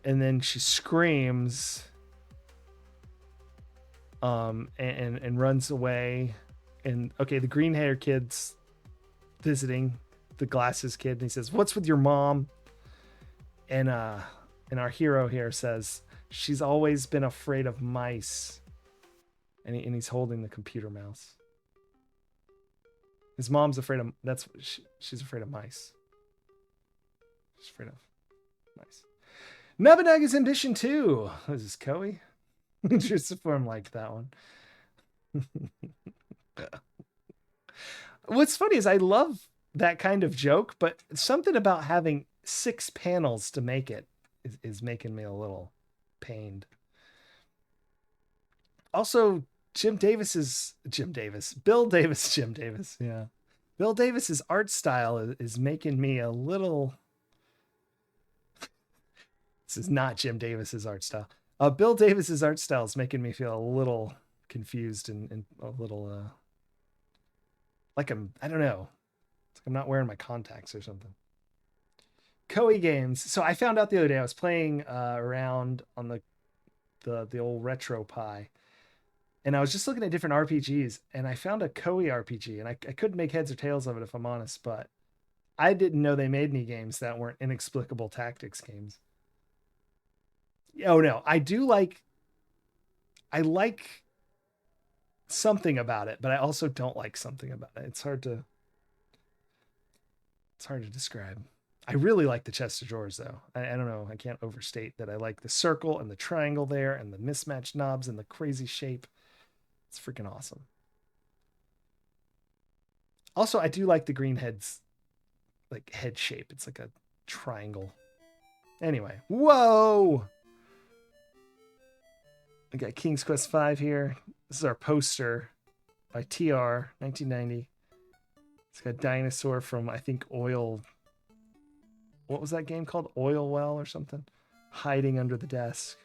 And then she screams and runs away. And okay, the green hair kid's visiting the glasses kid, and he says, "What's with your mom?" And our hero here says, "She's always been afraid of mice." And he's holding the computer mouse. His mom's afraid of... She's afraid of mice. She's afraid of mice. Nabunaga's Ambition 2. This is Koei. Just form liked that one. What's funny is I love that kind of joke, but something about having 6 panels to make it is making me a little pained. Also, Bill Davis, Jim Davis, yeah. Bill Davis's art style is making me a little. This is not Jim Davis's art style. Bill Davis's art style is making me feel a little confused and a little like I don't know. It's like I'm not wearing my contacts or something. Koei Games. So I found out the other day I was playing around on the old RetroPie, and I was just looking at different RPGs, and I found a Koei RPG, and I couldn't make heads or tails of it if I'm honest, but I didn't know they made any games that weren't inexplicable tactics games. Oh no, I like something about it, but I also don't like something about it. It's hard to describe. I really like the chest of drawers though. I don't know. I can't overstate that I like the circle and the triangle there and the mismatched knobs and the crazy shape. It's freaking awesome. Also, I do like the green head's like head shape. It's like a triangle. Anyway, whoa! We got King's Quest V here. This is our poster by TR 1990. It's got dinosaur from I think Oil. What was that game called? Oil Well or something? Hiding under the desk.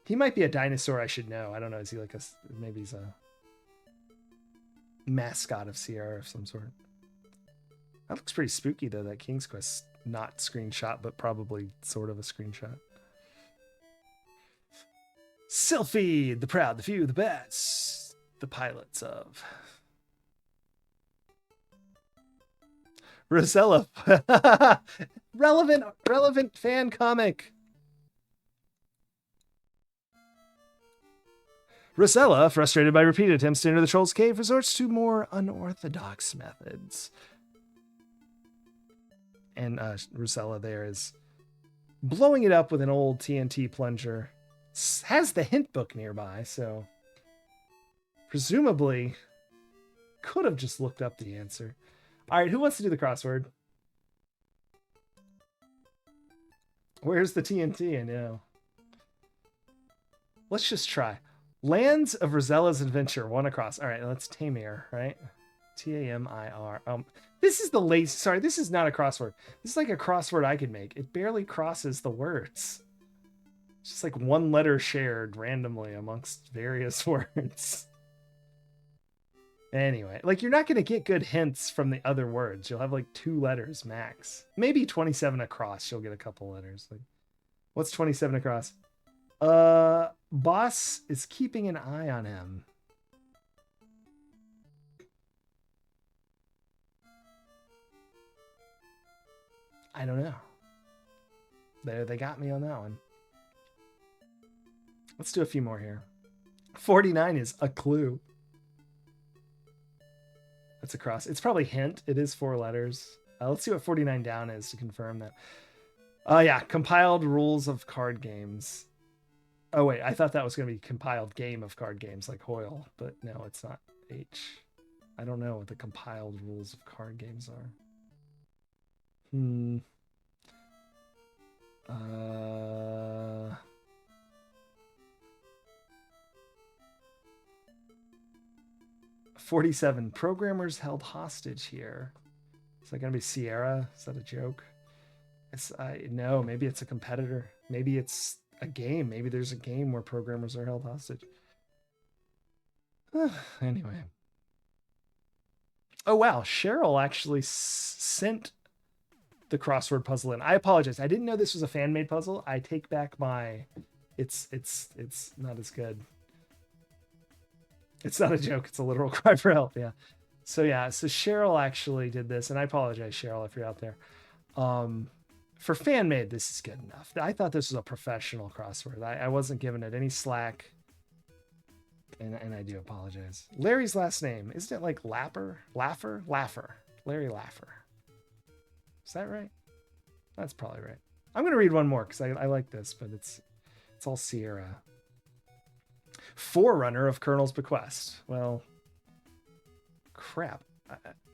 He might be a dinosaur I should know. I don't know. Is he like maybe he's a mascot of Sierra of some sort. That looks pretty spooky though, that King's Quest not screenshot, but probably sort of a screenshot. Sylphid, the proud, the few, the best. The pilots of Rosella. relevant fan comic. Rosella, frustrated by repeated attempts to enter the troll's cave, resorts to more unorthodox methods. And Rosella there is blowing it up with an old TNT plunger. Has the hint book nearby, so presumably could have just looked up the answer. All right, who wants to do the crossword? Where's the TNT? I know. Let's just try. Lands of Rosella's Adventure, one across. All right, let's Tamir, right? Tamir. This is the lazy. Sorry, this is not a crossword. This is like a crossword I could make. It barely crosses the words. It's just like one letter shared randomly amongst various words. Anyway, like you're not going to get good hints from the other words. You'll have like 2 letters max. Maybe 27 across. You'll get a couple letters. Like, what's 27 across? Boss is keeping an eye on him. I don't know. They got me on that one. Let's do a few more here. 49 is a clue. That's across. It's probably hint. It is 4 letters. Let's see what 49 down is to confirm that. Yeah, compiled rules of card games. Oh wait, I thought that was going to be compiled game of card games like Hoyle, but no, it's not H. I don't know what the compiled rules of card games are. 47 programmers held hostage here. Is that going to be Sierra? Is that a joke? No, maybe it's a competitor. Maybe it's a game. Maybe there's a game where programmers are held hostage. Anyway. Oh, wow. Cheryl actually sent the crossword puzzle in. I apologize. I didn't know this was a fan-made puzzle. I take back my... It's not as good. It's not a joke. It's a literal cry for help. Yeah. So Cheryl actually did this, and I apologize, Cheryl, if you're out there. For fan made, this is good enough. I thought this was a professional crossword. I wasn't giving it any slack, and I do apologize. Larry's last name, isn't it like Lapper? Laffer. Larry Laffer. Is that right? That's probably right. I'm gonna read one more because I like this, but it's all Sierra. Forerunner of Colonel's Bequest. Well, crap.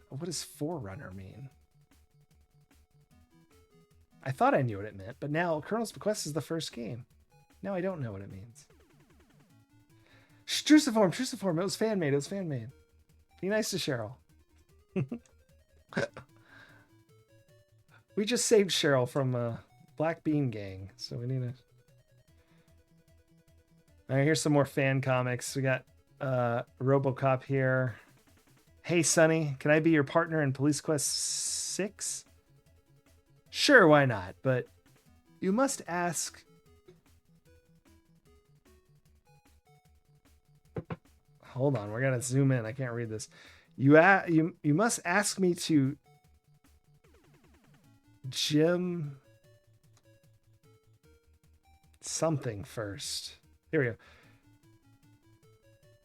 What does Forerunner mean? I thought I knew what it meant, but now Colonel's Bequest is the first game. Now I don't know what it means. Truciform, Truciform. It was fan-made. It was fan-made. Be nice to Cheryl. We just saved Cheryl from a Black Bean Gang, so we need to... All right, here's some more fan comics. We got RoboCop here. Hey, Sonny, can I be your partner in Police Quest 6? Sure, why not? But you must ask... Hold on, we're gonna zoom in. I can't read this. You must ask me to Jim something first. Here we go.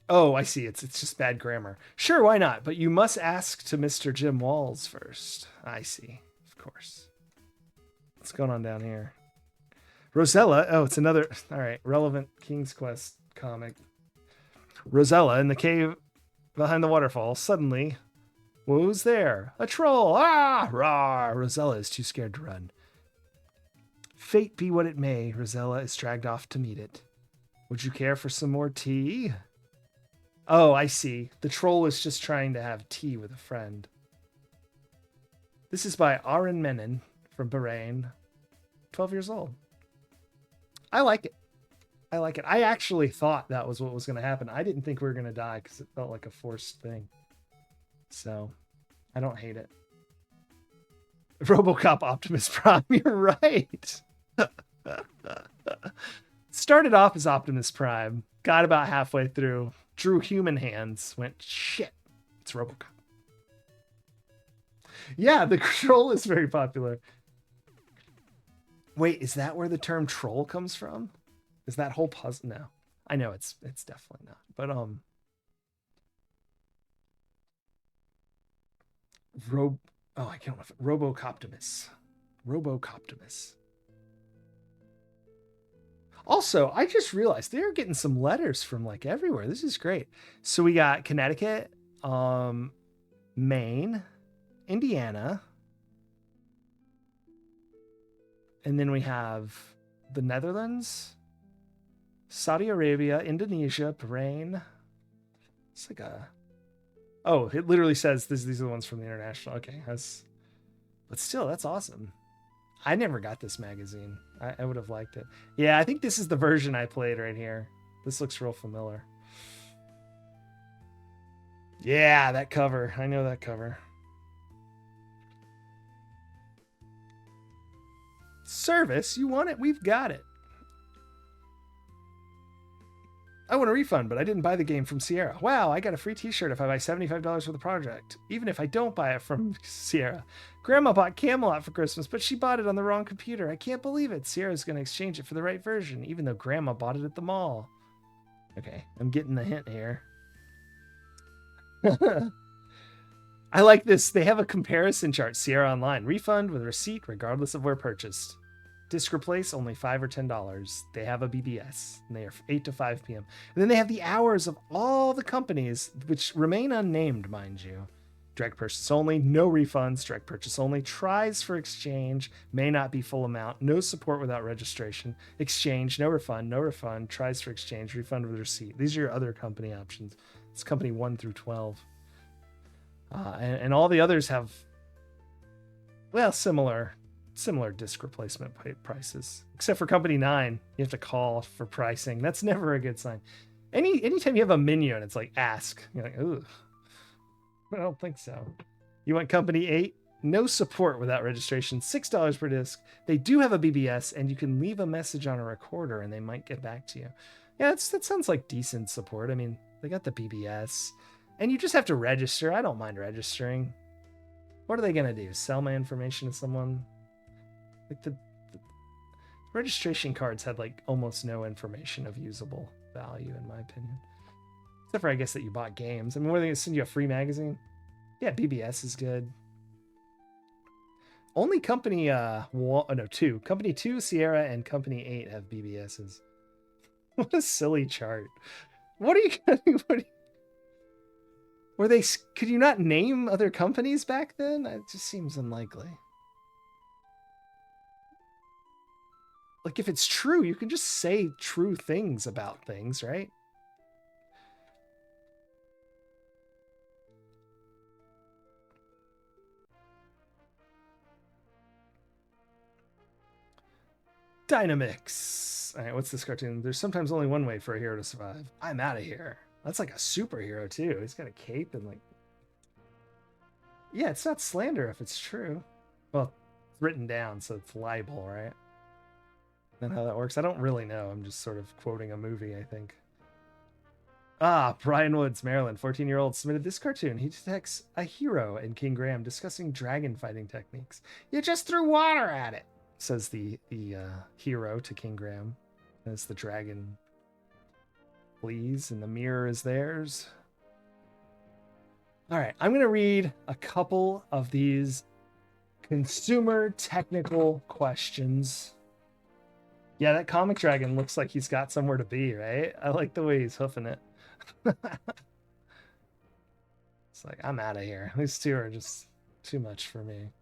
Oh, I see. It's just bad grammar. Sure, why not? But you must ask to Mr. Jim Walls first. I see. Of course. What's going on down here? Rosella. Oh, it's another. All right. Relevant King's Quest comic. Rosella in the cave behind the waterfall. Suddenly, who's there? A troll. Ah! Rah! Rosella is too scared to run. Fate be what it may, Rosella is dragged off to meet it. Would you care for some more tea? Oh, I see. The troll is just trying to have tea with a friend. This is by Aaron Menon from Bahrain. 12 years old. I like it. I like it. I actually thought that was what was going to happen. I didn't think we were going to die because it felt like a forced thing. So, I don't hate it. RoboCop Optimus Prime, you're right. Started off as Optimus Prime, got about halfway through, drew human hands, went, shit, it's RoboCop. Yeah, the troll is very popular. Wait, is that where the term troll comes from? Is that whole puzzle? No, I know it's definitely not. But oh, I can't remember. Robocoptimus. Robocoptimus. Also, I just realized they're getting some letters from like everywhere. This is great. So we got Connecticut, Maine, Indiana, and then we have the Netherlands, Saudi Arabia, Indonesia, Bahrain. It's like a... Oh, it literally says these are the ones from the international. Okay, but still, that's awesome. I never got this magazine. I would have liked it. Yeah, I think this is the version I played right here. This looks real familiar. Yeah, that cover. I know that cover. Service? You want it? We've got it. I want a refund, but I didn't buy the game from Sierra. Wow, I got a free t-shirt if I buy $75 for the project. Even if I don't buy it from Sierra. Grandma bought Camelot for Christmas, but she bought it on the wrong computer. I can't believe it. Sierra's going to exchange it for the right version, even though Grandma bought it at the mall. Okay, I'm getting the hint here. I like this. They have a comparison chart. Sierra Online. Refund with receipt regardless of where purchased. Disc replace, only $5 or $10. They have a BBS, and they are 8 to 5 p.m. And then they have the hours of all the companies, which remain unnamed, mind you. Direct purchase only, no refunds, direct purchase only, tries for exchange, may not be full amount, no support without registration, exchange, no refund, tries for exchange, refund with receipt. These are your other company options. It's company 1 through 12. And all the others have, well, similar disc replacement prices, except for company 9. You have to call for pricing. That's never a good sign. Anytime you have a menu and it's like ask, you're like, ooh, I don't think so. You want company 8? No support without registration, $6 per disc. They do have a BBS, and you can leave a message on a recorder and they might get back to you. Yeah, that sounds like decent support. I mean, they got the BBS, and you just have to register. I don't mind registering. What are they going to do? Sell my information to someone? Like the registration cards had like almost no information of usable value, in my opinion. Except for, I guess, that you bought games. I mean, what are they going to send you, a free magazine? Yeah, BBS is good. Only company 2. Company 2, Sierra, and company 8 have BBSs. What a silly chart. What are you going to do? Were they? Could you not name other companies back then? It just seems unlikely. Like, if it's true, you can just say true things about things, right? Dynamix. All right, what's this cartoon? There's sometimes only one way for a hero to survive. I'm out of here. That's like a superhero, too. He's got a cape and, like... Yeah, it's not slander if it's true. Well, it's written down, so it's libel, right? And how that works? I don't really know. I'm just sort of quoting a movie, I think. Ah, Brian Woods, Maryland, 14-year-old, submitted this cartoon. He detects a hero in King Graham discussing dragon fighting techniques. You just threw water at it, says the hero to King Graham, as the dragon flees and the mirror is theirs. All right, I'm going to read a couple of these consumer technical questions. Yeah, that comic dragon looks like he's got somewhere to be, right? I like the way he's hoofing it. It's like, I'm out of here. These two are just too much for me.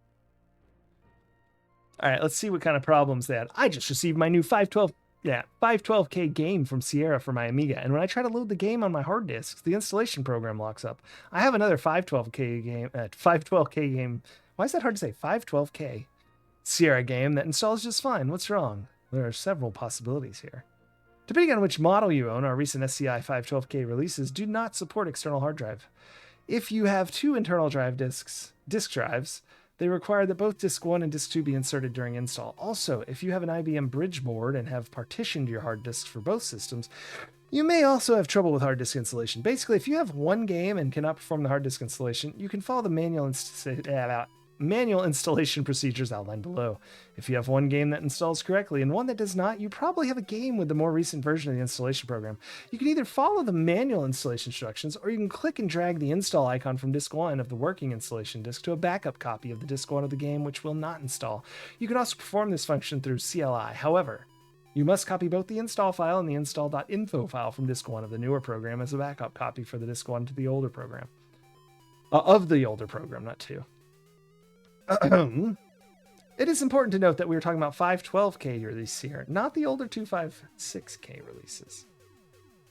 All right, let's see what kind of problems they had. I just received my new 512K game from Sierra for my Amiga, and when I try to load the game on my hard disks, the installation program locks up. I have another 512K game. Why is that hard to say? 512K Sierra game that installs just fine. What's wrong? There are several possibilities here. Depending on which model you own, our recent SCI 512K releases do not support external hard drive. If you have two internal disk drives, they require that both disk 1 and disk 2 be inserted during install. Also, if you have an IBM bridge board and have partitioned your hard disks for both systems, you may also have trouble with hard disk installation. Basically, if you have one game and cannot perform the hard disk installation, you can follow the manual installation procedures outlined below. If you have one game that installs correctly and one that does not, you probably have a game with the more recent version of the installation program. You can either follow the manual installation instructions, or you can click and drag the install icon from disk 1 of the working installation disk to a backup copy of the disk 1 of the game, which will not install. You can also perform this function through CLI. However, you must copy both the install file and the install.info file from disk 1 of the newer program as a backup copy for the disk 1 to the older program. Of the older program, not 2. It is important to note that we are talking about 512K release here, not the older 256K releases.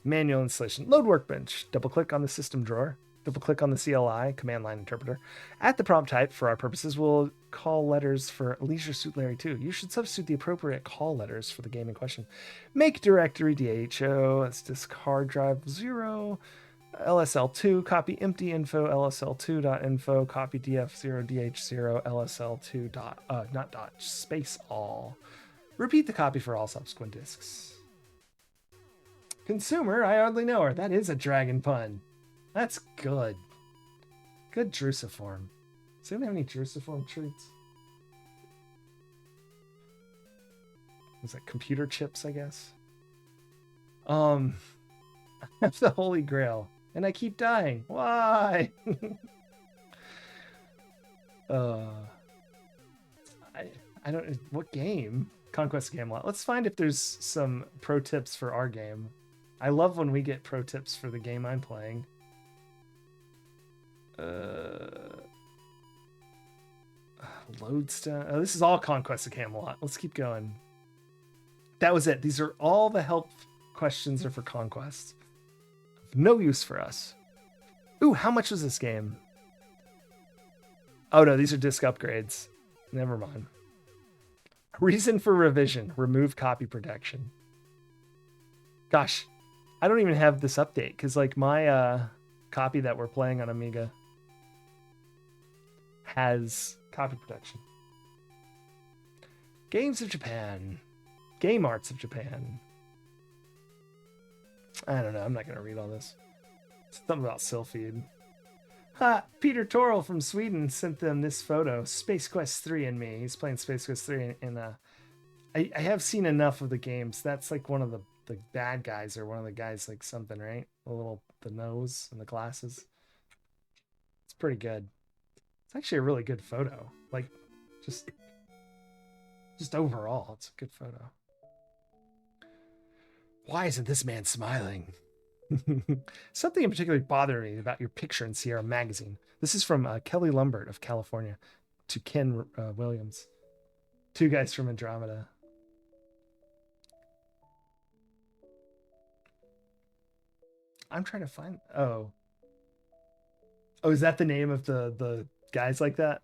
Manual installation. Load Workbench. Double-click on the system drawer. Double-click on the CLI, command line interpreter. At the prompt type, for our purposes, we'll call letters for Leisure Suit Larry 2. You should substitute the appropriate call letters for the game in question. Make directory DHO. Let's disk hard drive 0. LSL2, copy empty info, LSL2.info, copy df0, dh0, LSL2 not dot, space all. Repeat the copy for all subsequent disks. Consumer, I hardly know her. That is a dragon pun. That's good. Good Drusiform. Does anyone have any Drusiform treats? Was that computer chips, I guess? I have the Holy Grail. And I keep dying. Why? I don't... What game? Conquest of Camelot. Let's find if there's some pro tips for our game. I love when we get pro tips for the game I'm playing. Lodestone. Oh, this is all Conquest of Camelot. Let's keep going. That was it. These are all the help questions are for Conquest. No use for us. Ooh, how much was this game? Oh no, these are disc upgrades. Never mind. Reason for revision. Remove copy protection. Gosh, I don't even have this update because like my copy that we're playing on Amiga has copy protection. Games of Japan. Game Arts of Japan. I don't know. I'm not going to read all this. Something about Sylphied. Ha! Peter Torrell from Sweden sent them this photo. Space Quest 3 and me. He's playing Space Quest 3 and I have seen enough of the games. That's like one of the bad guys or one of the guys like something, right? The nose and the glasses. It's pretty good. It's actually a really good photo. Like just overall, it's a good photo. Why isn't this man smiling? Something in particular bothered me about your picture in Sierra Magazine. This is from Kelly Lumbert of California to Ken Williams. Two guys from Andromeda. I'm trying to find. Oh, is that the name of the guys like that?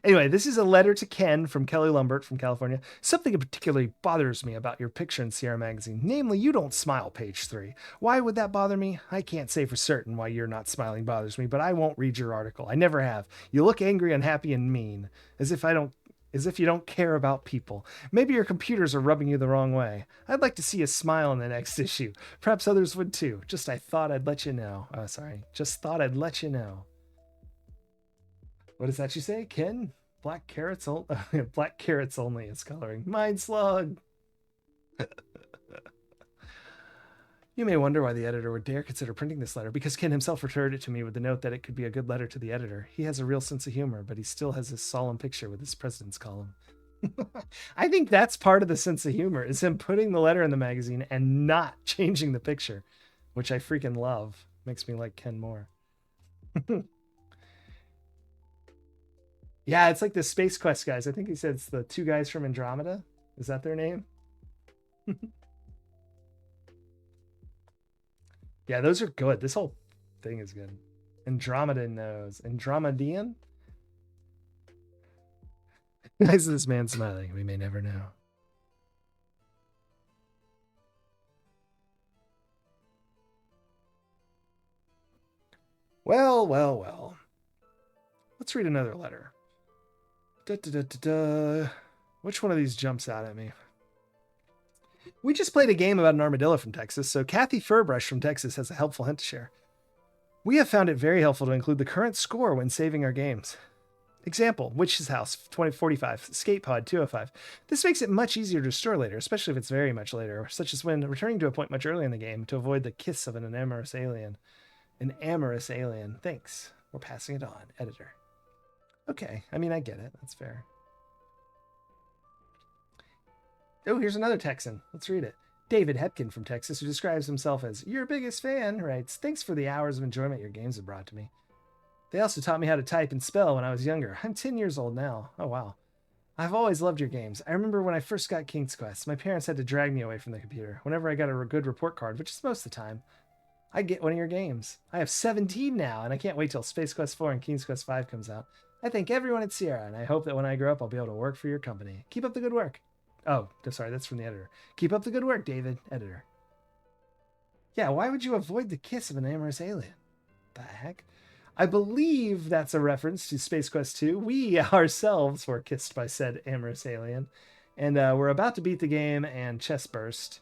Anyway, this is a letter to Ken from Kelly Lumbert from California. Something particularly bothers me about your picture in Sierra Magazine. Namely, you don't smile, page 3. Why would that bother me? I can't say for certain why you're not smiling bothers me, but I won't read your article. I never have. You look angry, unhappy, and mean, as if you don't care about people. Maybe your computers are rubbing you the wrong way. I'd like to see a smile in the next issue. Perhaps others would too. Just thought I'd let you know. Just thought I'd let you know. What does that you say, Ken? Black carrots only is coloring. Mind slug. You may wonder why the editor would dare consider printing this letter, because Ken himself returned it to me with the note that it could be a good letter to the editor. He has a real sense of humor, but he still has this solemn picture with his president's column. I think that's part of the sense of humor, is him putting the letter in the magazine and not changing the picture, which I freaking love. Makes me like Ken more. Yeah, it's like the Space Quest guys. I think he said it's the two guys from Andromeda. Is that their name? Yeah, those are good. This whole thing is good. Andromeda knows. Andromedian? Why is this man smiling? We may never know. Well. Let's read another letter. Which one of these jumps out at me? We just played a game about an armadillo from Texas, so Kathy Furbrush from Texas has a helpful hint to share. We have found it very helpful to include the current score when saving our games. Example, Witch's House 2045, Skate Pod 205. This makes it much easier to restore later, especially if it's very much later, such as when returning to a point much earlier in the game to avoid the kiss of an amorous alien. An amorous alien. Thanks. We're passing it on, editor. Okay, I mean, I get it. That's fair. Oh, here's another Texan. Let's read it. David Hepkin from Texas, who describes himself as your biggest fan, writes, thanks for the hours of enjoyment your games have brought to me. They also taught me how to type and spell when I was younger. I'm 10 years old now. Oh, wow. I've always loved your games. I remember when I first got King's Quest, my parents had to drag me away from the computer. Whenever I got a good report card, which is most of the time, I'd get one of your games. I have 17 now, and I can't wait till Space Quest 4 and King's Quest 5 comes out. I thank everyone at Sierra, and I hope that when I grow up, I'll be able to work for your company. Keep up the good work. Oh, sorry, that's from the editor. Keep up the good work, David, editor. Yeah, why would you avoid the kiss of an amorous alien? The heck? I believe that's a reference to Space Quest 2. We ourselves were kissed by said amorous alien, and we're about to beat the game, and chest burst.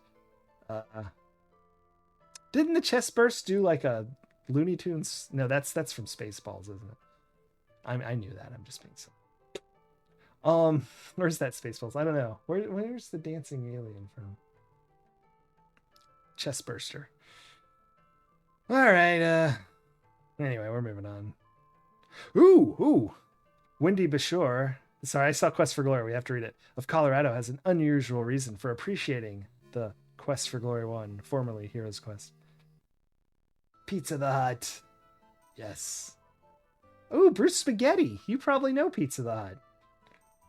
Didn't the chest burst do like a Looney Tunes? No, that's from Spaceballs, isn't it? I knew that. I'm just being silly. Where's that Spaceballs? I don't know. Where's the dancing alien from? Chestburster. All right. Anyway, we're moving on. Ooh. Wendy Bashore. Sorry, I saw Quest for Glory. We have to read it. Of Colorado has an unusual reason for appreciating the Quest for Glory 1, formerly Heroes Quest. Pizza the Hut. Yes. Oh, Bruce Spaghetti. You probably know Pizza the Hut.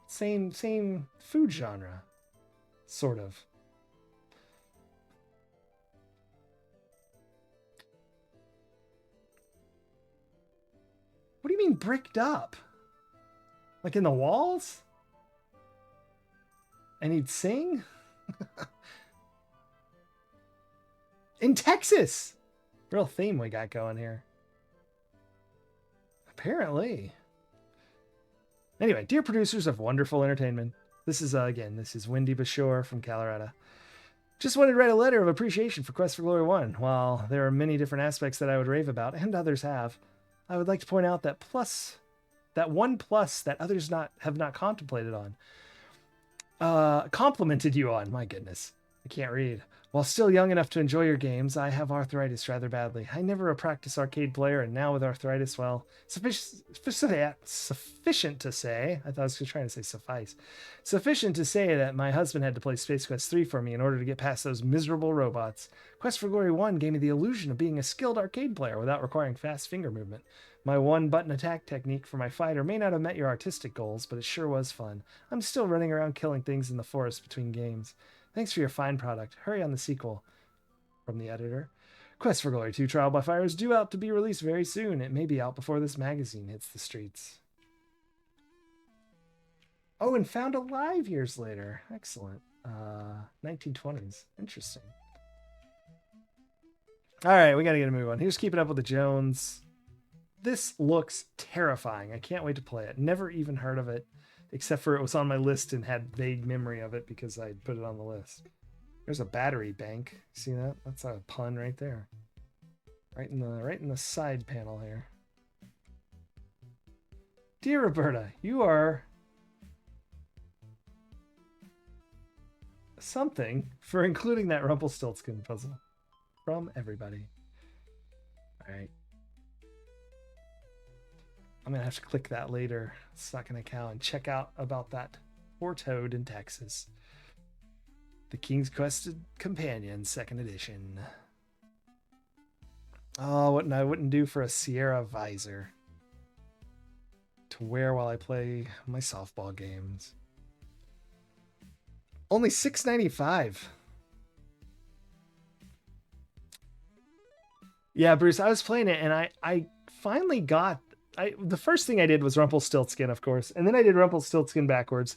Same food genre. Sort of. What do you mean bricked up? Like in the walls? And he'd sing? In Texas! Real theme we got going here. Apparently. Anyway, dear producers of wonderful entertainment, this is Wendy Bashore from Colorado. Just wanted to write a letter of appreciation for Quest for Glory 1. While there are many different aspects that I would rave about, and others have, I would like to point out that one plus that others have not contemplated on. Complimented you on, my goodness. I can't read. While still young enough to enjoy your games, I have arthritis rather badly. I never a practice arcade player, and now with arthritis, well, sufficient to say, I thought I was trying to say suffice. Sufficient to say that my husband had to play Space Quest 3 for me in order to get past those miserable robots. Quest for Glory 1 gave me the illusion of being a skilled arcade player without requiring fast finger movement. My one-button attack technique for my fighter may not have met your artistic goals, but it sure was fun. I'm still running around killing things in the forest between games. Thanks for your fine product. Hurry on the sequel. From the editor. Quest for Glory 2 Trial by Fire is due out to be released very soon. It may be out before this magazine hits the streets. Oh, and found alive years later. Excellent. 1920s. Interesting. All right, we got to get a move on. Here's Keeping Up with the Jones. This looks terrifying. I can't wait to play it. Never even heard of it. Except for it was on my list and had vague memory of it because I put it on the list. There's a battery bank. See that? That's a pun right there. Right in the side panel here. Dear Roberta, you are something for including that Rumpelstiltskin puzzle from everybody. All right. I'm going to have to click that later. Suck an account and check out about that poor toad in Texas. The King's Quest Companion, 2nd edition. Oh, what I wouldn't do for a Sierra visor to wear while I play my softball games. Only $6.95. Yeah, Bruce, I was playing it and I finally got... the first thing I did was Rumpelstiltskin, of course, and then I did Rumpelstiltskin backwards.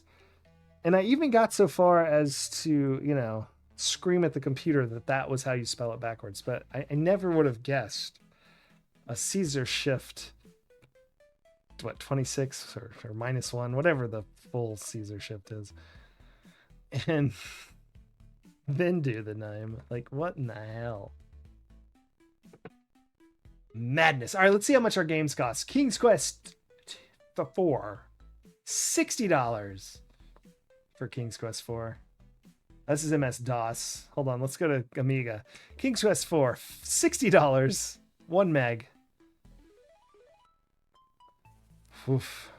And I even got so far as to, scream at the computer that was how you spell it backwards. But I never would have guessed a Caesar shift, 26 or -1, whatever the full Caesar shift is. And then do the name. Like, what in the hell? Madness. All right, let's see how much our games cost. King's Quest 4. $60 for King's Quest 4. This is MS-DOS. Hold on, let's go to Amiga. King's Quest 4, $60. 1 meg. Oof.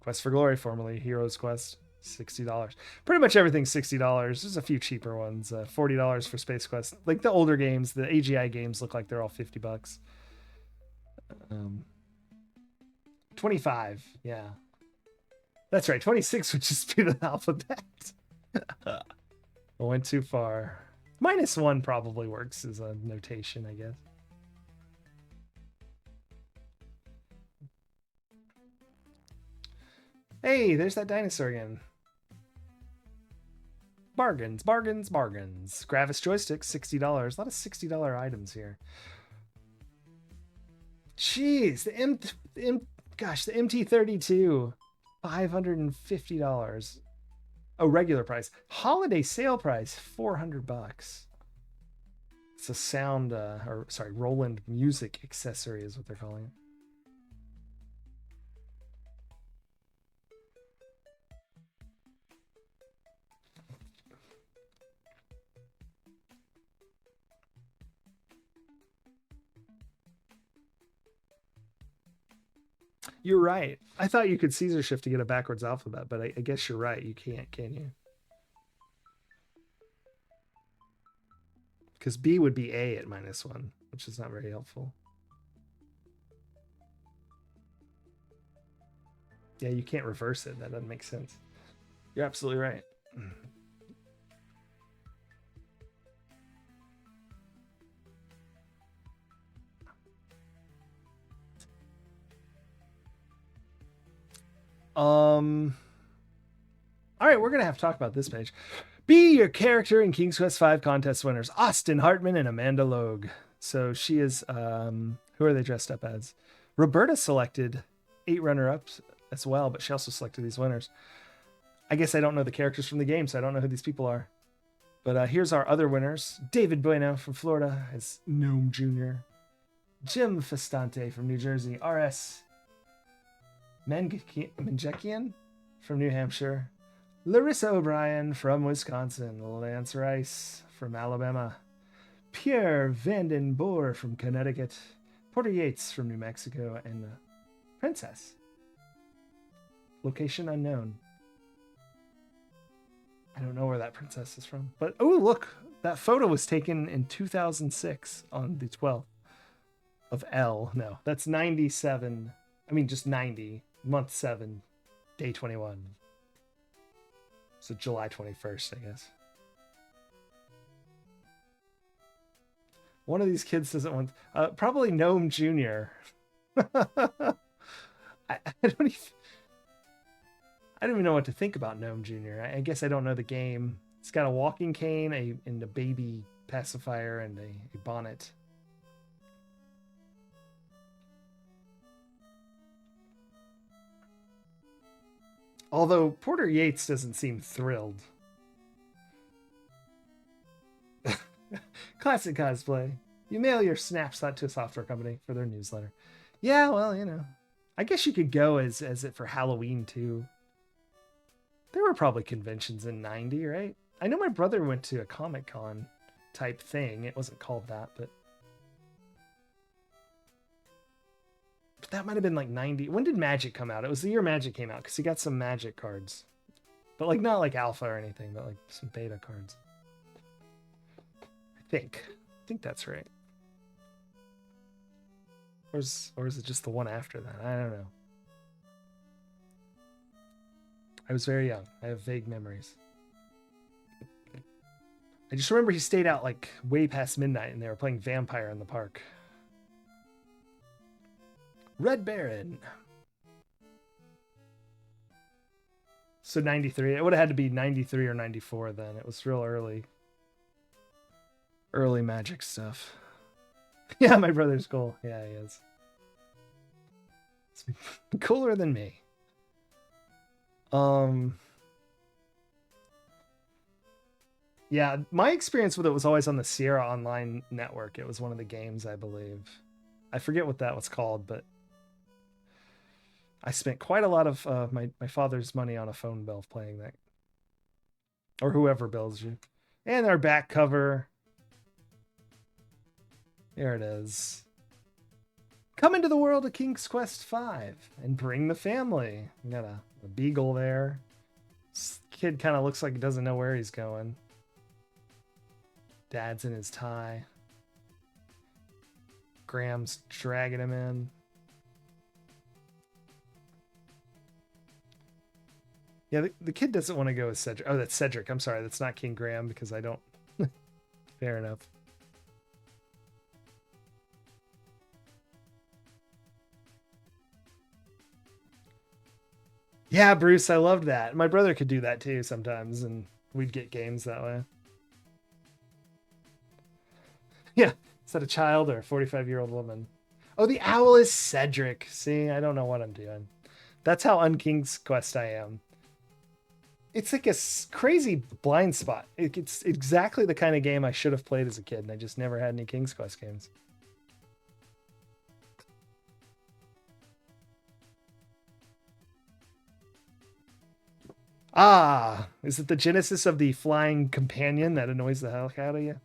Quest for Glory, formerly Heroes Quest, $60. Pretty much everything's $60. There's a few cheaper ones. $40 for Space Quest. Like the older games, the AGI games look like they're all $50. 25, yeah. That's right, 26 would just be the alphabet. I went too far. -1 probably works as a notation, I guess. Hey, there's that dinosaur again. Bargains, bargains, bargains. Gravis joystick, $60. A lot of $60 items here. Jeez, the MT32, $550. Oh, regular price. Holiday sale price, $400. It's a sound, Roland music accessory is what they're calling it. You're right. I thought you could Caesar shift to get a backwards alphabet, but I guess you're right. You can't, can you? Because B would be A at -1, which is not very helpful. Yeah, you can't reverse it. That doesn't make sense. You're absolutely right. All right, we're gonna have to talk about this page. Be your character in King's Quest V contest winners: Austin Hartman and Amanda Logue. So she is. Who are they dressed up as? Roberta selected 8 runner-ups as well, but she also selected these winners. I guess I don't know the characters from the game, so I don't know who these people are. But here's our other winners: David Bueno from Florida as Gnome Jr., Jim Festante from New Jersey, R.S. Mangekian from New Hampshire, Larissa O'Brien from Wisconsin. Lance Rice from Alabama. Pierre Vanden Boer from Connecticut. Porter Yates from New Mexico. And Princess. Location unknown. I don't know where that princess is from. But, oh, look. That photo was taken in 2006 on the 12th of L. No, that's 97. I mean, just 90. Month 7. Day 21. So July 21st, I guess. One of these kids doesn't want... probably Gnome Jr. I don't even know what to think about Gnome Jr. I guess I don't know the game. It's got a walking cane, and a baby pacifier, and a bonnet. Although Porter Yates doesn't seem thrilled. Classic cosplay. You mail your snapshot to a software company for their newsletter. Yeah, well, you know. I guess you could go as it for Halloween, too. There were probably conventions in 90, right? I know my brother went to a Comic-Con type thing. It wasn't called that, but that might have been like 90. When did Magic come out? It was the year Magic came out, because he got some Magic cards. But like not like alpha or anything, but like some beta cards. I think that's right. Or is it just the one after that? I don't know. I was very young. I have vague memories. I just remember he stayed out like way past midnight and they were playing Vampire in the park. Red Baron. So 93. It would have had to be 93 or 94 then. It was real early. Early Magic stuff. Yeah, my brother's cool. Yeah, he is. It's cooler than me. Yeah, my experience with it was always on the Sierra Online network. It was one of the games, I believe. I forget what that was called, but I spent quite a lot of my father's money on a phone bill playing that. Or whoever bills you. And our back cover. There it is. Come into the world of King's Quest V and bring the family. We got a beagle there. This kid kind of looks like he doesn't know where he's going. Dad's in his tie. Graham's dragging him in. Yeah, the kid doesn't want to go with Cedric. Oh, that's Cedric. I'm sorry. That's not King Graham because I don't... Fair enough. Yeah, Bruce, I loved that. My brother could do that too sometimes, and we'd get games that way. Yeah, is that a child or a 45-year-old woman? Oh, the owl is Cedric. See, I don't know what I'm doing. That's how un-King's Quest I am. It's like a crazy blind spot. It's exactly the kind of game I should have played as a kid, and I just never had any King's Quest games. Ah, is it the genesis of the flying companion that annoys the hell out of you?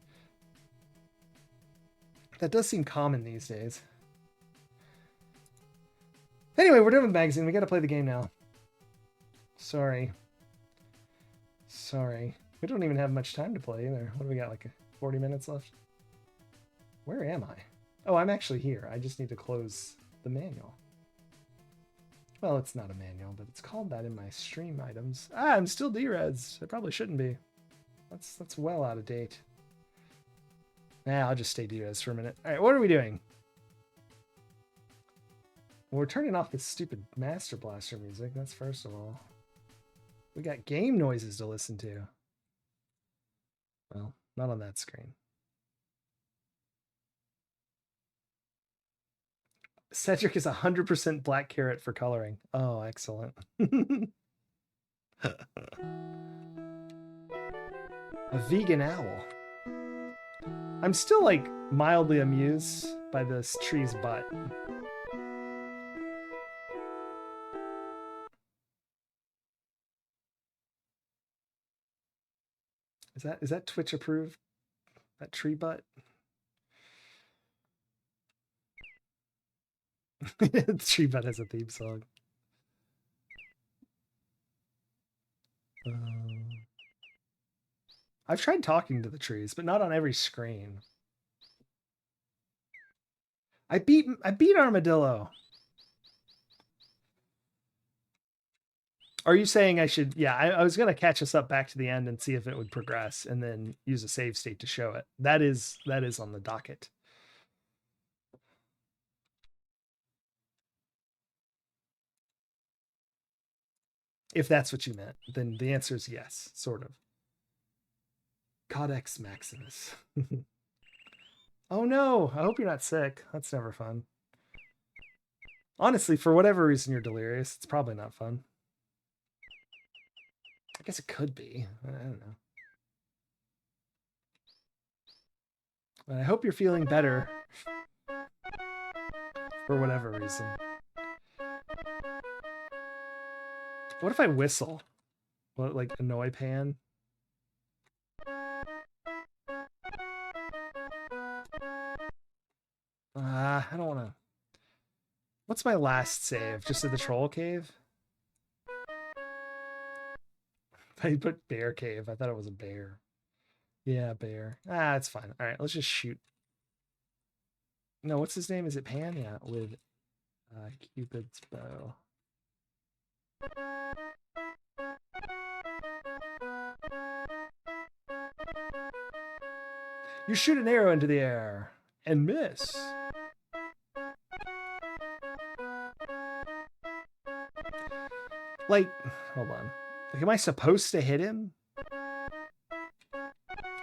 That does seem common these days. Anyway, we're done with the magazine. We got to play the game now. Sorry. We don't even have much time to play either. What do we got, like 40 minutes left? Where am I? Oh, I'm actually here. I just need to close the manual. Well, it's not a manual, but it's called that in my stream items. Ah, I'm still Dreds. I probably shouldn't be. That's well out of date. Nah, I'll just stay Dreds for a minute. All right, what are we doing? Well, we're turning off this stupid Master Blaster music. That's first of all. We got game noises to listen to. Well, not on that screen. Cedric is 100% black carrot for coloring. Oh, excellent. A vegan owl. I'm still like mildly amused by this tree's butt. Is that Twitch approved? That tree butt? Tree butt has a theme song. I've tried talking to the trees, but not on every screen. I beat Armadillo. Are you saying I should? Yeah, I was gonna catch us up back to the end and see if it would progress, and then use a save state to show it. That is on the docket. If that's what you meant, then the answer is yes, sort of. Codex Maximus. Oh no, I hope you're not sick. That's never fun. Honestly, for whatever reason you're delirious, it's probably not fun. I guess it could be. I don't know. But I hope you're feeling better for whatever reason. What if I whistle? Will it like annoy Pan? I don't want to. What's my last save? Just at the troll cave? I put bear cave. I thought it was a bear. Yeah, bear. Ah, it's fine. All right, let's just shoot. No, what's his name? Is it Pan? Yeah, with Cupid's bow. You shoot an arrow into the air and miss. Like, hold on. Like, am I supposed to hit him?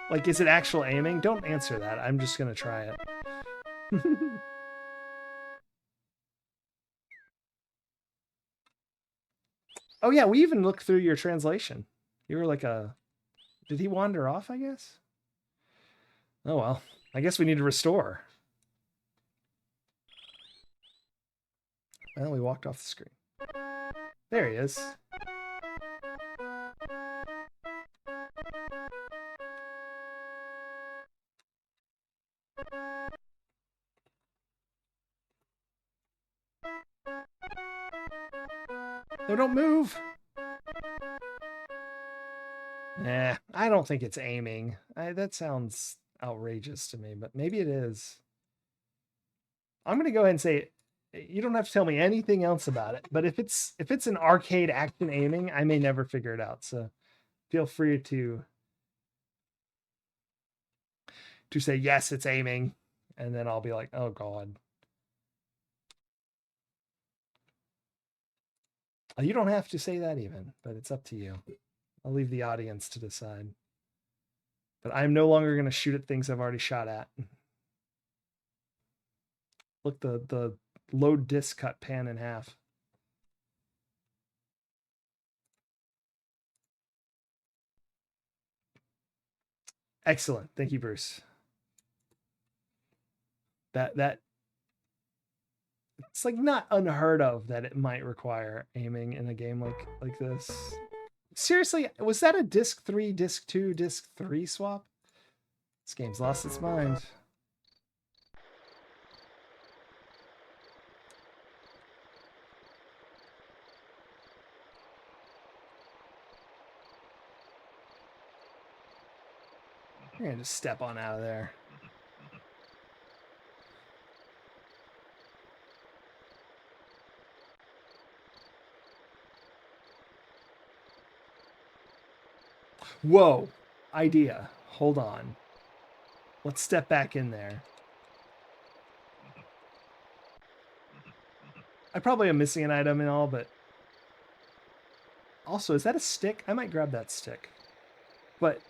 Like, is it actual aiming? Don't answer that. I'm just gonna try it. Oh yeah, we even looked through your translation. You were like a... Did he wander off, I guess? Oh well. I guess we need to restore. Well, we walked off the screen. There he is. No, don't move. Nah, I don't think it's aiming. That sounds outrageous to me, but maybe it is. I'm going to go ahead and say you don't have to tell me anything else about it, but if it's an arcade action aiming, I may never figure it out. So feel free to say yes, it's aiming, and then I'll be like, oh god. You don't have to say that even, but it's up to you. I'll leave the audience to decide. But I'm no longer going to shoot at things I've already shot at. Look, the load disc cut Pan in half. Excellent. Thank you, Bruce. That it's like not unheard of that it might require aiming in a game like this. Seriously, was that a disc 3, disc 2, disc 3 swap? This game's lost its mind. You're gonna just step on out of there. Whoa, idea. Hold on. Let's step back in there. I probably am missing an item and all, but also, is that a stick? I might grab that stick. But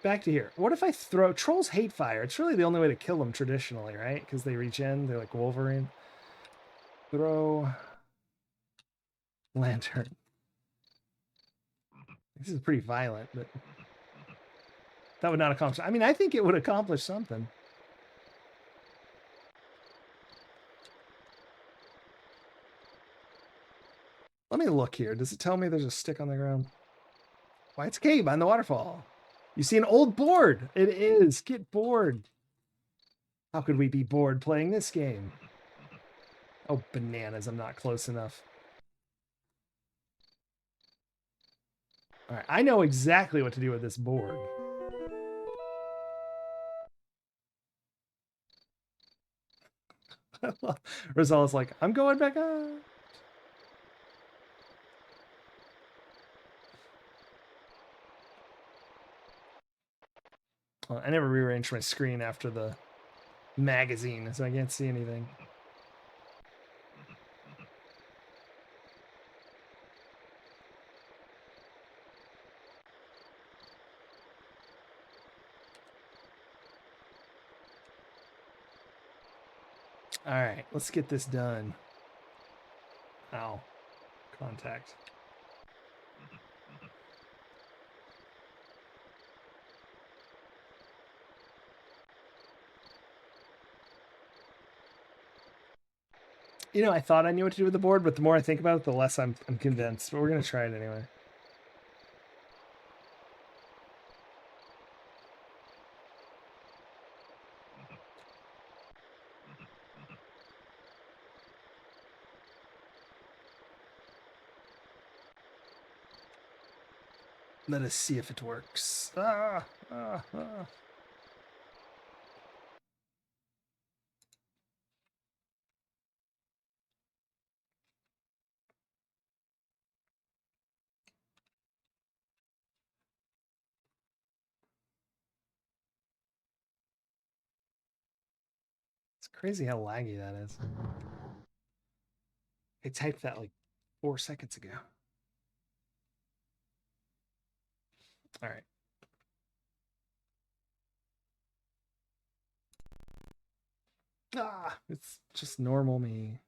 back to here. What if I throw... Trolls hate fire. It's really the only way to kill them traditionally, right? Because they regen. They're like Wolverine. Throw... lantern. This is pretty violent, but... that would not accomplish... I mean, I think it would accomplish something. Let me look here. Does it tell me there's a stick on the ground? Why, it's a cave behind the waterfall. You see an old board. It is. Get bored. How could we be bored playing this game? Oh, bananas. I'm not close enough. All right. I know exactly what to do with this board. Rosales like, I'm going back up. Well, I never rearranged my screen after the magazine, so I can't see anything. All right, let's get this done. Ow. Contact. You know, I thought I knew what to do with the board, but the more I think about it, the less I'm convinced. But we're going to try it anyway. Let us see if it works. Ah, ah, ah. It's crazy how laggy that is. I typed that like 4 seconds ago. All right. Ah, it's just normal me.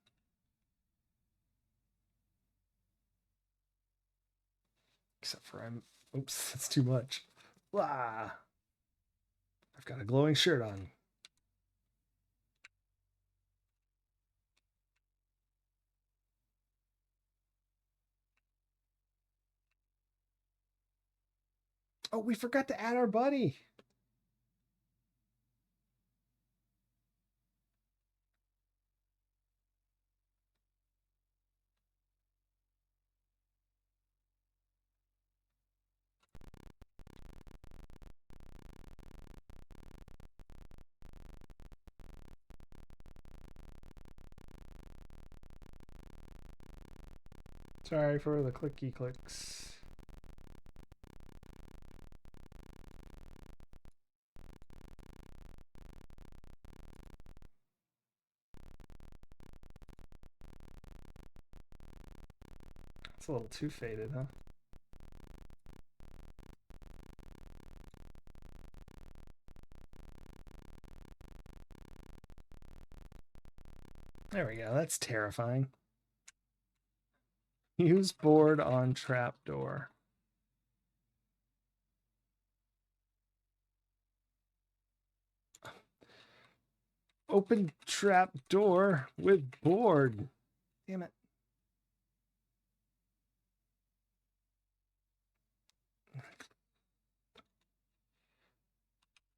Except for oops, that's too much. Ah, I've got a glowing shirt on. Oh, we forgot to add our buddy. Sorry for the clicky clicks. It's a little too faded, huh? There we go. That's terrifying. Use board on trapdoor. Open trapdoor with board. Damn it.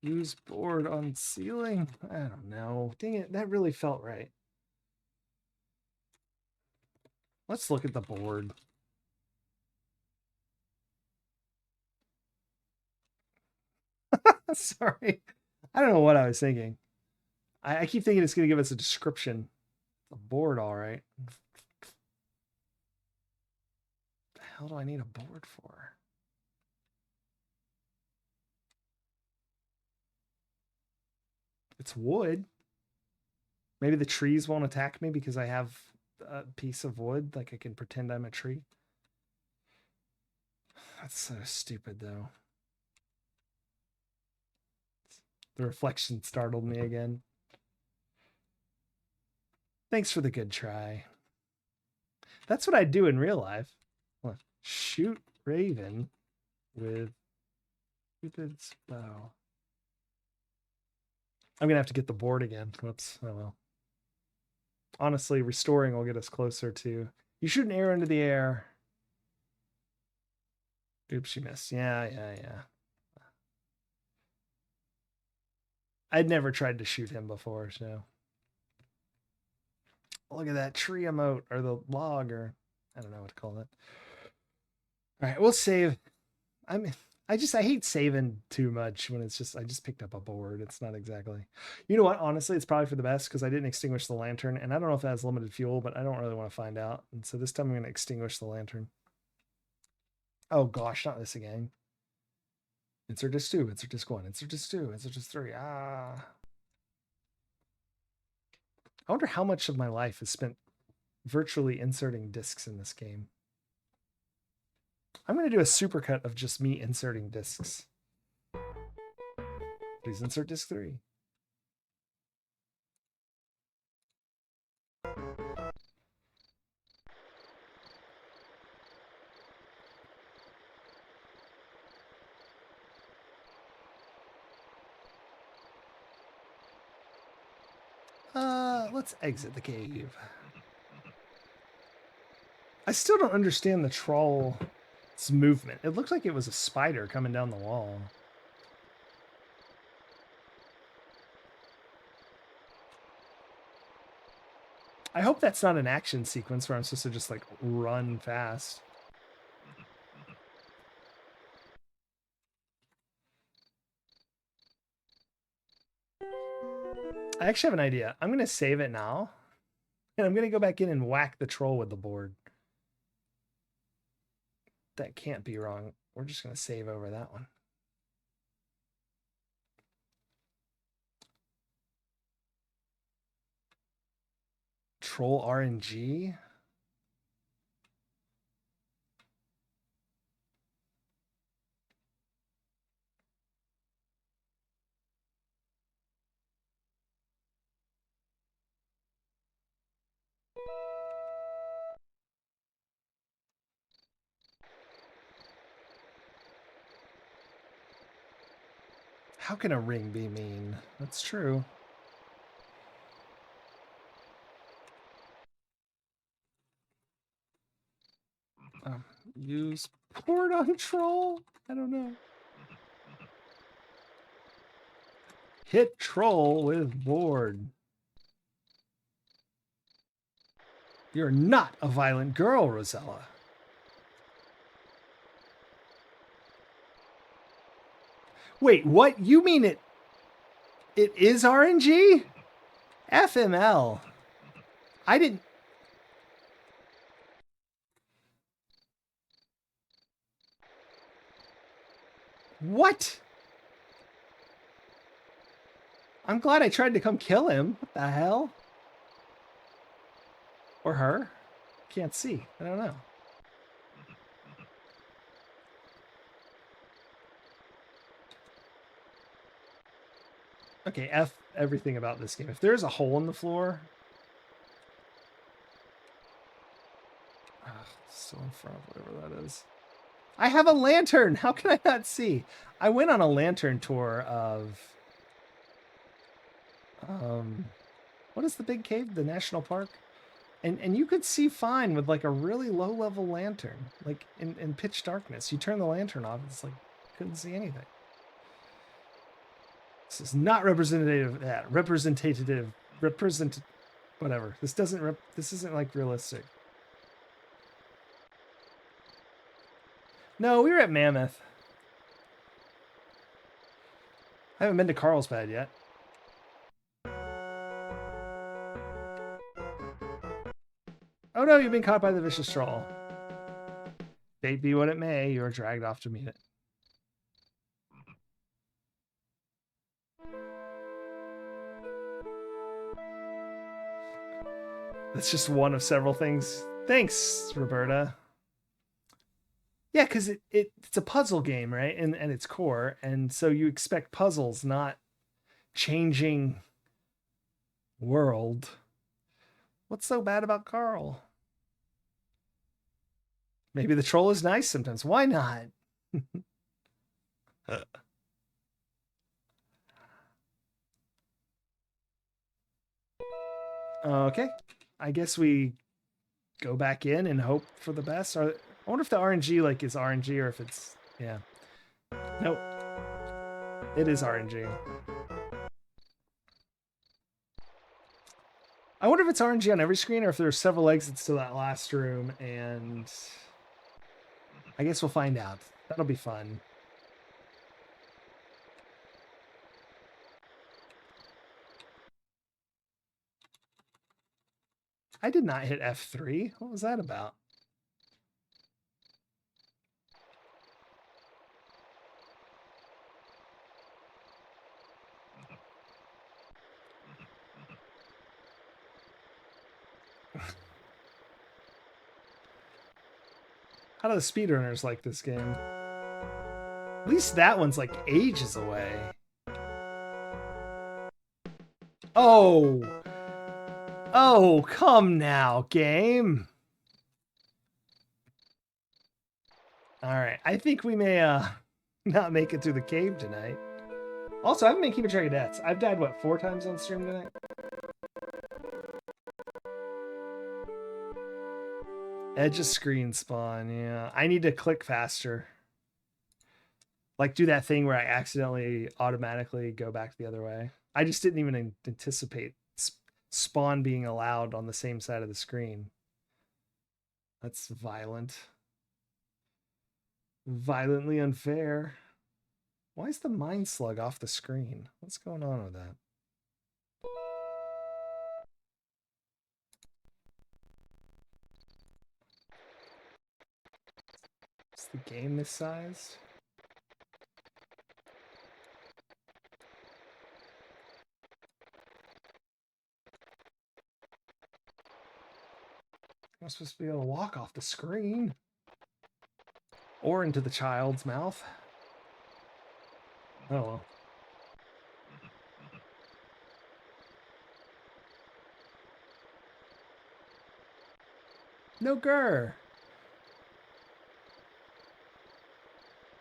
Use board on ceiling. I don't know. Dang it. That really felt right. Let's look at the board. Sorry. I don't know what I was thinking. I keep thinking it's going to give us a description. A board, all right. What the hell do I need a board for? It's wood. Maybe the trees won't attack me because I have a piece of wood. Like I can pretend I'm a tree. That's so stupid, though. The reflection startled me again. Thanks for the good try. That's what I do in real life. Shoot Raven with Cupid's bow. I'm going to have to get the board again. Whoops. Oh well. Honestly, restoring will get us closer to... You shoot an arrow into the air. Oops, she missed. Yeah. I'd never tried to shoot him before, so. Look at that tree emote, or the log, or I don't know what to call it. All right, we'll save. I hate saving too much when it's just, I just picked up a board. It's not exactly, you know what? Honestly, it's probably for the best because I didn't extinguish the lantern, and I don't know if that has limited fuel, but I don't really want to find out. And so this time I'm going to extinguish the lantern. Oh gosh, not this again. Insert disc 2, insert disc 1, insert disc 2, insert disc 3. Ah. I wonder how much of my life is spent virtually inserting discs in this game. I'm going to do a supercut of just me inserting discs. Please insert disc 3. Let's exit the cave. I still don't understand the troll's movement. It looked like it was a spider coming down the wall. I hope that's not an action sequence where I'm supposed to just like run fast. I actually have an idea. I'm going to save it now. And I'm going to go back in and whack the troll with the board. That can't be wrong. We're just going to save over that one. Troll RNG? How can a ring be mean? That's true. Use port on troll? I don't know. Hit troll with board. You're not a violent girl, Rosella. Wait, what? You mean it is RNG? FML. I didn't. What? I'm glad I tried to come kill him. What the hell? Or her? Can't see. I don't know. Okay, F everything about this game. If there's a hole in the floor... still in front of whatever that is. I have a lantern! How can I not see? I went on a lantern tour of... what is the big cave? The national park? And you could see fine with like a really low-level lantern. Like in pitch darkness. You turn the lantern off, it's like, couldn't see anything. This is not representative of that. Whatever. This isn't like realistic. No, we were at Mammoth. I haven't been to Carlsbad yet. Oh no, you've been caught by the vicious troll. Fate be what it may, you are dragged off to meet it. That's just one of several things. Thanks, Roberta. Yeah, because it's a puzzle game, right? And its core. And so you expect puzzles, not changing world. What's so bad about Carl? Maybe the troll is nice sometimes. Why not? Okay. I guess we go back in and hope for the best. I wonder if the RNG like is RNG or if it's... Yeah. Nope. It is RNG. I wonder if it's RNG on every screen or if there's several exits to that last room, and I guess we'll find out. That'll be fun. I did not hit F3. What was that about? How do the speedrunners like this game? At least that one's like ages away. Oh! Oh, come now, game. Alright, I think we may not make it through the cave tonight. Also, I haven't been keeping track of deaths. I've died, what, 4 times on stream tonight? Edge of screen spawn, yeah. I need to click faster. Like, do that thing where I accidentally automatically go back the other way. I just didn't even anticipate spawn being allowed on the same side of the screen. That's violent. Violently unfair. Why is the Mind Slug off the screen? What's going on with that? Is the game this sized? I'm supposed to be able to walk off the screen. Or into the child's mouth. Oh well. No grr.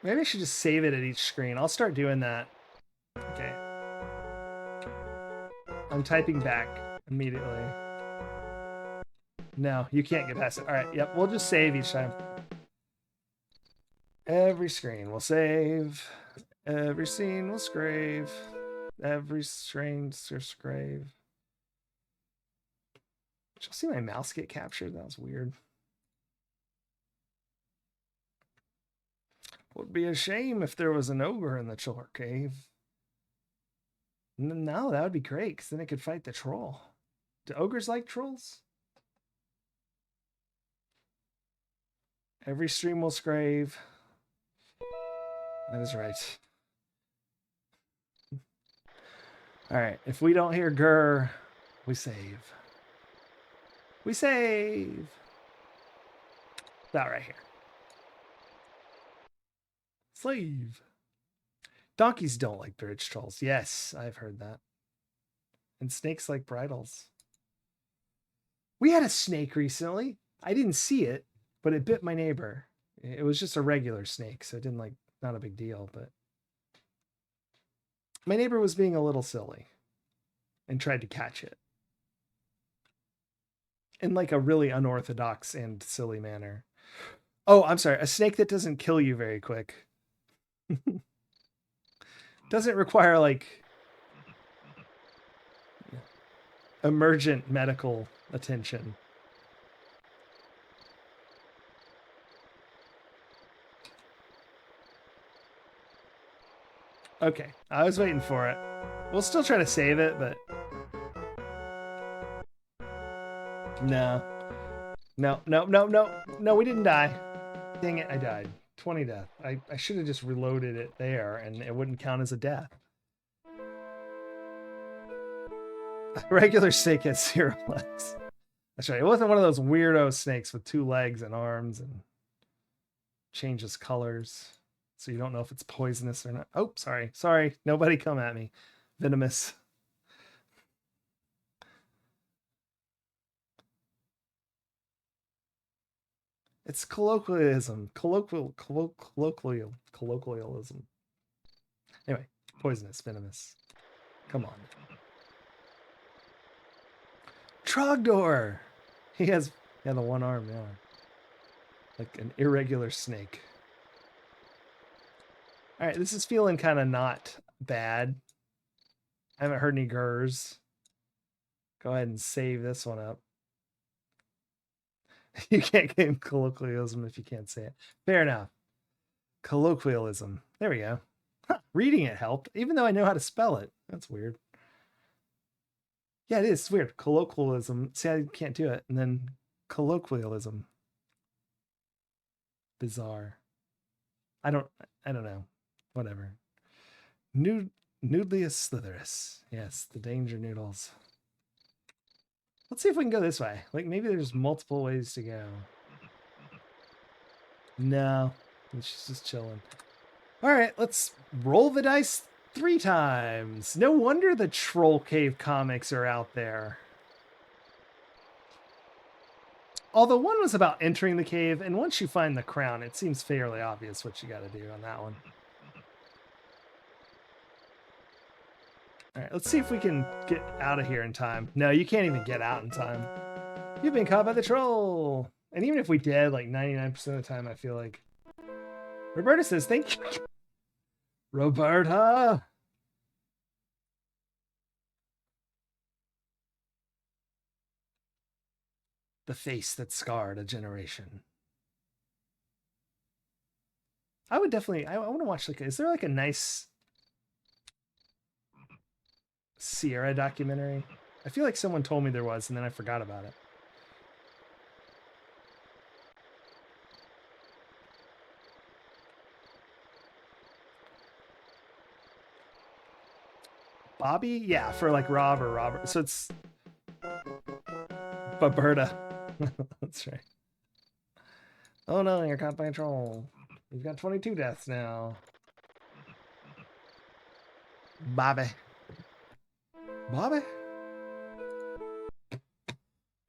Maybe I should just save it at each screen. I'll start doing that. Okay. I'm typing back immediately. No, you can't get past it. All right, yep, we'll just save each time. Every screen will save. Every scene will scrave. Every screen will scrave. Did y'all see my mouse get captured? That was weird. Would be a shame if there was an ogre in the Chiller Cave. No, that would be great, because then it could fight the troll. Do ogres like trolls? Every stream will scrave. That is right. Alright, if we don't hear grr, we save. We save! That right here. Slave. Donkeys don't like bridge trolls. Yes, I've heard that. And snakes like bridles. We had a snake recently. I didn't see it, but it bit my neighbor. It was just a regular snake, so it didn't like, not a big deal, but my neighbor was being a little silly and tried to catch it in like a really unorthodox and silly manner. Oh, I'm sorry. A snake that doesn't kill you very quick. Doesn't require like emergent medical attention. Okay, I was waiting for it. We'll still try to save it, but no. No, we didn't die. Dang it, I died. 20 death. I should have just reloaded it there and it wouldn't count as a death. Regular snake has 0 legs. That's right. It wasn't one of those weirdo snakes with 2 legs and arms and changes colors. So you don't know if it's poisonous or not. Oh, sorry. Sorry. Nobody come at me. Venomous. It's colloquialism. Colloquialism. Anyway, poisonous, venomous. Come on. Trogdor! He has the 1 arm, yeah. Like an irregular snake. Alright, this is feeling kind of not bad. I haven't heard any grrs. Go ahead and save this one up. You can't get colloquialism if you can't say it. Fair enough. Colloquialism. There we go. Huh, reading it helped, even though I know how to spell it. That's weird. Yeah, it is. It's weird. Colloquialism. See, I can't do it. And then colloquialism. Bizarre. I don't know. Whatever. Noodlius Slitherus. Yes, the danger noodles. Let's see if we can go this way. Like, maybe there's multiple ways to go. No, she's just chilling. All right, let's roll the dice 3 times. No wonder the Troll Cave comics are out there. Although one was about entering the cave, and once you find the crown, it seems fairly obvious what you got to do on that one. All right, let's see if we can get out of here in time. No, you can't even get out in time. You've been caught by the troll. And even if we did, like 99% of the time, I feel like... Roberta says, thank you. Roberta! The face that scarred a generation. I would definitely... I want to watch, like... Is there like a nice... Sierra documentary? I feel like someone told me there was, and then I forgot about it. Bobby? Yeah, for like Rob or Robert. So it's Baberta. That's right. Oh no, you're caught by a troll. You've got 22 deaths now. Bobby. Bobby?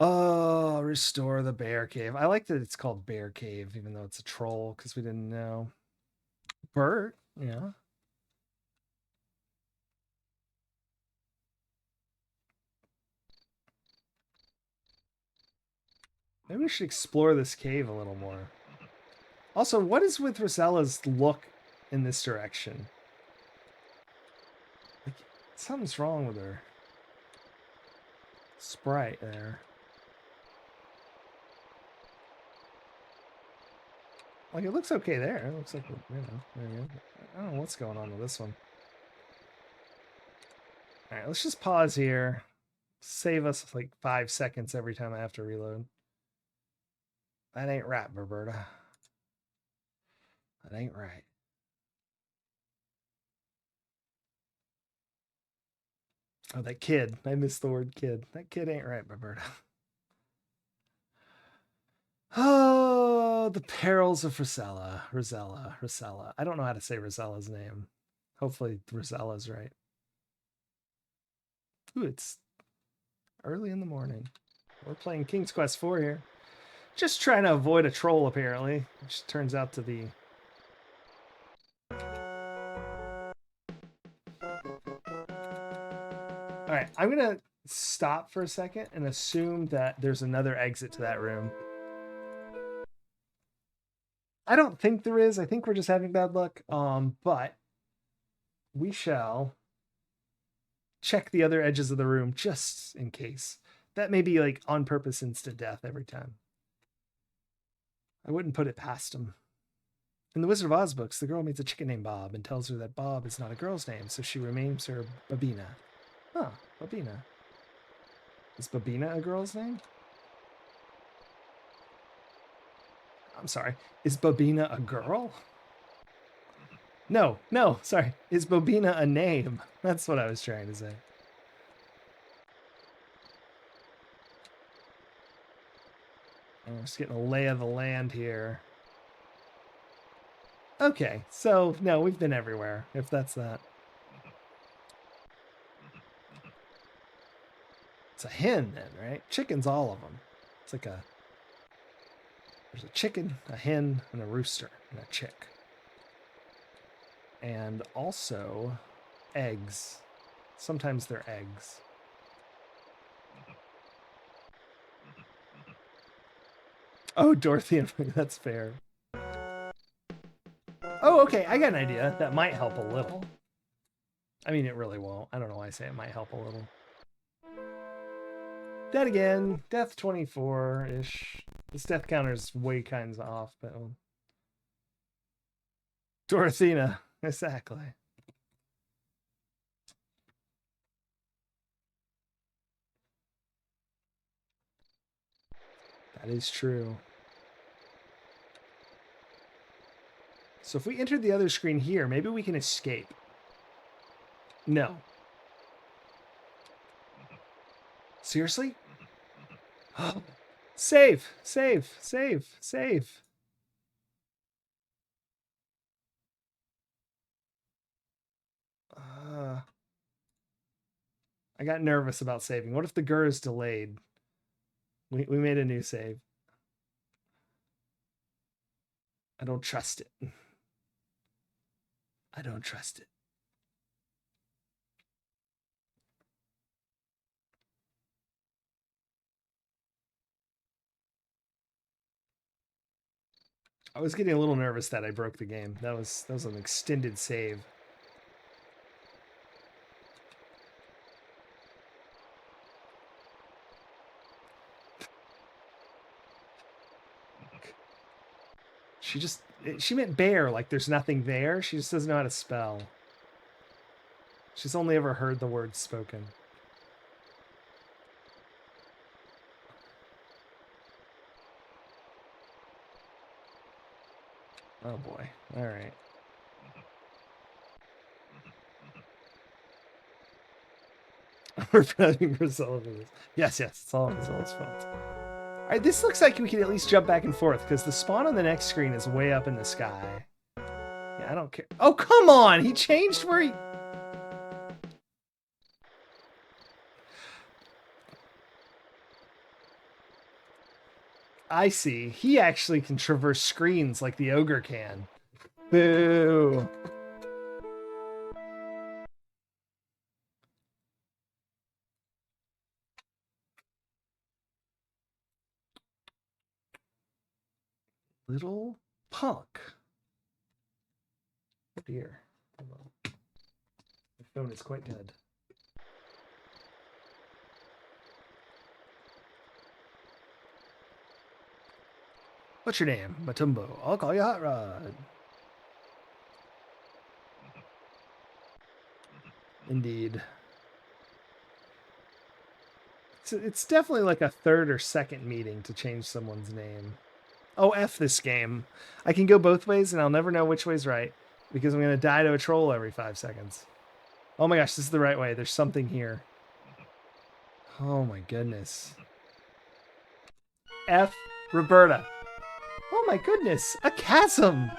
Oh, restore the bear cave. I like that it's called Bear Cave, even though it's a troll, because we didn't know. Bert, yeah. Maybe we should explore this cave a little more. Also, what is with Rosella's look in this direction? Like, something's wrong with her sprite there. Like, it looks okay there. It looks like, you know, I don't know what's going on with this one. All right, let's just pause here. Save us like 5 seconds every time I have to reload. That ain't right, Roberta. That ain't right. Oh, that kid. I missed the word kid. That kid ain't right, Roberta. Oh, the perils of Rosella. Rosella. I don't know how to say Rosella's name. Hopefully Rosella's right. Ooh, it's early in the morning. We're playing King's Quest IV here. Just trying to avoid a troll, apparently. Which turns out to be... Alright, I'm gonna stop for a second and assume that there's another exit to that room. I don't think there is. I think we're just having bad luck. But we shall check the other edges of the room just in case. That may be like on purpose instant death every time. I wouldn't put it past him. In the Wizard of Oz books, the girl meets a chicken named Bob and tells her that Bob is not a girl's name, so she renames her Babina. Huh, Babina. Is Babina a girl's name? I'm sorry. Is Babina a girl? No, sorry. Is Babina a name? That's what I was trying to say. I'm just getting a lay of the land here. Okay, so no, we've been everywhere, if that's that. It's a hen then, right? Chicken's all of them. It's like a... There's a chicken, a hen, and a rooster, and a chick. And also eggs. Sometimes they're eggs. Oh, Dorothy and that's fair. Oh, okay, I got an idea. That might help a little. I mean, it really won't. I don't know why I say it might help a little. Dead again. Death 24-ish. This death counter is way kinds of off, but Dorothea, exactly. That is true. So if we enter the other screen here, maybe we can escape. No. Seriously? Save, save, save, save. I got nervous about saving. What if the GUR is delayed? We made a new save. I don't trust it. I don't trust it. I was getting a little nervous that I broke the game. That was an extended save. She meant bear, like there's nothing there. She just doesn't know how to spell. She's only ever heard the words spoken. Oh boy. All right. We're prepping for Sullivan. Yes, it's all Zilla's fault. All right, this looks like we can at least jump back and forth because the spawn on the next screen is way up in the sky. Yeah, I don't care. Oh, come on! He changed where he... I see. He actually can traverse screens like the ogre can. Boo! Little punk. Oh dear. My phone is quite dead. What's your name? Matumbo. I'll call you Hot Rod. Indeed. So it's definitely like a third or second meeting to change someone's name. Oh, F this game. I can go both ways and I'll never know which way's right because I'm going to die to a troll every 5 seconds. Oh my gosh, this is the right way. There's something here. Oh my goodness. F Roberta. Oh my goodness, a chasm.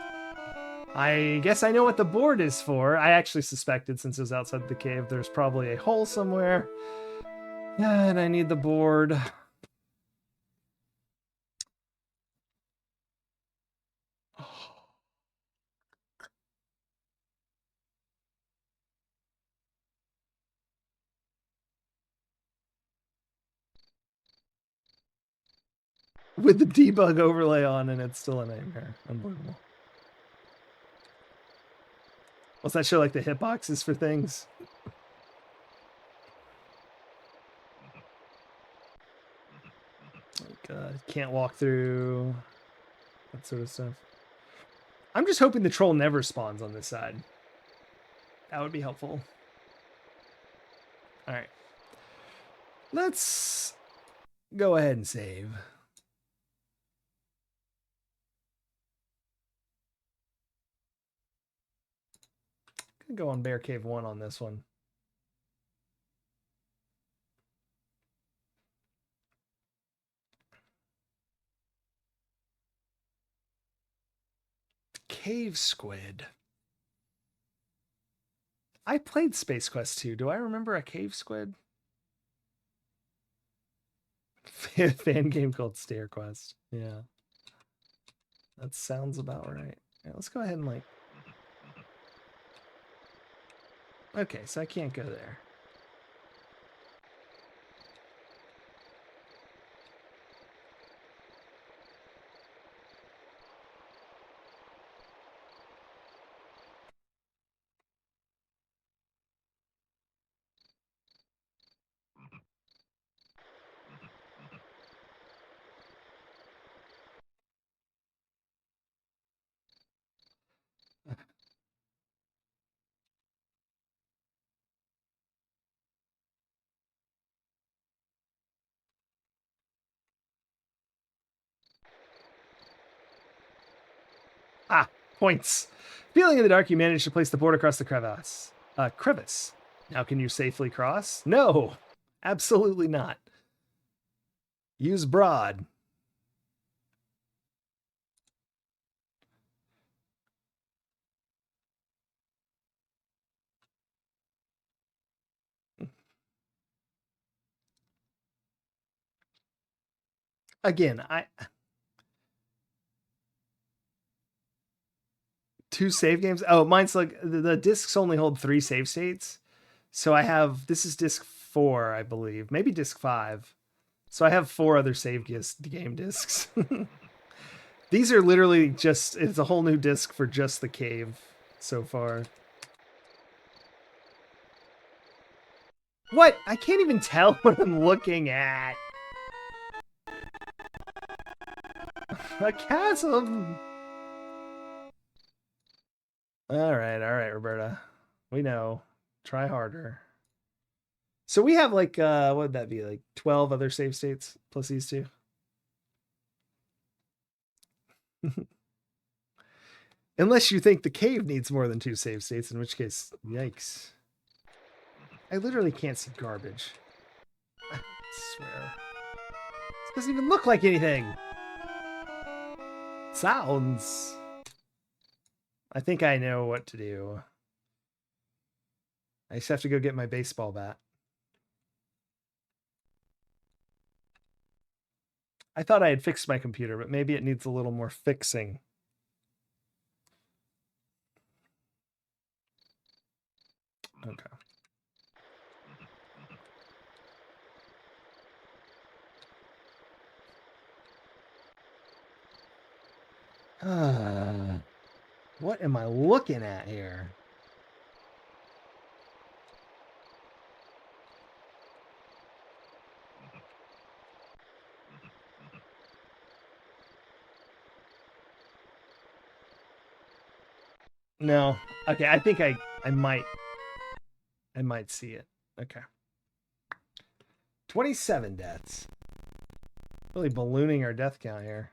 I guess I know what the board is for. I actually suspected since it was outside the cave, there's probably a hole somewhere. Yeah, and I need the board. With the debug overlay on and it's still a nightmare. Unbelievable. What's that show like the hitboxes for things? Like, can't walk through. That sort of stuff. I'm just hoping the troll never spawns on this side. That would be helpful. All right. Let's go ahead and save. Gonna go on Bear Cave 1 on this one. Cave Squid. I played Space Quest 2. Do I remember a cave squid? Fan game called Stair Quest. Yeah. That sounds about right. Yeah, let's go ahead and like... Okay, so I can't go there. Ah, points. Feeling in the dark, you manage to place the board across the crevice. Crevice. Now can you safely cross? No, absolutely not. Use broad. Again, two save games. Oh, mine's like the discs only hold 3 save states. So I have, this is disc 4, I believe, maybe disc 5. So I have 4 other save game discs. These are literally just, it's a whole new disc for just the cave so far. What? I can't even tell what I'm looking at. A chasm. All right, Roberta. We know. Try harder. So we have like what would that be? Like 12 other save states plus these two. Unless you think the cave needs more than 2 save states, in which case, yikes. I literally can't see garbage. I swear. This doesn't even look like anything. Sounds. I think I know what to do. I just have to go get my baseball bat. I thought I had fixed my computer, but maybe it needs a little more fixing. Okay. What am I looking at here? No. Okay, I think I might see it. Okay. 27 deaths. Really ballooning our death count here.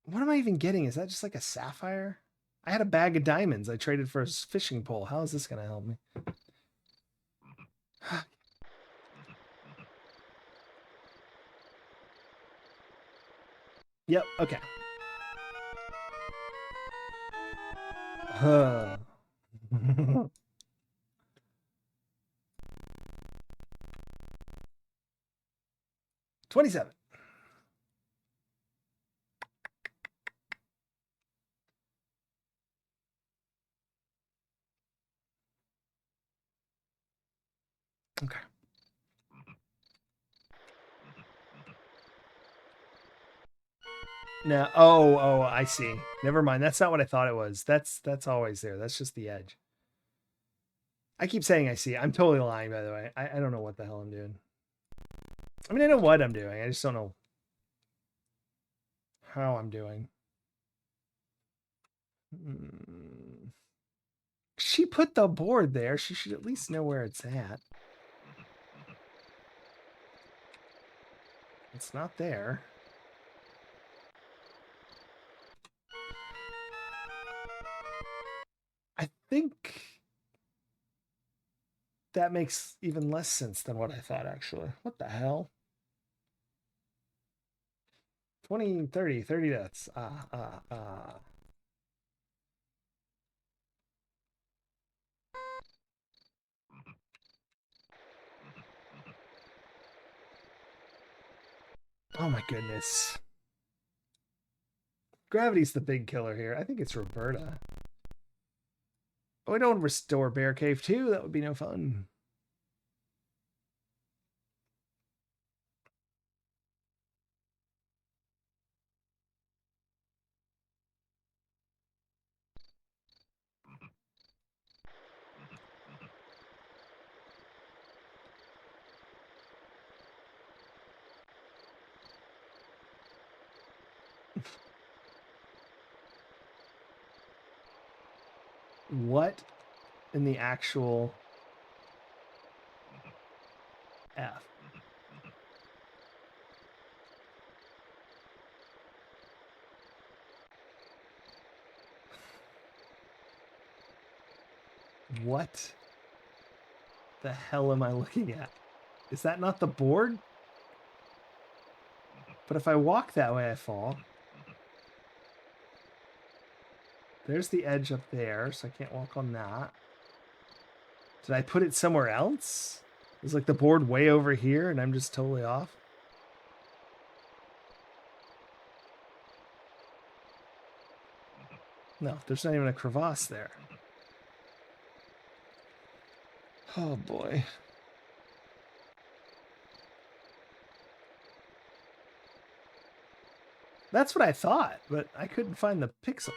What am I even getting? Is that just like a sapphire? I had a bag of diamonds I traded for a fishing pole. How is this going to help me? Yep, okay. Huh. 27. Okay. No. Oh, I see. Never mind. That's not what I thought it was. That's always there. That's just the edge. I keep saying I see. I'm totally lying, by the way. I don't know what the hell I'm doing. I mean, I know what I'm doing. I just don't know how I'm doing. She put the board there. She should at least know where it's at. It's not there. I think that makes even less sense than what I thought, actually. What the hell? 20, 30 deaths. Oh my goodness. Gravity's the big killer here. I think it's Roberta. Oh, I don't restore Bear Cave 2. That would be no fun. What in the actual F? What the hell am I looking at? Is that not the board? But if I walk that way, I fall. There's the edge up there, so I can't walk on that. Did I put it somewhere else? Is like the board way over here and I'm just totally off? No, there's not even a crevasse there. Oh boy. That's what I thought, but I couldn't find the pixel.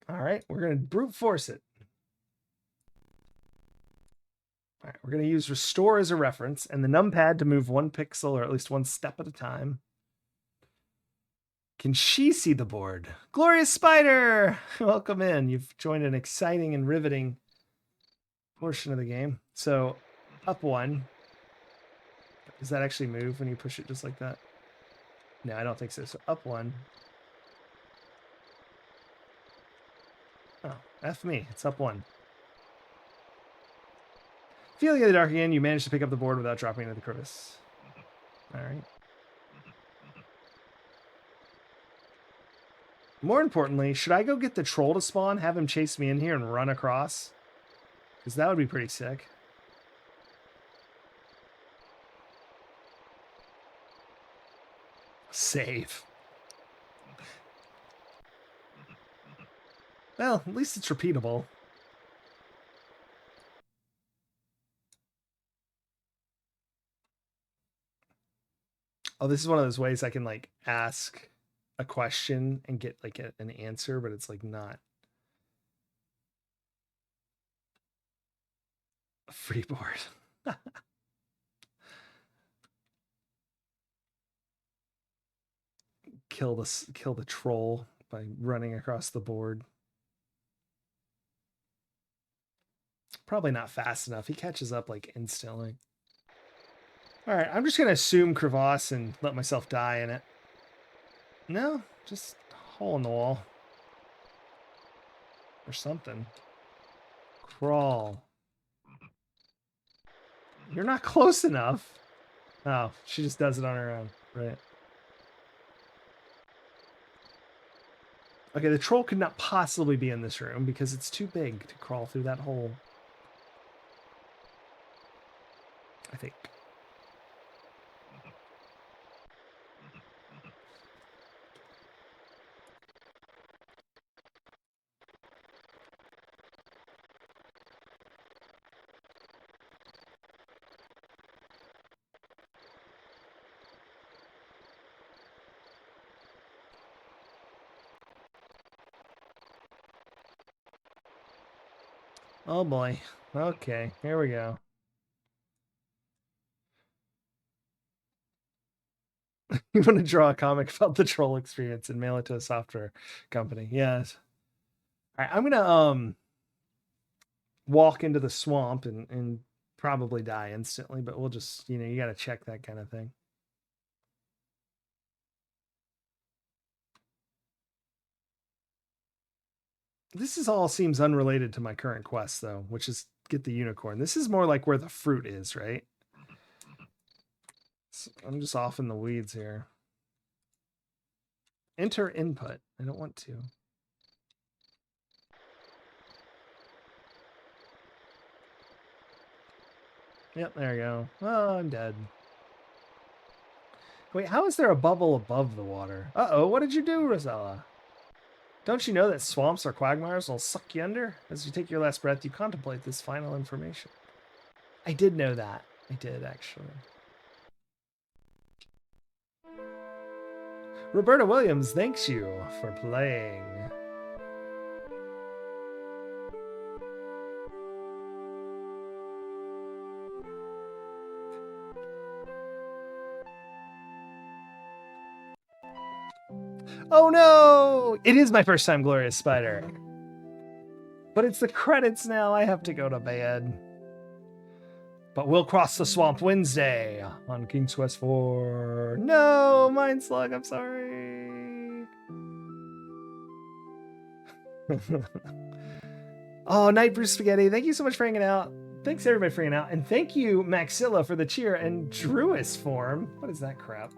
All right, we're going to brute force it. All right, we're going to use restore as a reference and the numpad to move 1 pixel or at least 1 step at a time. Can she see the board? Glorious Spider! Welcome in. You've joined an exciting and riveting portion of the game. So, up 1. Does that actually move when you push it just like that? No, I don't think so. So, up 1. Oh, F me. It's up 1. Feeling in the dark again, you managed to pick up the board without dropping into the crevice. All right. More importantly, should I go get the troll to spawn, have him chase me in here and run across? Because that would be pretty sick. Save. Well, at least it's repeatable. Oh, this is one of those ways I can like ask a question and get like an answer, but it's like not a free board. Kill the troll by running across the board. Probably not fast enough. He catches up like instantly. All right, I'm just gonna assume crevasse and let myself die in it. No, just hole in the wall. Or something. Crawl. You're not close enough. Oh, she just does it on her own. Right. Okay, the troll could not possibly be in this room because it's too big to crawl through that hole. I think. Oh boy. Okay, here we go. You want to draw a comic about the troll experience and mail it to a software company. Yes. All right, I'm gonna walk into the swamp and probably die instantly, but we'll just, you gotta check that kind of thing. This is all seems unrelated to my current quest though, which is get the unicorn. This is more like where the fruit is, right? So I'm just off in the weeds here. Enter input. I don't want to. Yep, there you go. Oh, I'm dead. Wait, how is there a bubble above the water? Uh-oh, what did you do, Rosella? Don't you know that swamps or quagmires will suck you under? As you take your last breath, you contemplate this final information. I did know that. I did, actually. Roberta Williams thanks you for playing. Oh no! It is my first time, Glorious Spider. But it's the credits now. I have to go to bed. But we'll cross the swamp Wednesday on King's Quest 4. No, Mind Slug, I'm sorry. Oh, Night Brew Spaghetti, thank you so much for hanging out. Thanks everybody for hanging out. And thank you, Maxilla, for the cheer and Druis form. What is that crap?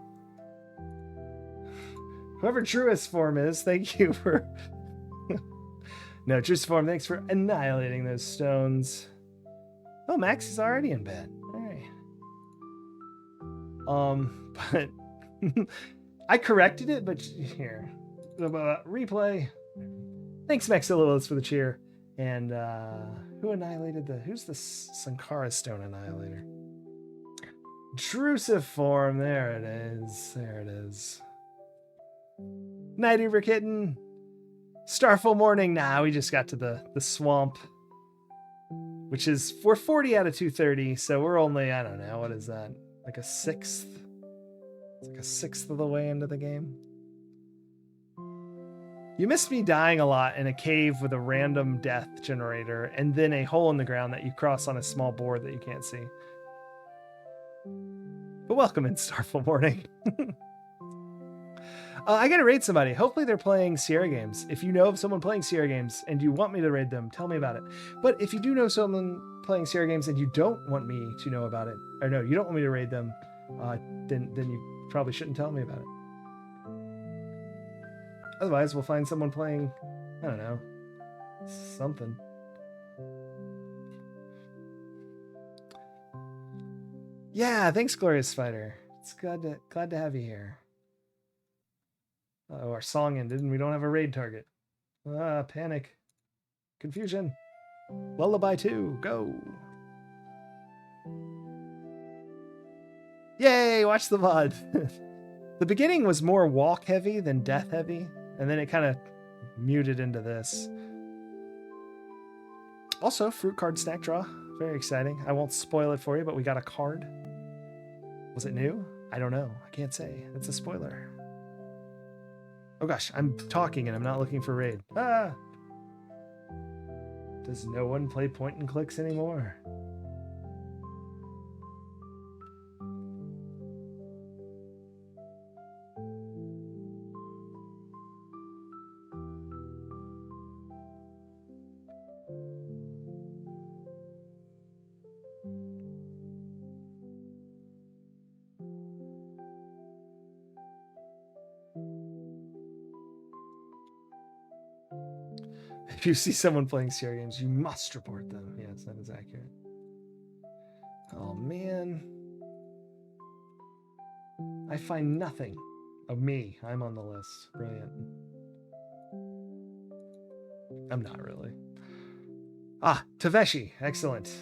Whoever Druis form is, thank you for... No, Druis form, thanks for annihilating those stones. Oh, Max is already in bed. All right. But I corrected it, but here. Replay. Thanks, Maxilla Willis, for the cheer. And who annihilated who's the Sankara Stone Annihilator? Drusiform, there it is. There it is. Night Uber Kitten. Starful Morning. Nah, we just got to the swamp. Which is, we're 40 out of 230, so we're only, I don't know, what is that? Like a sixth? It's like a sixth of the way into the game. You missed me dying a lot in a cave with a random death generator and then a hole in the ground that you cross on a small board that you can't see. But welcome in, Starful Morning. I gotta raid somebody. Hopefully they're playing Sierra games. If you know of someone playing Sierra games and you want me to raid them, tell me about it. But if you do know someone playing Sierra games and you don't want me to know about it, or no, you don't want me to raid them, then you probably shouldn't tell me about it. Otherwise, we'll find someone playing, I don't know, something. Yeah, thanks, Glorious Spider. It's glad to have you here. Oh, our song ended and we don't have a raid target. Panic. Confusion. Lullaby 2, go. Yay, watch the VOD. The beginning was more walk heavy than death heavy, and then it kind of muted into this. Also, fruit card snack draw. Very exciting. I won't spoil it for you, but we got a card. Was it new? I don't know. I can't say. It's a spoiler. Oh gosh, I'm talking and I'm not looking for raid. Ah! Does no one play point and clicks anymore? If you see someone playing Sierra games, you must report them. Yes, that is accurate. Oh, man. I find nothing of me. I'm on the list. Brilliant. I'm not really. Ah, Taveshi. Excellent.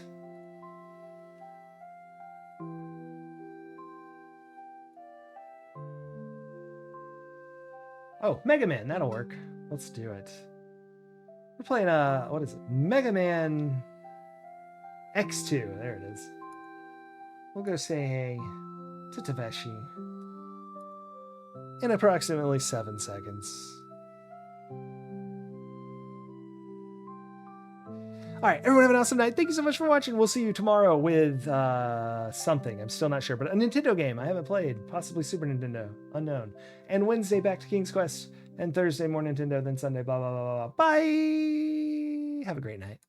Oh, Mega Man. That'll work. Let's do it. We're playing, what is it? Mega Man X2. There it is. We'll go say hey to Taveshi in approximately 7 seconds. All right, everyone have an awesome night. Thank you so much for watching. We'll see you tomorrow with something. I'm still not sure, but a Nintendo game I haven't played. Possibly Super Nintendo. Unknown. And Wednesday back to King's Quest. And Thursday more Nintendo, then Sunday, blah, blah, blah, blah, blah. Bye! Have a great night.